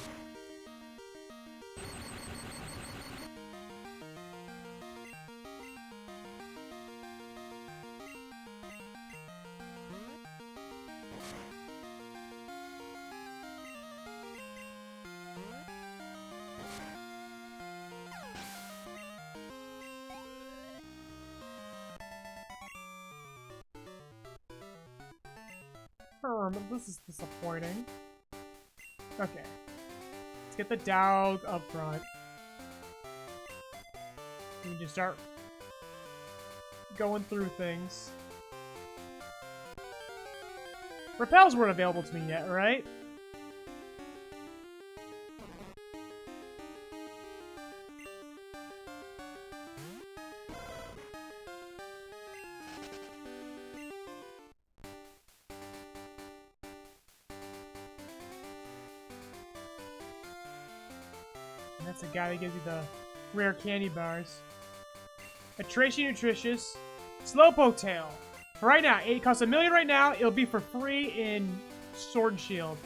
This is disappointing. Okay. Let's get the Dowg up front. We can just start going through things. Repels weren't available to me yet, right? That's the guy that gives you the rare candy bars. A Tracy Nutritious Slowpoke Tail. For right now, it costs $1 million right now. It'll be for free in Sword and Shield.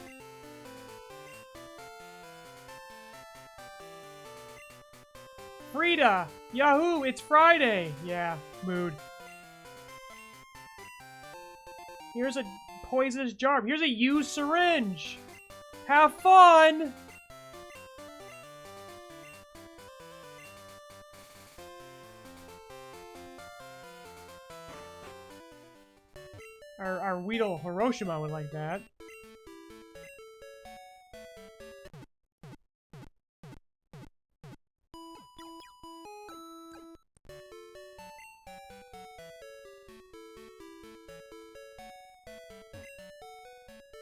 Frida! Yahoo! It's Friday! Yeah, mood. Here's a poisonous jar. Here's a used syringe! Have fun! Our Weedle Hiroshima would like that.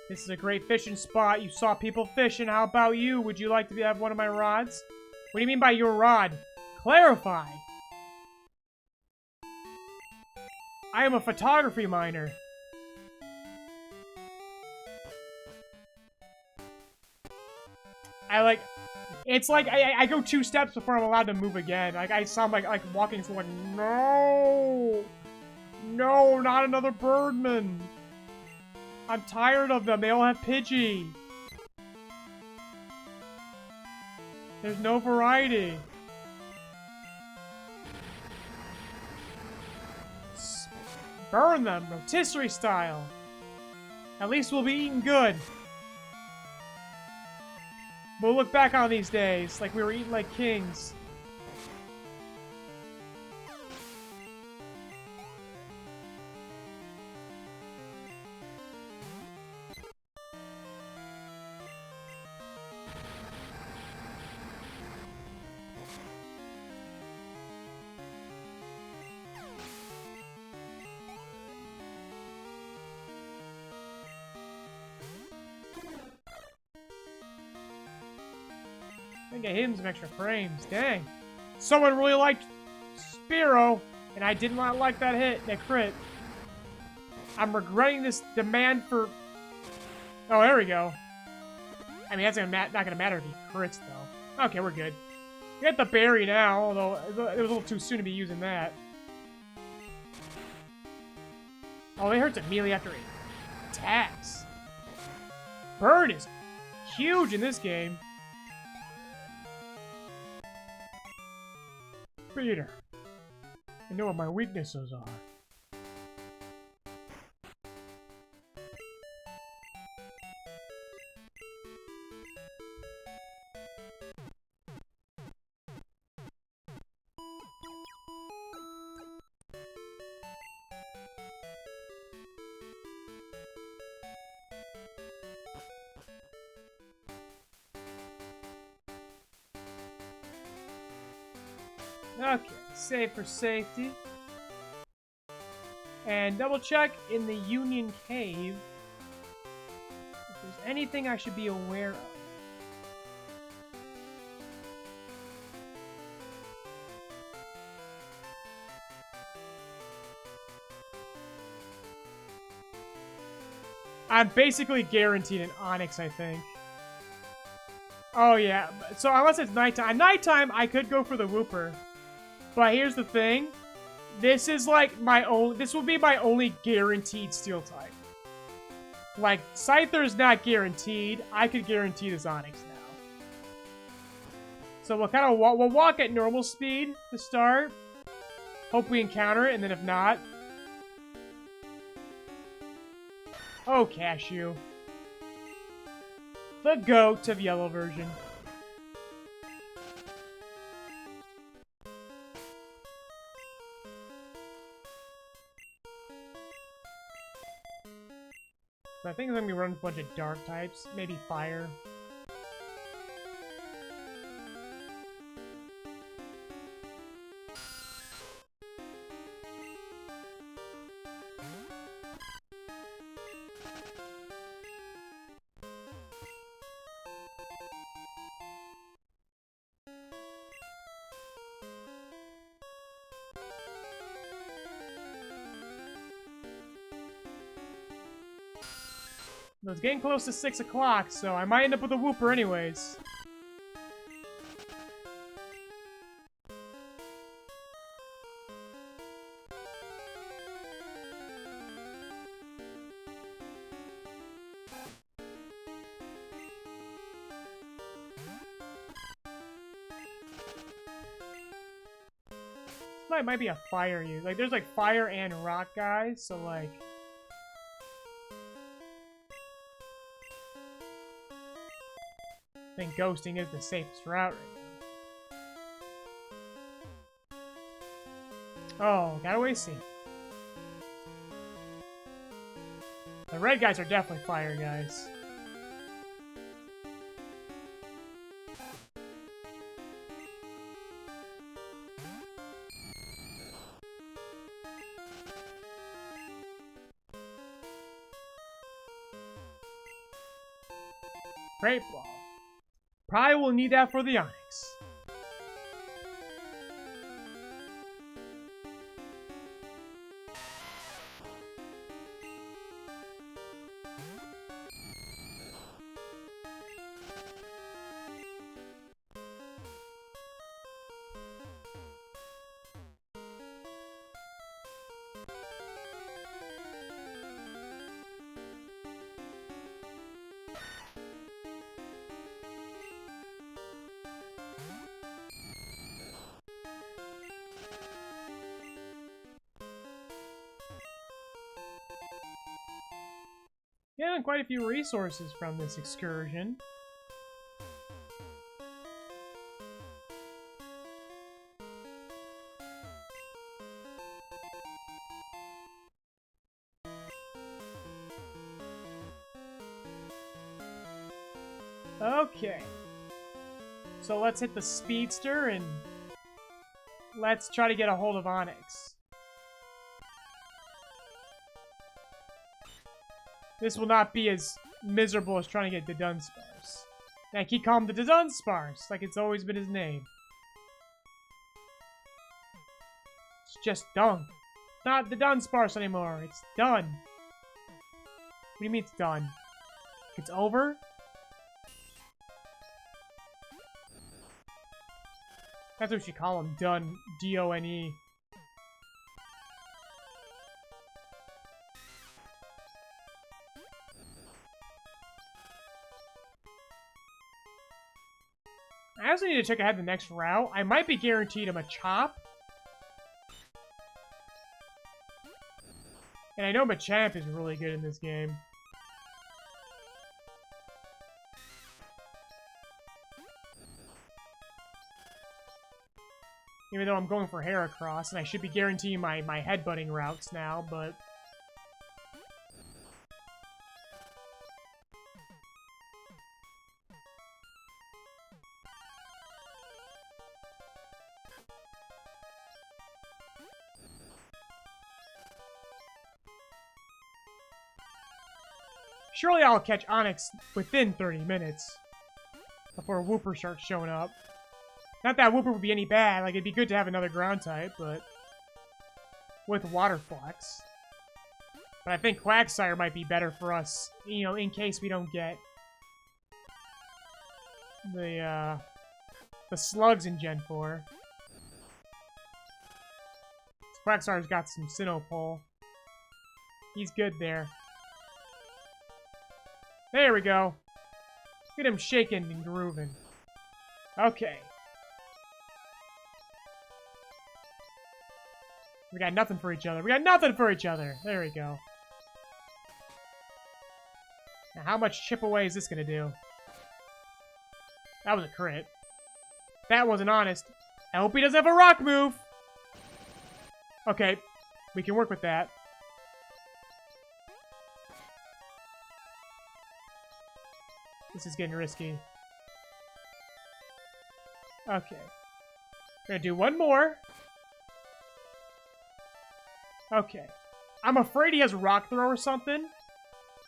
This is a great fishing spot. You saw people fishing. How about you? Would you like to have one of my rods? What do you mean by your rod? Clarify. I am a photography minor. It's like, I go 2 steps before I'm allowed to move again. Like, I sound like walking to like, no! No, not another Birdman! I'm tired of them, they all have Pidgey! There's no variety. Burn them, rotisserie style! At least we'll be eating good. We'll look back on these days like we were eating like kings. I think I hit him some extra frames. Dang. Someone really liked Spearow, and I did not like that hit, that crit. I'm regretting this demand for... Oh, there we go. I mean, that's not gonna matter if he crits, though. Okay, we're good. We got the berry now, although it was a little too soon to be using that. Oh, it hurts immediately after it attacks. Bird is huge in this game. Peter, I know what my weaknesses are. Okay, save for safety. And double check in the Union Cave if there's anything I should be aware of. I'm basically guaranteed an Onyx, I think. Oh yeah, so unless it's nighttime. At nighttime, I could go for the Wooper. But here's the thing. This is like my own. This will be my only guaranteed steel type. Like, Scyther's not guaranteed. I could guarantee this Onix now. So we'll kind of we'll walk at normal speed to start. Hope we encounter it, and then if not... Oh, Cashew. The goat of yellow version. So I think I'm going to be running a bunch of dark types. Maybe fire. It's getting close to 6 o'clock, so I might end up with a Wooper anyways. This might be a fire use. Like, there's like fire and rock guys, so like... I think ghosting is the safest route right now. Oh, gotta wait see. The red guys are definitely fire guys. Great ball. Probably will need that for the Onix. Yeah, quite a few resources from this excursion. Okay. So let's hit the Speedster and let's try to get a hold of Onix. This will not be as miserable as trying to get the Dunsparce. And I keep calling him the Dunsparce, like it's always been his name. It's just done. Not the Dunsparce anymore, it's done. What do you mean it's done? It's over? That's what we should call him, done. D-O-N-E. I also need to check ahead the next route. I might be guaranteed him a Chop. And I know Machamp is really good in this game. Even though I'm going for Heracross, and I should be guaranteeing my headbutting routes now, but... Surely I'll catch Onix within 30 minutes before Wooper starts showing up. Not that Wooper would be any bad, like it'd be good to have another ground type, but with Water Flux. But I think Quagsire might be better for us, you know, in case we don't get the slugs in Gen 4. Quackstar's got some Sinnoh pull. He's good there. There we go. Get him shaking and grooving. Okay. We got nothing for each other. We got nothing for each other. There we go. Now, how much chip away is this gonna do? That was a crit. That wasn't honest. I hope he doesn't have a rock move. Okay. We can work with that. This is getting risky. Okay. We're gonna do one more. Okay. I'm afraid he has Rock Throw or something.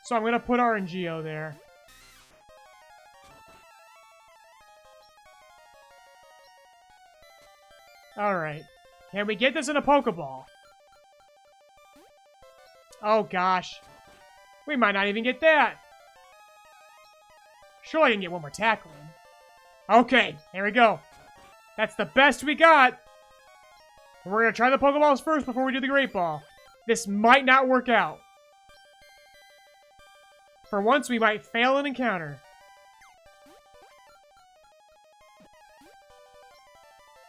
So I'm gonna put RNGO there. Alright. Can we get this in a Pokeball? Oh gosh. We might not even get that. Surely I can get one more tackle in. Okay, here we go. That's the best we got. We're gonna try the Pokeballs first before we do the Great Ball. This might not work out. For once, we might fail an encounter.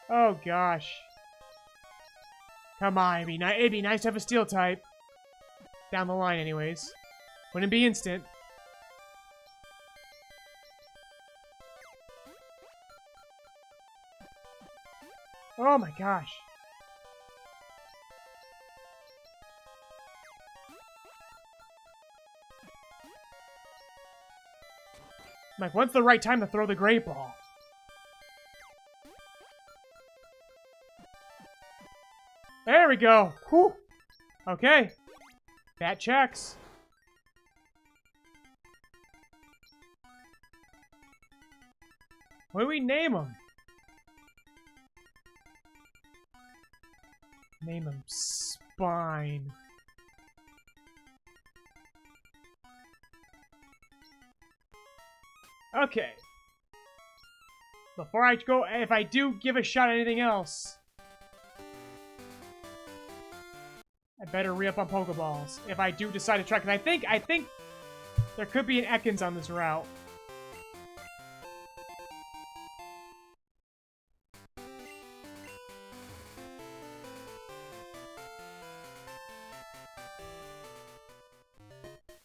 Oh gosh. Come on, it'd be nice to have a Steel type. Down the line anyways. Wouldn't be instant. Oh my gosh. Like, when's the right time to throw the Great Ball? There we go. Whew. Okay. That checks. What do we name him? Name him Spine. Okay. Before I go, if I do give a shot at anything else, I better re-up on Pokeballs. If I do decide to try, because I think there could be an Ekans on this route.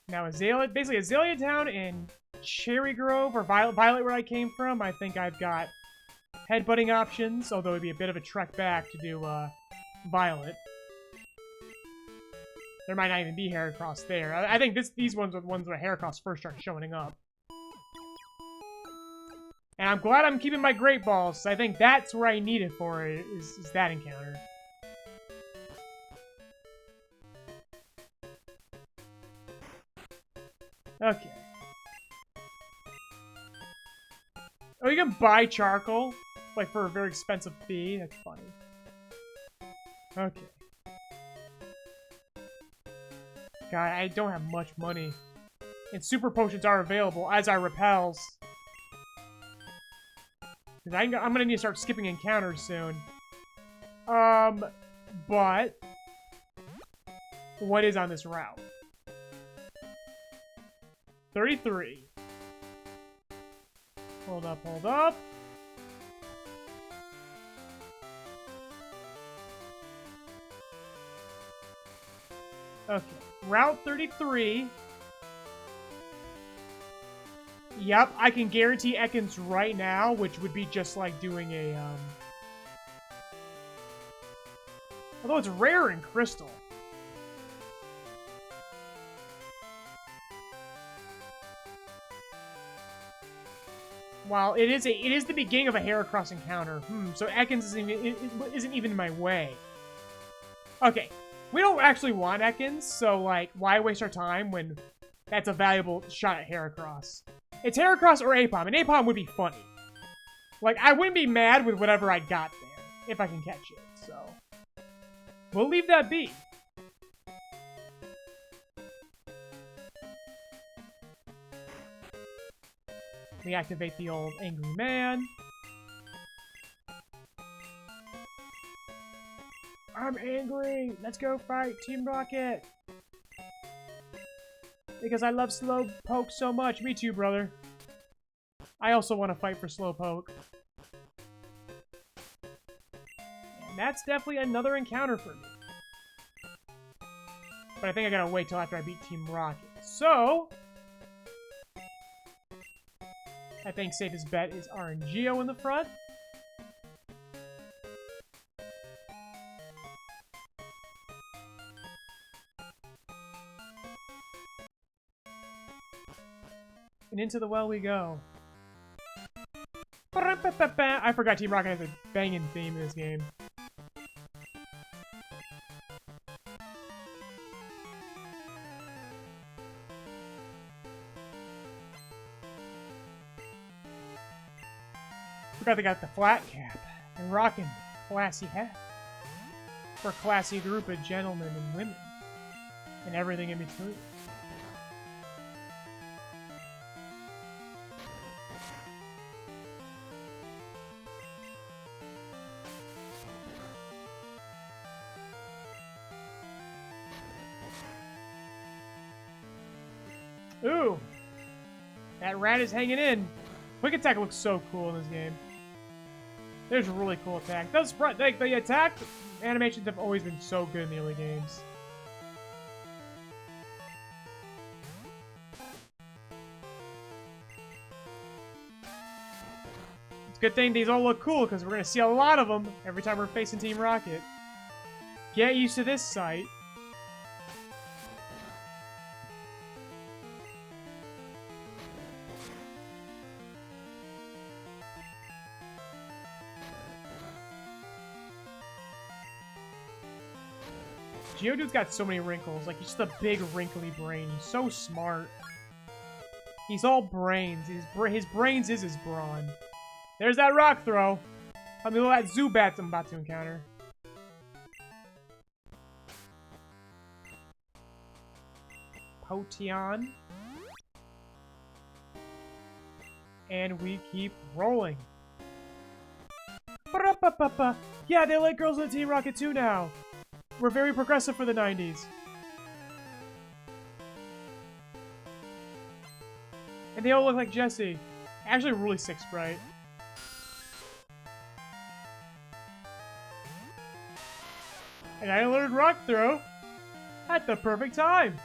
Now, basically Azalea Town and Cherry Grove, or Violet, where I came from, I think I've got headbutting options, although it'd be a bit of a trek back to do Violet. There might not even be Heracross there. I think these ones are the ones where Heracross first started showing up. And I'm glad I'm keeping my Great Balls, so I think that's where I need it for, is that encounter. Okay. Oh, you can buy charcoal, like, for a very expensive fee. That's funny. Okay. God, I don't have much money. And super potions are available, as are repels. Because I'm gonna need to start skipping encounters soon. But what is on this route? 33. Hold up, hold up. Okay, Route 33. Yep, I can guarantee Ekans right now, which would be just like doing a, although it's rare in Crystal. While it is the beginning of a Heracross encounter. So Ekans isn't even in my way. Okay, we don't actually want Ekans, so like, why waste our time when that's a valuable shot at Heracross? It's Heracross or Apom, and Apom would be funny. Like, I wouldn't be mad with whatever I got there, if I can catch it, so we'll leave that be. We activate the old Angry Man. I'm angry. Let's go fight Team Rocket. Because I love Slowpoke so much. Me too, brother. I also want to fight for Slowpoke. And that's definitely another encounter for me. But I think I gotta wait till after I beat Team Rocket. So... I think safest bet is RNGO in the front. And into the well we go. I forgot Team Rocket has a banging theme in this game. Forgot they got the flat cap and rocking classy hat for a classy group of gentlemen and women and everything in between. Ooh! That rat is hanging in. Quick attack looks so cool in this game. There's a really cool attack. Those the attack animations have always been so good in the early games. It's a good thing these all look cool because we're going to see a lot of them every time we're facing Team Rocket. Get used to this sight. Geodude's got so many wrinkles. Like, he's just a big, wrinkly brain. He's so smart. He's all brains. His brains is his brawn. There's that rock throw. I mean, that Zubat I'm about to encounter. Potion. And we keep rolling. Yeah, they like girls on Team Rocket too now. We're very progressive for the 90s. And they all look like Jessie. Actually, really sick sprite. And I learned Rock Throw at the perfect time.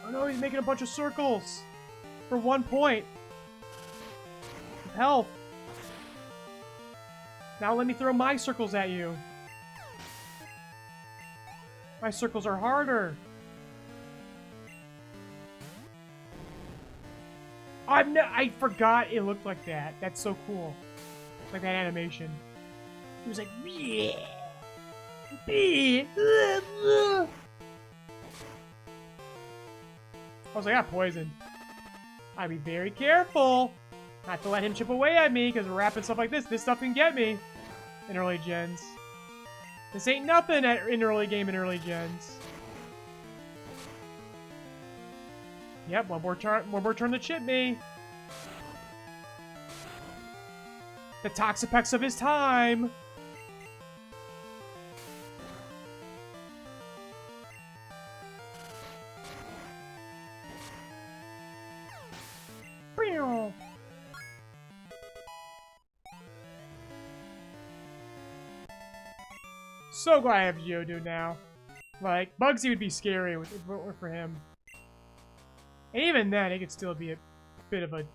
Oh no, he's making a bunch of circles for 1 point of health. Now let me throw my circles at you. My circles are harder. I forgot it looked like that. That's so cool. Like that animation. It was like, bleh, bleh, bleh. I was like, I got poisoned. I'd be very careful not to let him chip away at me, because rapping stuff like this stuff can get me in early gens. This ain't nothing in early game and early gens. Yep, one more turn to chip me. The Toxapex of his time. So glad I have Geodude now. Like, Bugsy would be scary if it weren't for him. And even then, it could still be a bit of an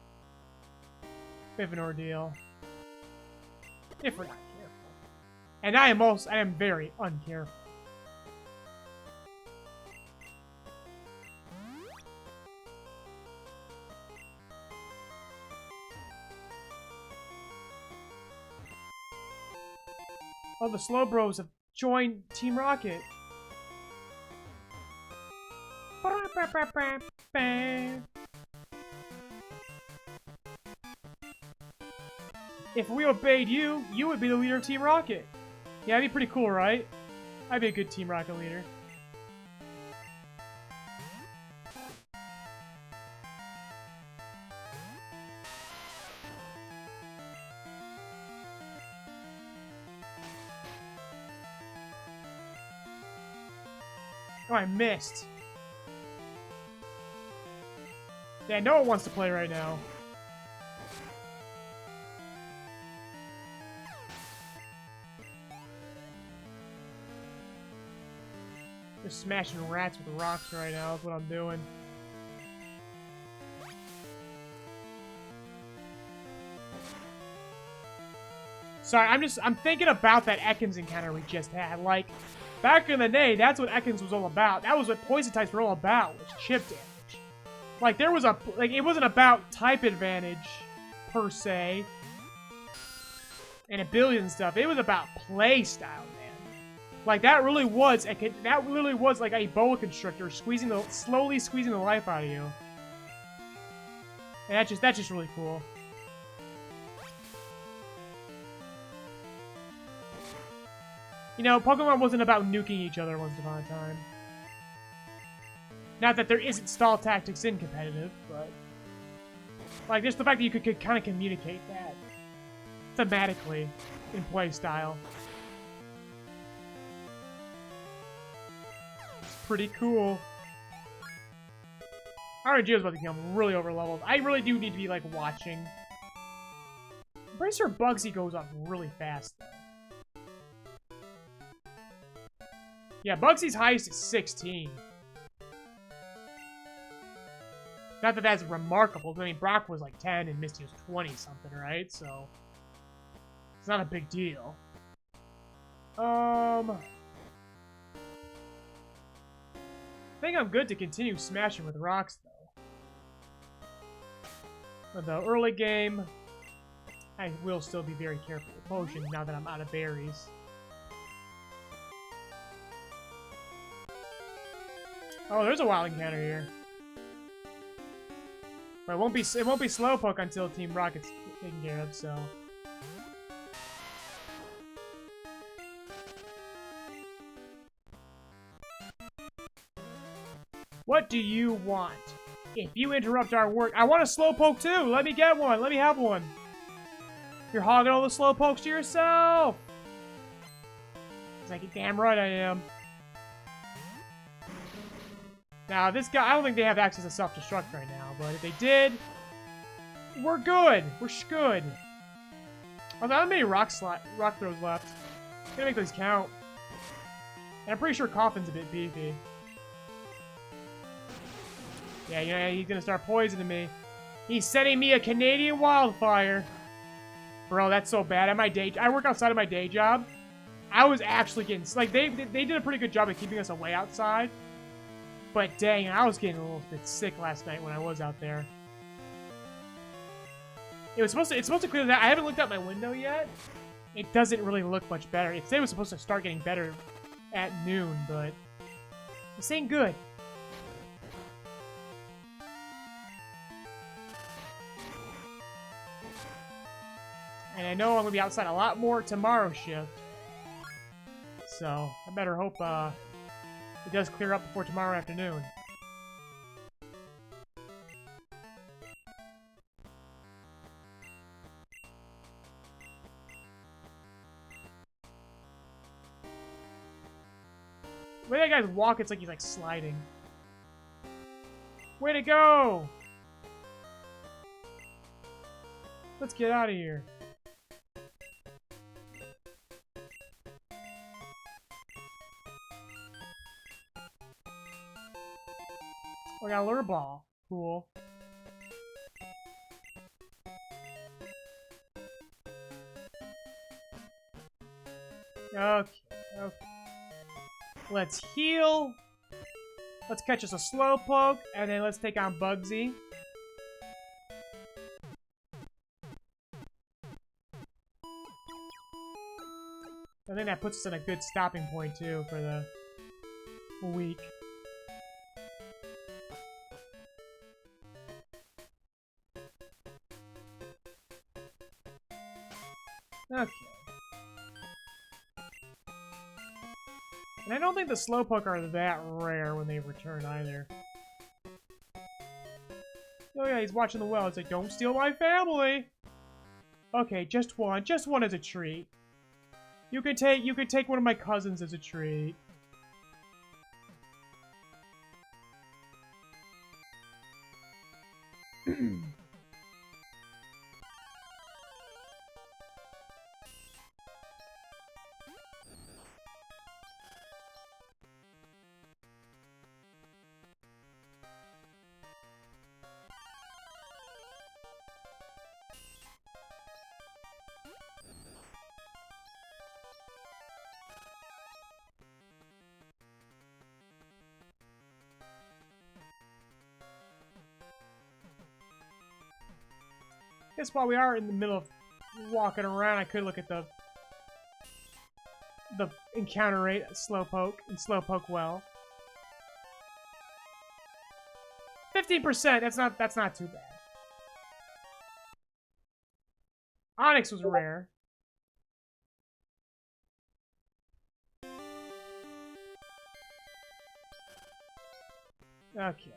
ordeal. If we're not careful. And I am very uncareful. Oh, the Slow Bros have joined Team Rocket. If we obeyed you, you would be the leader of Team Rocket. Yeah, that'd be pretty cool, right? I'd be a good Team Rocket leader. Oh, I missed. Yeah, no one wants to play right now. Just smashing rats with rocks right now. That's what I'm doing. Sorry, I'm thinking about that Ekans encounter we just had. Like, back in the day, that's what Ekans was all about. That was what poison types were all about, was chip damage. Like, there was it wasn't about type advantage, per se, and abilities and stuff. It was about play style, man. Like, that really was like a boa constrictor slowly squeezing the life out of you. And that's just really cool. You know, Pokemon wasn't about nuking each other once upon a time. Not that there isn't stall tactics in competitive, but... like, just the fact that you could kind of communicate that. Thematically. In play style. It's pretty cool. RNG is about to become really overleveled. I really do need to be, like, watching. I'm pretty sure Bugsy goes up really fast, though. Yeah, Bugsy's highest is 16. Not that that's remarkable. I mean, Brock was like 10 and Misty was 20-something, right? So, it's not a big deal. I think I'm good to continue smashing with rocks, though. For the early game, I will still be very careful with potions now that I'm out of berries. Oh, there's a wild encounter here. But it won't be Slowpoke until Team Rocket's taken care of, so. What do you want? If you interrupt our work, I want a Slowpoke too! Let me get one! Let me have one! You're hogging all the Slowpokes to yourself! It's like, damn right I am. Now, this guy, I don't think they have access to self-destruct right now, but if they did, we're good. We're good. Although, how many rock throws left? I'm gonna make those count. And I'm pretty sure Coffin's a bit beefy. Yeah, you know, he's gonna start poisoning me. He's sending me a Canadian wildfire. Bro, that's so bad. At my I work outside of my day job. I was actually getting, like, they did a pretty good job of keeping us away outside. But dang, I was getting a little bit sick last night when I was out there. It's supposed to clear that. I haven't looked out my window yet. It doesn't really look much better. Today was supposed to start getting better at noon, but this ain't good. And I know I'm gonna be outside a lot more tomorrow's shift. So I better hope it does clear up before tomorrow afternoon. The way that guy's walk, it's like he's like sliding. Way to go! Let's get out of here. I got a lure ball. Cool. Okay. Let's heal. Let's catch us a Slowpoke, and then let's take on Bugsy. I think that puts us in a good stopping point, too, for the week. Okay. And I don't think the Slowpoke are that rare when they return either. Oh yeah, he's watching the well. It's like, don't steal my family! Okay, just one as a treat. You could take one of my cousins as a treat. Guess while we are in the middle of walking around, I could look at the encounter rate at Slowpoke and Slowpoke well. 15%. That's not too bad. Onyx was rare. Okay.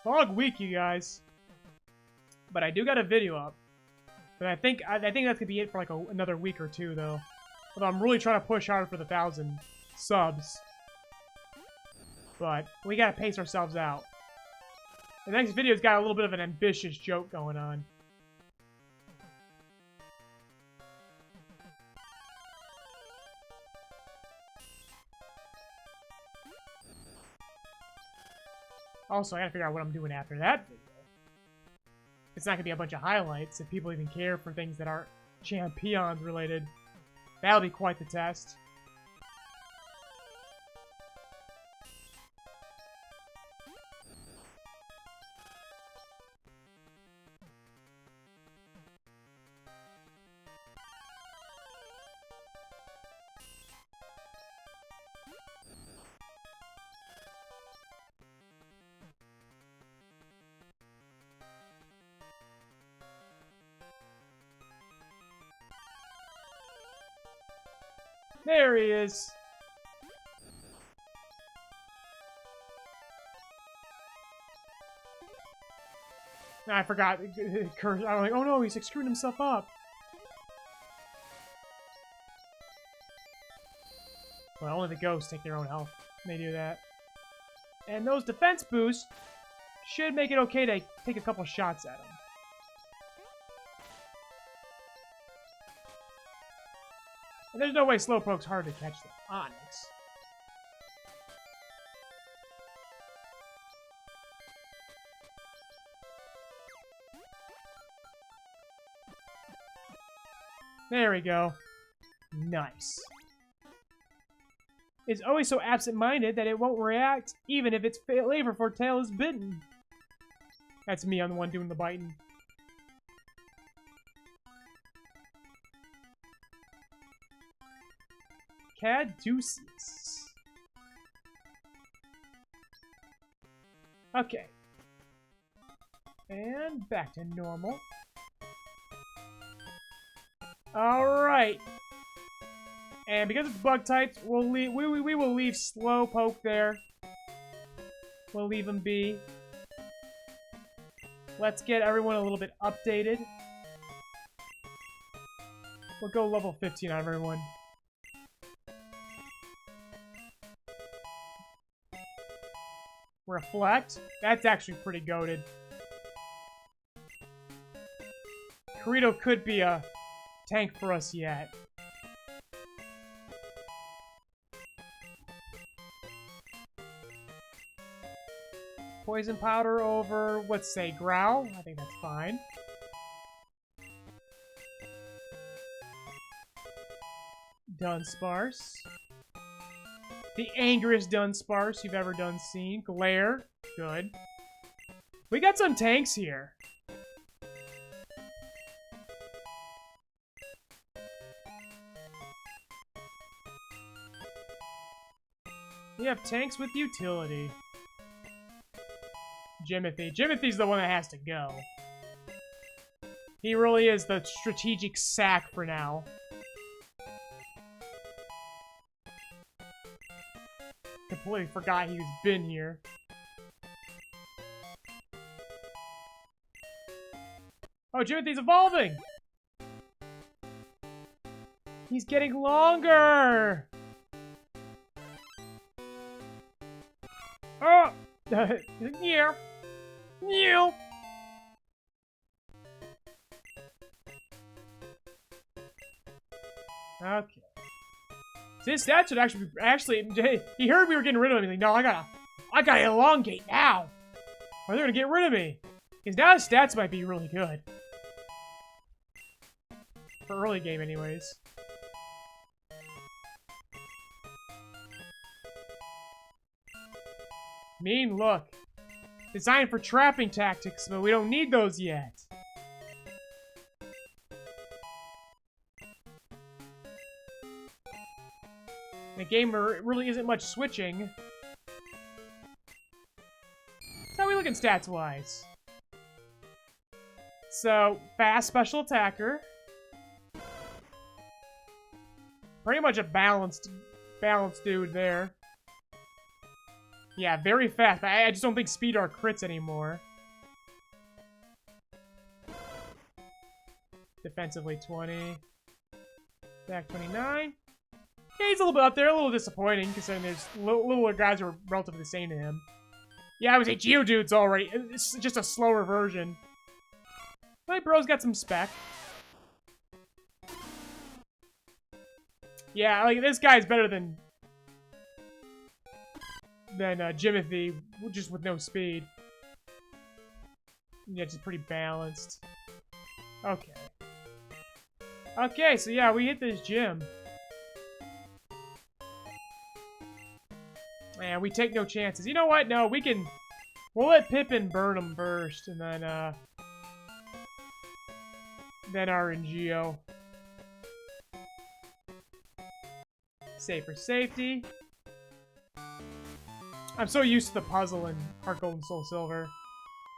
Long week, you guys. But I do got a video up. But I think that's gonna be it for like another week or two, though. Although I'm really trying to push hard for the 1,000 subs. But we gotta pace ourselves out. The next video's got a little bit of an ambitious joke going on. Also, I gotta figure out what I'm doing after that video. It's not gonna be a bunch of highlights if people even care for things that aren't Champions related. That'll be quite the test. There he is. I forgot. I was like, oh no, he's like screwing himself up. Well, only the ghosts take their own health when they do that. And those defense boosts should make it okay to take a couple shots at him. And there's no way Slowpoke's hard to catch them. Onyx. There we go. Nice. It's always so absent-minded that it won't react even if its flavorful tail is bitten. That's me, I'm the one doing the biting. Caduceus. Okay. And back to normal. Alright. And because it's bug typed, we will leave Slowpoke there. We'll leave him be. Let's get everyone a little bit updated. We'll go level 15 on everyone. Reflect. That's actually pretty goated. Corito could be a tank for us yet. Poison powder over, let's say, Growl. I think that's fine. Dunsparce. The angriest Dunsparce you've ever seen. Glare. Good. We got some tanks here. We have tanks with utility. Jimothy. Jimothy's the one that has to go. He really is the strategic sack for now. Completely forgot he's been here. Oh, Jimothy's evolving! He's getting longer! Oh! Yeah. Yeah. Okay. This stat should actually he heard we were getting rid of him. He's like, no, I gotta elongate now. Or they're gonna get rid of me. Because now his stats might be really good. for early game anyways. Mean look. Designed for trapping tactics, but we don't need those yet. The game really isn't much switching. How are we looking stats-wise? So, fast special attacker. Pretty much a balanced dude there. Yeah, very fast. I just don't think speed are crits anymore. Defensively 20. Attack 29. Yeah, he's a little bit up there. A little disappointing, considering there's littler guys who are relatively the same to him. Yeah, I would say Geodude's already... It's just a slower version. My bro's got some spec. Yeah, like, this guy's better than Jimothy, just with no speed. Yeah, just pretty balanced. Okay. Okay, so yeah, we hit this gym. Man, we take no chances. You know what? No, we'll let Pippin burn him first, and then RNGO. Save for safety. I'm so used to the puzzle in Heart Gold and Soul Silver.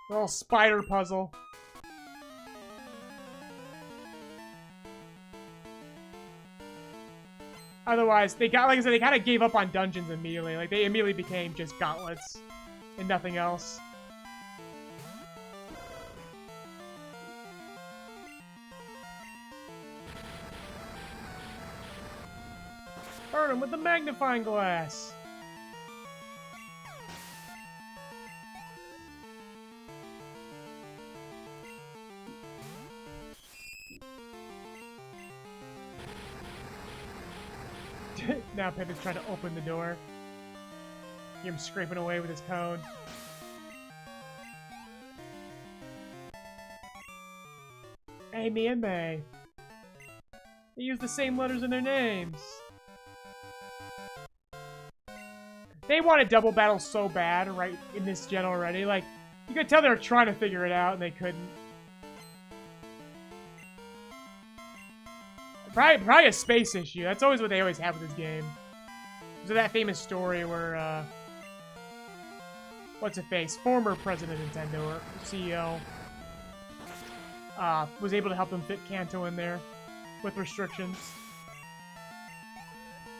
The little spider puzzle. Otherwise, like I said, they kind of gave up on dungeons immediately. Like, they immediately became just gauntlets and nothing else. Burn him with the magnifying glass. Now Pippin's trying to open the door. Hear him scraping away with his cone. Amy and May. They use the same letters in their names. They wanted double battle so bad right in this gen already. Like, you could tell they were trying to figure it out and they couldn't. Probably a space issue. That's always what they always have with this game. So that famous story where, what's it face? Former president of Nintendo, or CEO, was able to help them fit Kanto in there with restrictions.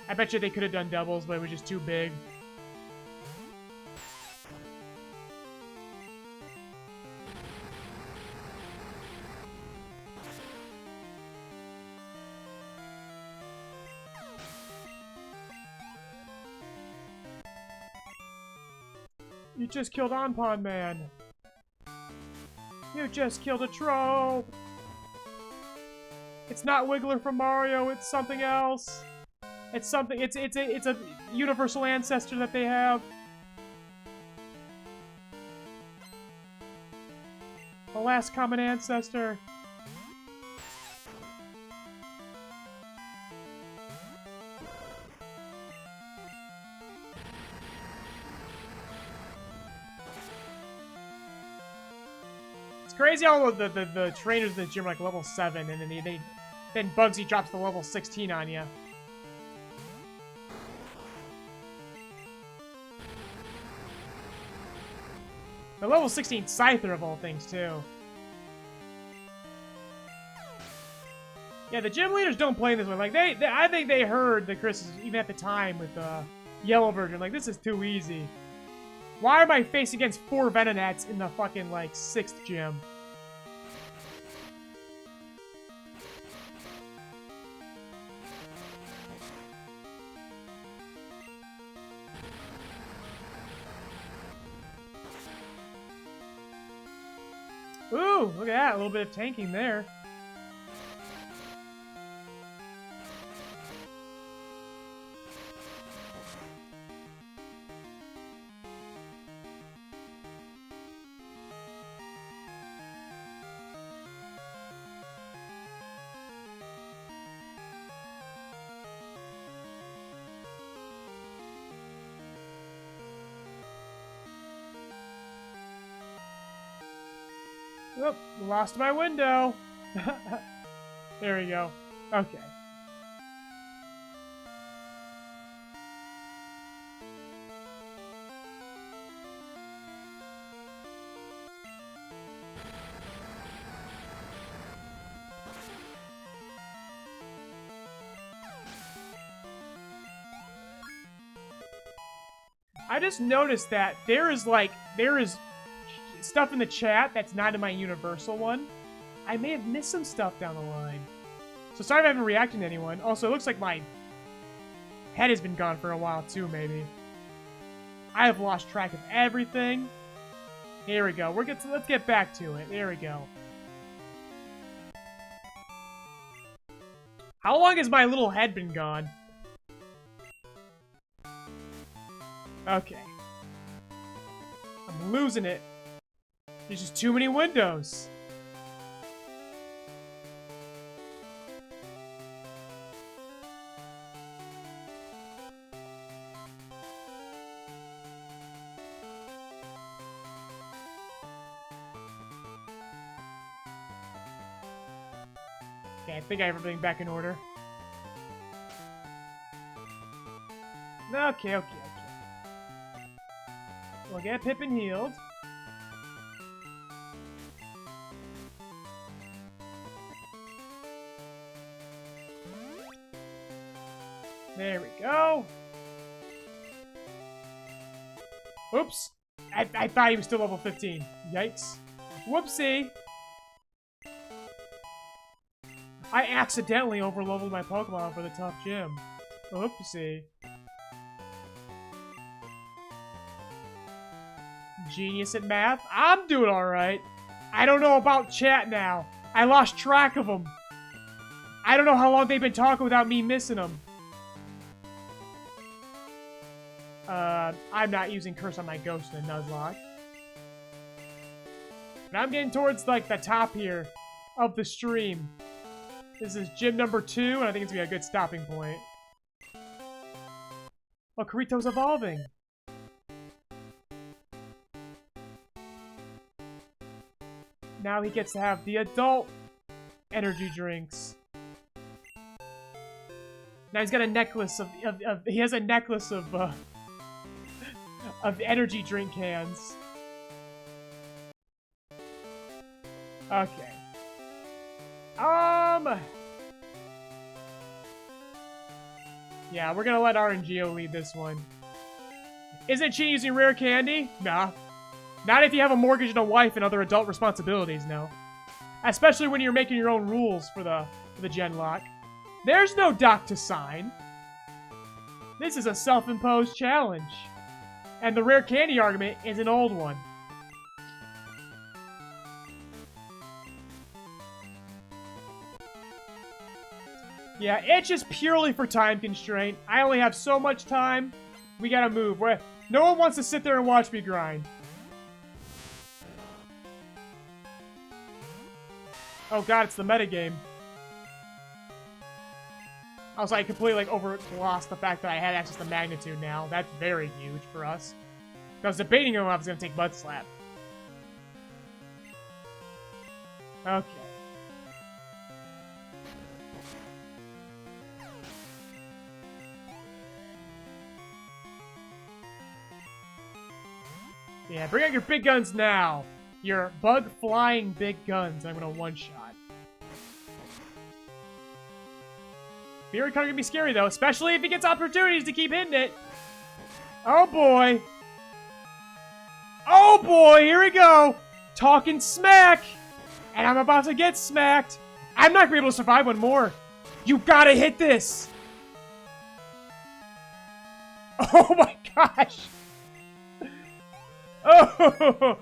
I bet you they could have done doubles, but it was just too big. You just killed Onpon Man. You just killed a trope. It's not Wiggler from Mario. It's something else. It's something. It's a universal ancestor that they have. The last common ancestor. It's crazy how the trainers in the gym are like level 7, and then Bugsy drops to level 16 on you. The level 16 Scyther of all things, too. Yeah, the gym leaders don't play this way. Like, I think they heard the Chris, even at the time with the yellow version, like, this is too easy. Why am I facing against 4 Venonats in the fucking, like, 6th gym? Ooh, look at that. A little bit of tanking there. Oh, lost my window. There we go. Okay. I just noticed that there is stuff in the chat that's not in my universal one. I may have missed some stuff down the line. So sorry if I haven't reacted to anyone. Also, it looks like my head has been gone for a while too, maybe. I have lost track of everything. Here we go. Let's get back to it. There we go. How long has my little head been gone? Okay. I'm losing it. There's just too many windows. Okay, I think I have everything back in order. Okay. We'll get Pippin healed. There we go. Oops. I thought he was still level 15. Yikes. Whoopsie. I accidentally overleveled my Pokemon for the tough gym. Oopsie. Genius at math? I'm doing alright. I don't know about chat now. I lost track of them. I don't know how long they've been talking without me missing them. I'm not using Curse on my Ghost in Nuzlocke. But I'm getting towards, like, the top here of the stream. This is gym number 2, and I think it's gonna be a good stopping point. Oh, Kirito's evolving. Now he gets to have the adult energy drinks. Now he's got a necklace he has a necklace of energy drink cans. Okay. Yeah, we're gonna let RNGO lead this one. Isn't it cheating using rare candy? Nah. Not if you have a mortgage and a wife and other adult responsibilities, no. Especially when you're making your own rules for the Gen Lock. There's no doc to sign. This is a self-imposed challenge. And the rare candy argument is an old one. Yeah, it's just purely for time constraint. I only have so much time. We gotta move. No one wants to sit there and watch me grind. Oh god, it's the metagame. Also, I completely lost the fact that I had access to Magnitude now. That's very huge for us. I was debating on if I was gonna take Mud Slap. Okay. Yeah, bring out your big guns now. Your bug-flying big guns. I'm gonna one-shot. Fury Cutter can be scary, though, especially if he gets opportunities to keep hitting it. Oh, boy. Oh, boy, here we go. Talking smack. And I'm about to get smacked. I'm not gonna be able to survive one more. You gotta hit this. Oh, my gosh. Oh!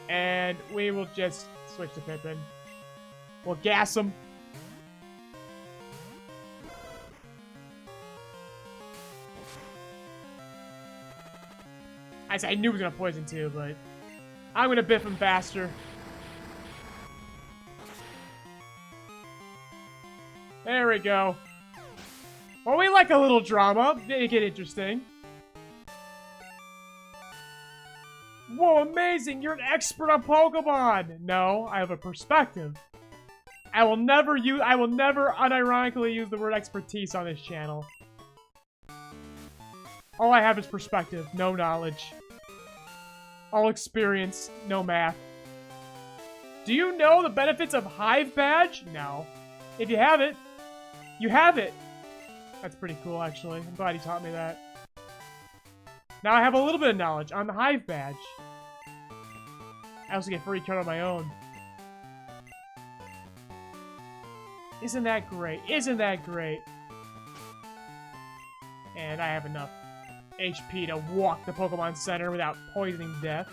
And we will just switch to Pippin. We'll gas him. I knew he was gonna poison too, but I'm gonna biff him faster. There we go. Well, we like a little drama. Make it interesting. Whoa, amazing! You're an expert on Pokemon! No, I have a perspective. I will never unironically use the word expertise on this channel. All I have is perspective, no knowledge. All experience, no math. Do you know the benefits of Hive Badge? No. If you have it, you have it. That's pretty cool, actually. I'm glad he taught me that. Now I have a little bit of knowledge on the Hive Badge. I also get free card on my own. Isn't that great? Isn't that great? And I have enough HP to walk the Pokemon Center without poisoning death.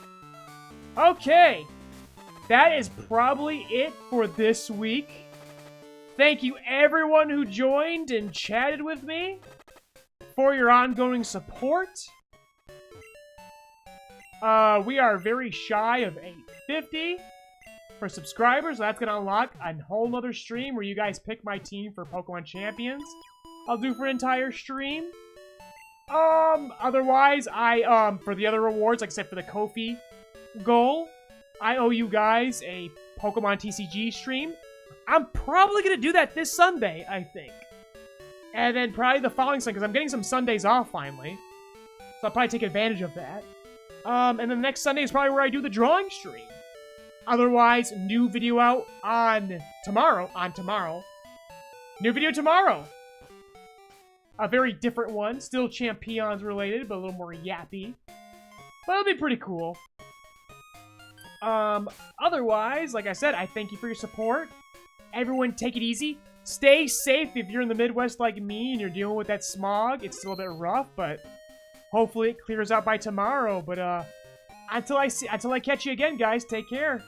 Okay! That is probably it for this week. Thank you everyone who joined and chatted with me for your ongoing support. We are very shy of 850 for subscribers. So that's going to unlock a whole nother stream where you guys pick my team for Pokemon Champions. I'll do for an entire stream. Otherwise, for the other rewards, like I said, for the Ko-fi goal, I owe you guys a Pokemon TCG stream. I'm probably going to do that this Sunday, I think. And then probably the following Sunday, because I'm getting some Sundays off finally. So I'll probably take advantage of that. And then the next Sunday is probably where I do the drawing stream. Otherwise, new video out on tomorrow. New video tomorrow. A very different one. Still Champions related, but a little more yappy. But it'll be pretty cool. Otherwise, like I said, I thank you for your support. Everyone take it easy. Stay safe if you're in the Midwest like me and you're dealing with that smog. It's still a bit rough, but hopefully it clears out by tomorrow. But until I catch you again, guys, take care.